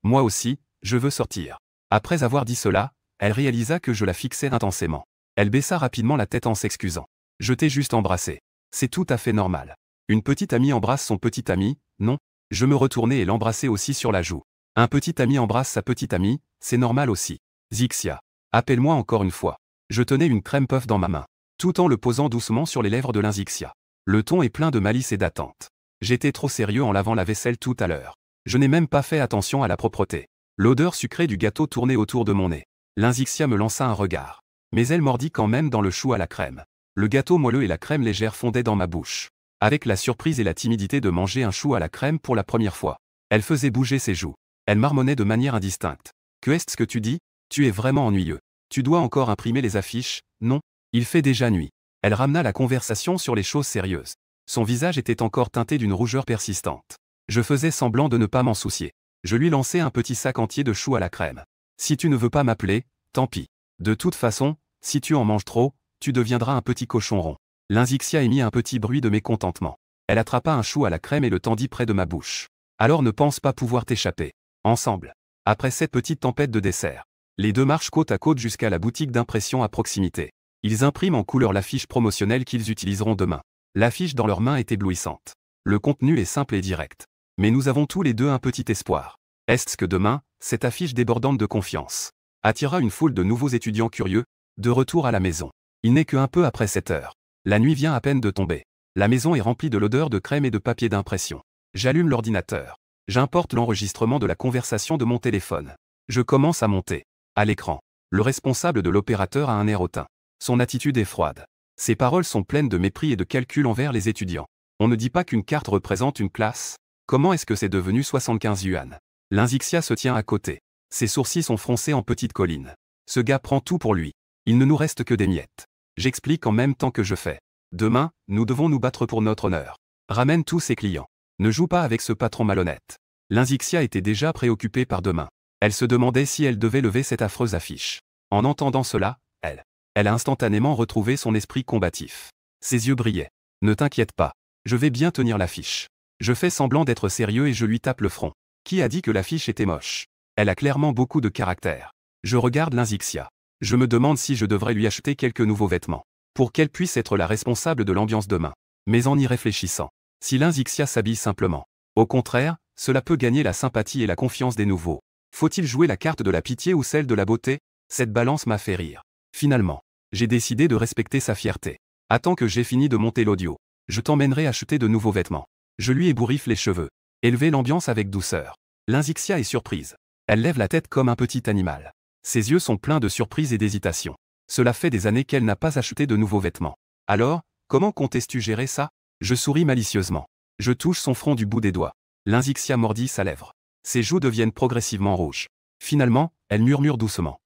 Moi aussi, je veux sortir. Après avoir dit cela, elle réalisa que je la fixais intensément. Elle baissa rapidement la tête en s'excusant. Je t'ai juste embrassé. C'est tout à fait normal. Une petite amie embrasse son petit ami, non? Je me retournai et l'embrassai aussi sur la joue. Un petit ami embrasse sa petite amie, c'est normal aussi. Zixia. Appelle-moi encore une fois. Je tenais une crème puff dans ma main, tout en le posant doucement sur les lèvres de Lynxia. Le ton est plein de malice et d'attente. J'étais trop sérieux en lavant la vaisselle tout à l'heure. Je n'ai même pas fait attention à la propreté. L'odeur sucrée du gâteau tournait autour de mon nez. Lynxia me lança un regard. Mais elle mordit quand même dans le chou à la crème. Le gâteau moelleux et la crème légère fondaient dans ma bouche. Avec la surprise et la timidité de manger un chou à la crème pour la première fois. Elle faisait bouger ses joues. Elle marmonnait de manière indistincte. Que est-ce que tu dis? Tu es vraiment ennuyeux. Tu dois encore imprimer les affiches, non? Il fait déjà nuit. Elle ramena la conversation sur les choses sérieuses. Son visage était encore teinté d'une rougeur persistante. Je faisais semblant de ne pas m'en soucier. Je lui lançai un petit sac entier de choux à la crème. Si tu ne veux pas m'appeler, tant pis. De toute façon, si tu en manges trop, tu deviendras un petit cochon rond. Lynxia émit un petit bruit de mécontentement. Elle attrapa un chou à la crème et le tendit près de ma bouche. Alors ne pense pas pouvoir t'échapper. Ensemble. Après cette petite tempête de dessert, les deux marchent côte à côte jusqu'à la boutique d'impression à proximité. Ils impriment en couleur l'affiche promotionnelle qu'ils utiliseront demain. L'affiche dans leurs mains est éblouissante. Le contenu est simple et direct. Mais nous avons tous les deux un petit espoir. Est-ce que demain, cette affiche débordante de confiance attirera une foule de nouveaux étudiants curieux, de retour à la maison. Il n'est que un peu après 7 heures. La nuit vient à peine de tomber. La maison est remplie de l'odeur de crème et de papier d'impression. J'allume l'ordinateur. J'importe l'enregistrement de la conversation de mon téléphone. Je commence à monter. À l'écran, le responsable de l'opérateur a un air hautain. Son attitude est froide. Ses paroles sont pleines de mépris et de calcul envers les étudiants. On ne dit pas qu'une carte représente une classe. Comment est-ce que c'est devenu 75 yuan? Linzixia se tient à côté. Ses sourcils sont froncés en petites collines. Ce gars prend tout pour lui. Il ne nous reste que des miettes. J'explique en même temps que je fais. Demain, nous devons nous battre pour notre honneur. Ramène tous ses clients. Ne joue pas avec ce patron malhonnête. Linzixia était déjà préoccupée par demain. Elle se demandait si elle devait lever cette affreuse affiche. En entendant cela, elle a instantanément retrouvé son esprit combatif. Ses yeux brillaient. Ne t'inquiète pas. Je vais bien tenir l'affiche. Je fais semblant d'être sérieux et je lui tape le front. Qui a dit que l'affiche était moche? Elle a clairement beaucoup de caractère. Je regarde Linzixia. Je me demande si je devrais lui acheter quelques nouveaux vêtements. Pour qu'elle puisse être la responsable de l'ambiance demain. Mais en y réfléchissant, si Linzixia s'habille simplement. Au contraire, cela peut gagner la sympathie et la confiance des nouveaux. Faut-il jouer la carte de la pitié ou celle de la beauté? Cette balance m'a fait rire. Finalement, j'ai décidé de respecter sa fierté. Attends que j'ai fini de monter l'audio. Je t'emmènerai acheter de nouveaux vêtements. Je lui ébouriffe les cheveux. Élever l'ambiance avec douceur. Linzixia est surprise. Elle lève la tête comme un petit animal. Ses yeux sont pleins de surprise et d'hésitation. Cela fait des années qu'elle n'a pas acheté de nouveaux vêtements. Alors, comment comptes-tu gérer ça? Je souris malicieusement. Je touche son front du bout des doigts. Linzixia mordit sa lèvre. Ses joues deviennent progressivement rouges. Finalement, elle murmure doucement.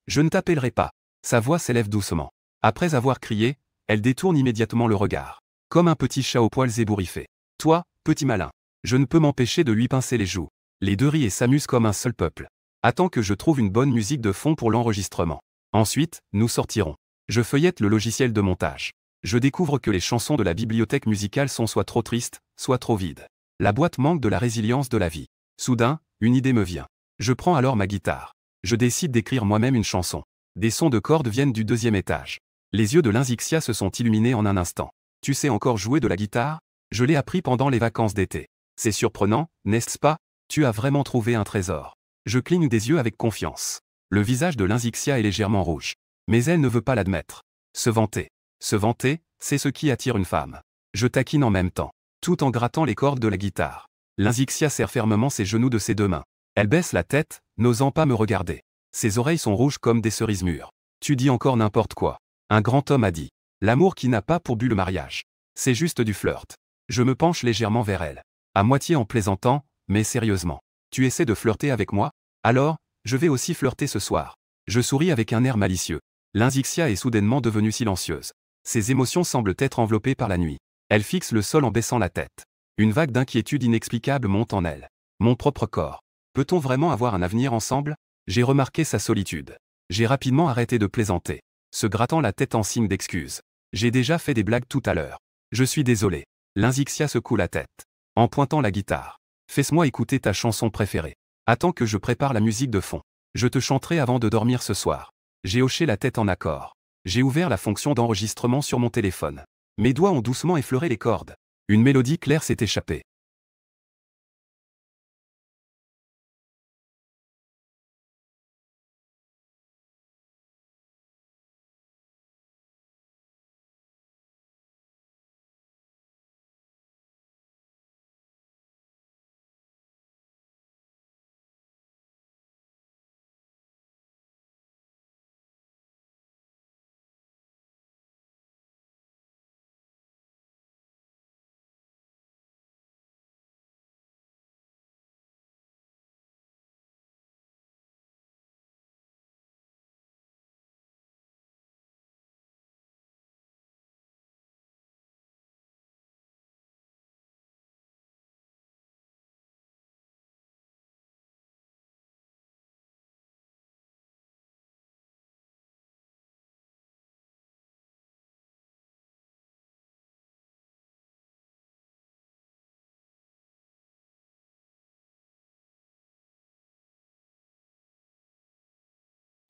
Je ne t'appellerai pas. Sa voix s'élève doucement. Après avoir crié, elle détourne immédiatement le regard. Comme un petit chat aux poils ébouriffés. Toi, petit malin. Je ne peux m'empêcher de lui pincer les joues. Les deux rient et s'amusent comme un seul peuple. Attends que je trouve une bonne musique de fond pour l'enregistrement. Ensuite, nous sortirons. Je feuillette le logiciel de montage. Je découvre que les chansons de la bibliothèque musicale sont soit trop tristes, soit trop vides. La boîte manque de la résilience de la vie. Soudain, une idée me vient. Je prends alors ma guitare. Je décide d'écrire moi-même une chanson. Des sons de cordes viennent du 2e étage. Les yeux de Linzixia se sont illuminés en un instant. Tu sais encore jouer de la guitare? Je l'ai appris pendant les vacances d'été. C'est surprenant, n'est-ce pas? Tu as vraiment trouvé un trésor. Je cligne des yeux avec confiance. Le visage de Linzixia est légèrement rouge. Mais elle ne veut pas l'admettre. Se vanter. Se vanter, c'est ce qui attire une femme. Je taquine en même temps, tout en grattant les cordes de la guitare. Linzixia serre fermement ses genoux de ses deux mains. Elle baisse la tête, n'osant pas me regarder. Ses oreilles sont rouges comme des cerises mûres. Tu dis encore n'importe quoi. Un grand homme a dit. L'amour qui n'a pas pour but le mariage. C'est juste du flirt. Je me penche légèrement vers elle. À moitié en plaisantant, mais sérieusement. Tu essaies de flirter avec moi? Alors, je vais aussi flirter ce soir. Je souris avec un air malicieux. Linzixia est soudainement devenue silencieuse. Ses émotions semblent être enveloppées par la nuit. Elle fixe le sol en baissant la tête. Une vague d'inquiétude inexplicable monte en elle. Mon propre corps. Peut-on vraiment avoir un avenir ensemble? J'ai remarqué sa solitude. J'ai rapidement arrêté de plaisanter, se grattant la tête en signe d'excuse. J'ai déjà fait des blagues tout à l'heure. Je suis désolé. Linzixia secoue la tête, en pointant la guitare. Fais-moi écouter ta chanson préférée. Attends que je prépare la musique de fond. Je te chanterai avant de dormir ce soir. J'ai hoché la tête en accord. J'ai ouvert la fonction d'enregistrement sur mon téléphone. Mes doigts ont doucement effleuré les cordes. Une mélodie claire s'est échappée.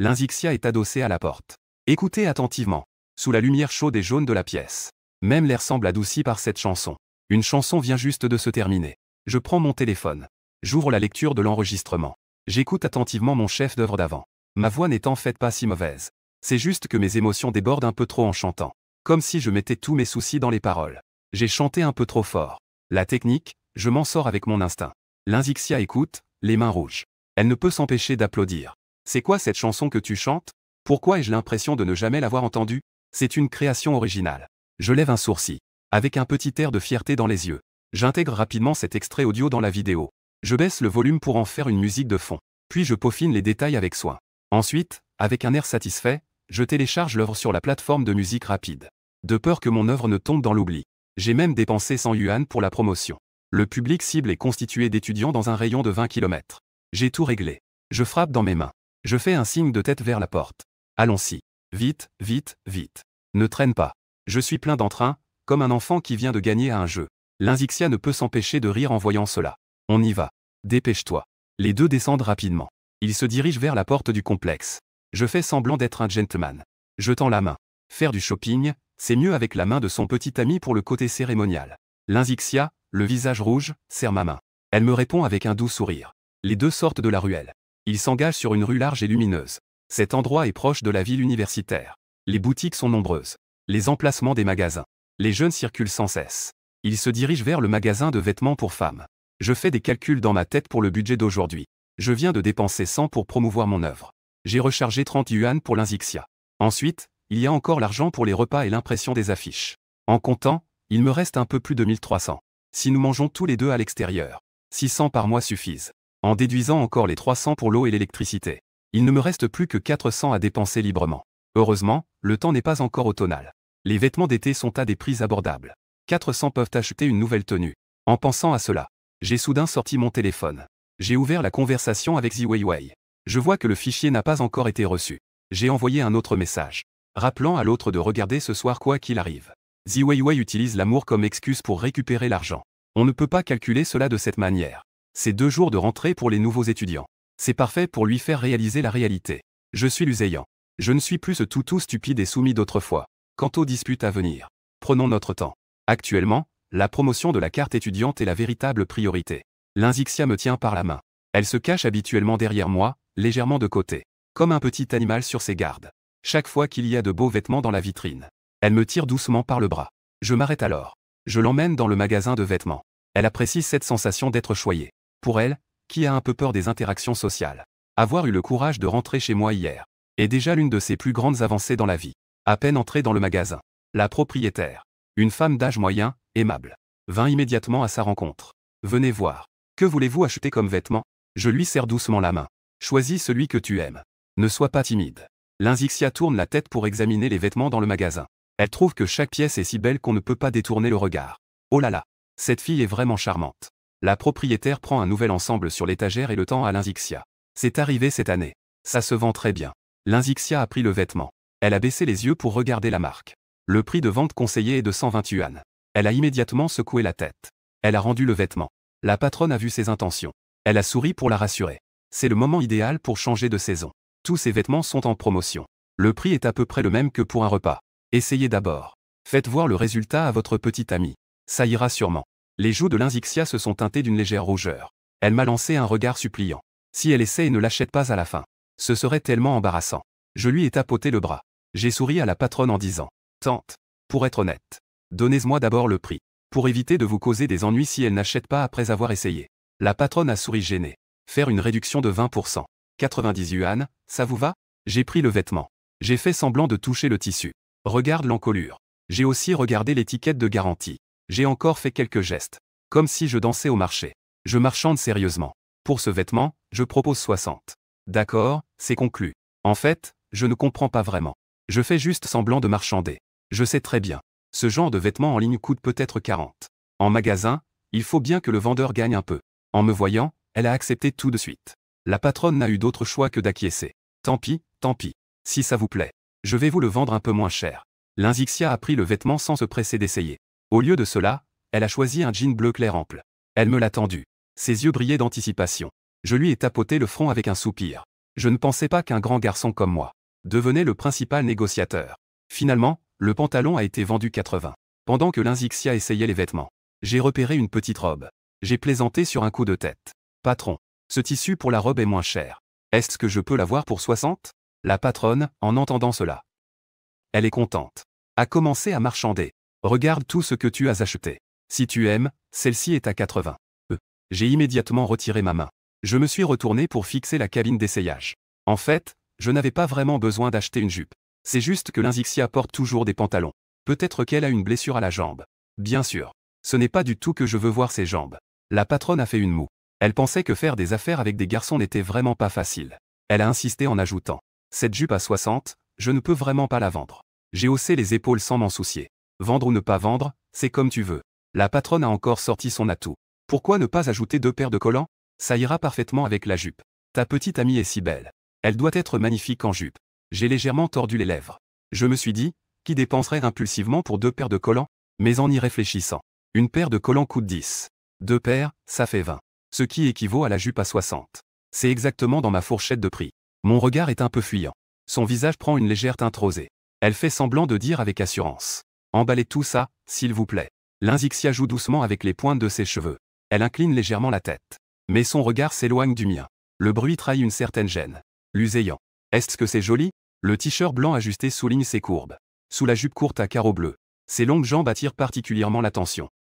L'Inzixia est adossée à la porte. Écoutez attentivement. Sous la lumière chaude et jaune de la pièce. Même l'air semble adouci par cette chanson. Une chanson vient juste de se terminer. Je prends mon téléphone. J'ouvre la lecture de l'enregistrement. J'écoute attentivement mon chef d'œuvre d'avant. Ma voix n'est en fait pas si mauvaise. C'est juste que mes émotions débordent un peu trop en chantant. Comme si je mettais tous mes soucis dans les paroles. J'ai chanté un peu trop fort. La technique, je m'en sors avec mon instinct. L'Inzixia écoute, les mains rouges. Elle ne peut s'empêcher d'applaudir. C'est quoi cette chanson que tu chantes? Pourquoi ai-je l'impression de ne jamais l'avoir entendue? C'est une création originale. Je lève un sourcil. Avec un petit air de fierté dans les yeux. J'intègre rapidement cet extrait audio dans la vidéo. Je baisse le volume pour en faire une musique de fond. Puis je peaufine les détails avec soin. Ensuite, avec un air satisfait, je télécharge l'œuvre sur la plateforme de musique rapide. De peur que mon œuvre ne tombe dans l'oubli. J'ai même dépensé 100 yuan pour la promotion. Le public cible est constitué d'étudiants dans un rayon de 20 km. J'ai tout réglé. Je frappe dans mes mains. Je fais un signe de tête vers la porte. Allons-y. Vite, vite, vite. Ne traîne pas. Je suis plein d'entrain, comme un enfant qui vient de gagner à un jeu. L'Inzixia ne peut s'empêcher de rire en voyant cela. On y va. Dépêche-toi. Les deux descendent rapidement. Ils se dirigent vers la porte du complexe. Je fais semblant d'être un gentleman. Je tends la main. Faire du shopping, c'est mieux avec la main de son petit ami pour le côté cérémonial. L'Inzixia, le visage rouge, serre ma main. Elle me répond avec un doux sourire. Les deux sortent de la ruelle. Ils s'engagent sur une rue large et lumineuse. Cet endroit est proche de la ville universitaire. Les boutiques sont nombreuses. Les emplacements des magasins. Les jeunes circulent sans cesse. Ils se dirigent vers le magasin de vêtements pour femmes. Je fais des calculs dans ma tête pour le budget d'aujourd'hui. Je viens de dépenser 100 pour promouvoir mon œuvre. J'ai rechargé 30 yuan pour l'Inzixia. Ensuite, il y a encore l'argent pour les repas et l'impression des affiches. En comptant, il me reste un peu plus de 1300. Si nous mangeons tous les deux à l'extérieur, 600 par mois suffisent. En déduisant encore les 300 pour l'eau et l'électricité, il ne me reste plus que 400 à dépenser librement. Heureusement, le temps n'est pas encore automnal. Les vêtements d'été sont à des prix abordables. 400 peuvent acheter une nouvelle tenue. En pensant à cela, j'ai soudain sorti mon téléphone. J'ai ouvert la conversation avec Ziweiwei. Je vois que le fichier n'a pas encore été reçu. J'ai envoyé un autre message, rappelant à l'autre de regarder ce soir quoi qu'il arrive. Ziweiwei utilise l'amour comme excuse pour récupérer l'argent. On ne peut pas calculer cela de cette manière. C'est 2 jours de rentrée pour les nouveaux étudiants. C'est parfait pour lui faire réaliser la réalité. Je suis l'Uzéyan. Je ne suis plus ce toutou stupide et soumis d'autrefois. Quant aux disputes à venir, prenons notre temps. Actuellement, la promotion de la carte étudiante est la véritable priorité. L'Inzixia me tient par la main. Elle se cache habituellement derrière moi, légèrement de côté. Comme un petit animal sur ses gardes. Chaque fois qu'il y a de beaux vêtements dans la vitrine, elle me tire doucement par le bras. Je m'arrête alors. Je l'emmène dans le magasin de vêtements. Elle apprécie cette sensation d'être choyée. Pour elle, qui a un peu peur des interactions sociales, avoir eu le courage de rentrer chez moi hier est déjà l'une de ses plus grandes avancées dans la vie. À peine entrée dans le magasin, la propriétaire, une femme d'âge moyen, aimable, vint immédiatement à sa rencontre. Venez voir. Que voulez-vous acheter comme vêtements? Je lui serre doucement la main. Choisis celui que tu aimes. Ne sois pas timide. L'Inzixia tourne la tête pour examiner les vêtements dans le magasin. Elle trouve que chaque pièce est si belle qu'on ne peut pas détourner le regard. Oh là là, cette fille est vraiment charmante. La propriétaire prend un nouvel ensemble sur l'étagère et le tend à l'Inzixia. C'est arrivé cette année. Ça se vend très bien. L'Inzixia a pris le vêtement. Elle a baissé les yeux pour regarder la marque. Le prix de vente conseillé est de 120 yuan. Elle a immédiatement secoué la tête. Elle a rendu le vêtement. La patronne a vu ses intentions. Elle a souri pour la rassurer. C'est le moment idéal pour changer de saison. Tous ces vêtements sont en promotion. Le prix est à peu près le même que pour un repas. Essayez d'abord. Faites voir le résultat à votre petite amie. Ça ira sûrement. Les joues de l'Inzixia se sont teintées d'une légère rougeur. Elle m'a lancé un regard suppliant. Si elle essaie et ne l'achète pas à la fin, ce serait tellement embarrassant. Je lui ai tapoté le bras. J'ai souri à la patronne en disant: Tante, pour être honnête, donnez-moi d'abord le prix, pour éviter de vous causer des ennuis si elle n'achète pas après avoir essayé. La patronne a souri gênée. Faire une réduction de 20%. 90 yuan, ça vous va? J'ai pris le vêtement. J'ai fait semblant de toucher le tissu. Regarde l'encolure. J'ai aussi regardé l'étiquette de garantie. J'ai encore fait quelques gestes. Comme si je dansais au marché. Je marchande sérieusement. Pour ce vêtement, je propose 60. D'accord, c'est conclu. En fait, je ne comprends pas vraiment. Je fais juste semblant de marchander. Je sais très bien. Ce genre de vêtements en ligne coûte peut-être 40. En magasin, il faut bien que le vendeur gagne un peu. En me voyant, elle a accepté tout de suite. La patronne n'a eu d'autre choix que d'acquiescer. Tant pis, tant pis. Si ça vous plaît, je vais vous le vendre un peu moins cher. L'Inzixia a pris le vêtement sans se presser d'essayer. Au lieu de cela, elle a choisi un jean bleu clair ample. Elle me l'a tendu. Ses yeux brillaient d'anticipation. Je lui ai tapoté le front avec un soupir. Je ne pensais pas qu'un grand garçon comme moi devenait le principal négociateur. Finalement, le pantalon a été vendu 80. Pendant que Lynxia essayait les vêtements, j'ai repéré une petite robe. J'ai plaisanté sur un coup de tête. Patron, ce tissu pour la robe est moins cher. Est-ce que je peux l'avoir pour 60? La patronne, en entendant cela, elle est contente, a commencé à marchander. Regarde tout ce que tu as acheté. Si tu aimes, celle-ci est à 80. J'ai immédiatement retiré ma main. Je me suis retourné pour fixer la cabine d'essayage. En fait, je n'avais pas vraiment besoin d'acheter une jupe. C'est juste que Lynxia porte toujours des pantalons. Peut-être qu'elle a une blessure à la jambe. Bien sûr. Ce n'est pas du tout que je veux voir ses jambes. La patronne a fait une moue. Elle pensait que faire des affaires avec des garçons n'était vraiment pas facile. Elle a insisté en ajoutant. Cette jupe à 60, je ne peux vraiment pas la vendre. J'ai haussé les épaules sans m'en soucier. Vendre ou ne pas vendre, c'est comme tu veux. La patronne a encore sorti son atout. Pourquoi ne pas ajouter 2 paires de collants? Ça ira parfaitement avec la jupe. Ta petite amie est si belle. Elle doit être magnifique en jupe. J'ai légèrement tordu les lèvres. Je me suis dit, qui dépenserait impulsivement pour 2 paires de collants? Mais en y réfléchissant, une paire de collants coûte 10. 2 paires, ça fait 20. Ce qui équivaut à la jupe à 60. C'est exactement dans ma fourchette de prix. Mon regard est un peu fuyant. Son visage prend une légère teinte rosée. Elle fait semblant de dire avec assurance. Emballez tout ça, s'il vous plaît. Lynxia joue doucement avec les pointes de ses cheveux. Elle incline légèrement la tête. Mais son regard s'éloigne du mien. Le bruit trahit une certaine gêne. Luséant. Est-ce que c'est joli? Le t-shirt blanc ajusté souligne ses courbes. Sous la jupe courte à carreaux bleus, ses longues jambes attirent particulièrement l'attention.